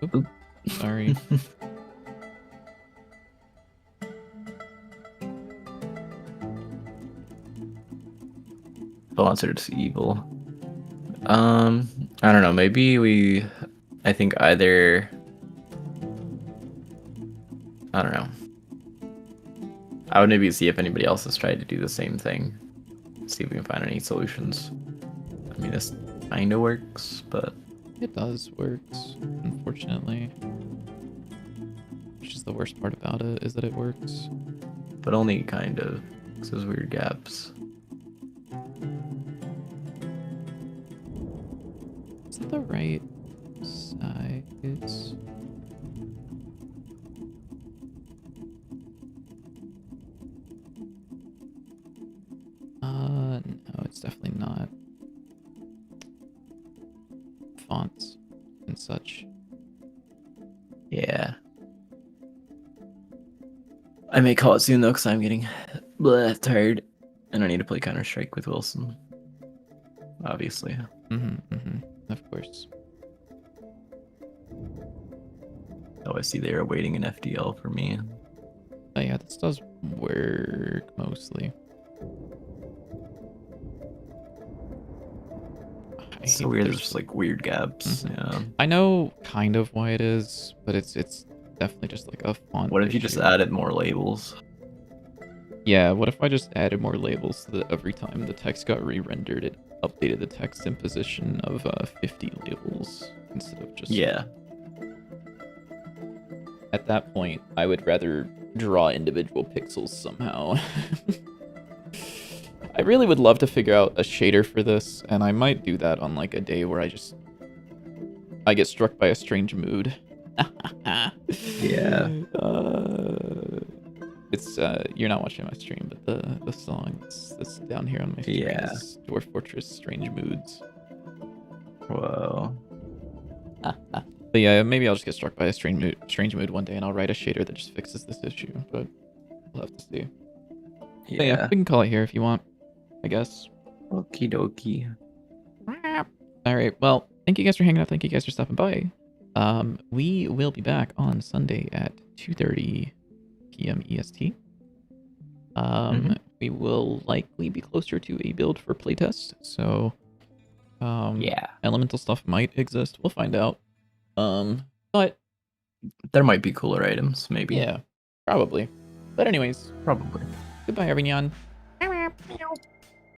Oop. Sorry. Fonts are just evil. I don't know, maybe I think either, I don't know. I would maybe see if anybody else has tried to do the same thing. See if we can find any solutions. I mean, this kinda works, but It does works, unfortunately. Which is the worst part about it, is that it works. but only kind of. 'Cause there's weird gaps. Is that the right size? No, it's definitely not. Fonts and such. Yeah. I may call it soon though, because I'm getting tired, and I need to play Counter-Strike with Wilson. Obviously. Of course. Oh, I see they are waiting an FDL for me. Oh yeah, this does work mostly. It's so weird. There's just like weird gaps. Yeah. I know kind of why it is, but it's definitely just like a font. What if you just issue. added more labels? Yeah, what if I just added more labels so that every time the text got re-rendered, it updated the text in position of 50 labels instead of just... Yeah. At that point, I would rather draw individual pixels somehow. I really would love to figure out a shader for this, and I might do that on like a day where I get struck by a strange mood. Yeah. It's you're not watching my stream, but the song that's down here on my stream is Dwarf Fortress Strange Moods. Whoa. But yeah, maybe I'll just get struck by a strange mood one day, and I'll write a shader that just fixes this issue. But we'll have to see. Yeah. But yeah, we can call it here if you want, I guess. Okie dokie. All right. Well, thank you guys for hanging out. Thank you guys for stopping by. We will be back on Sunday at 2:30 p.m. EST. We will likely be closer to a build for playtest. So, yeah, elemental stuff might exist. We'll find out. But there might be cooler items, maybe. Yeah, probably. But anyways, probably. Goodbye, everyone.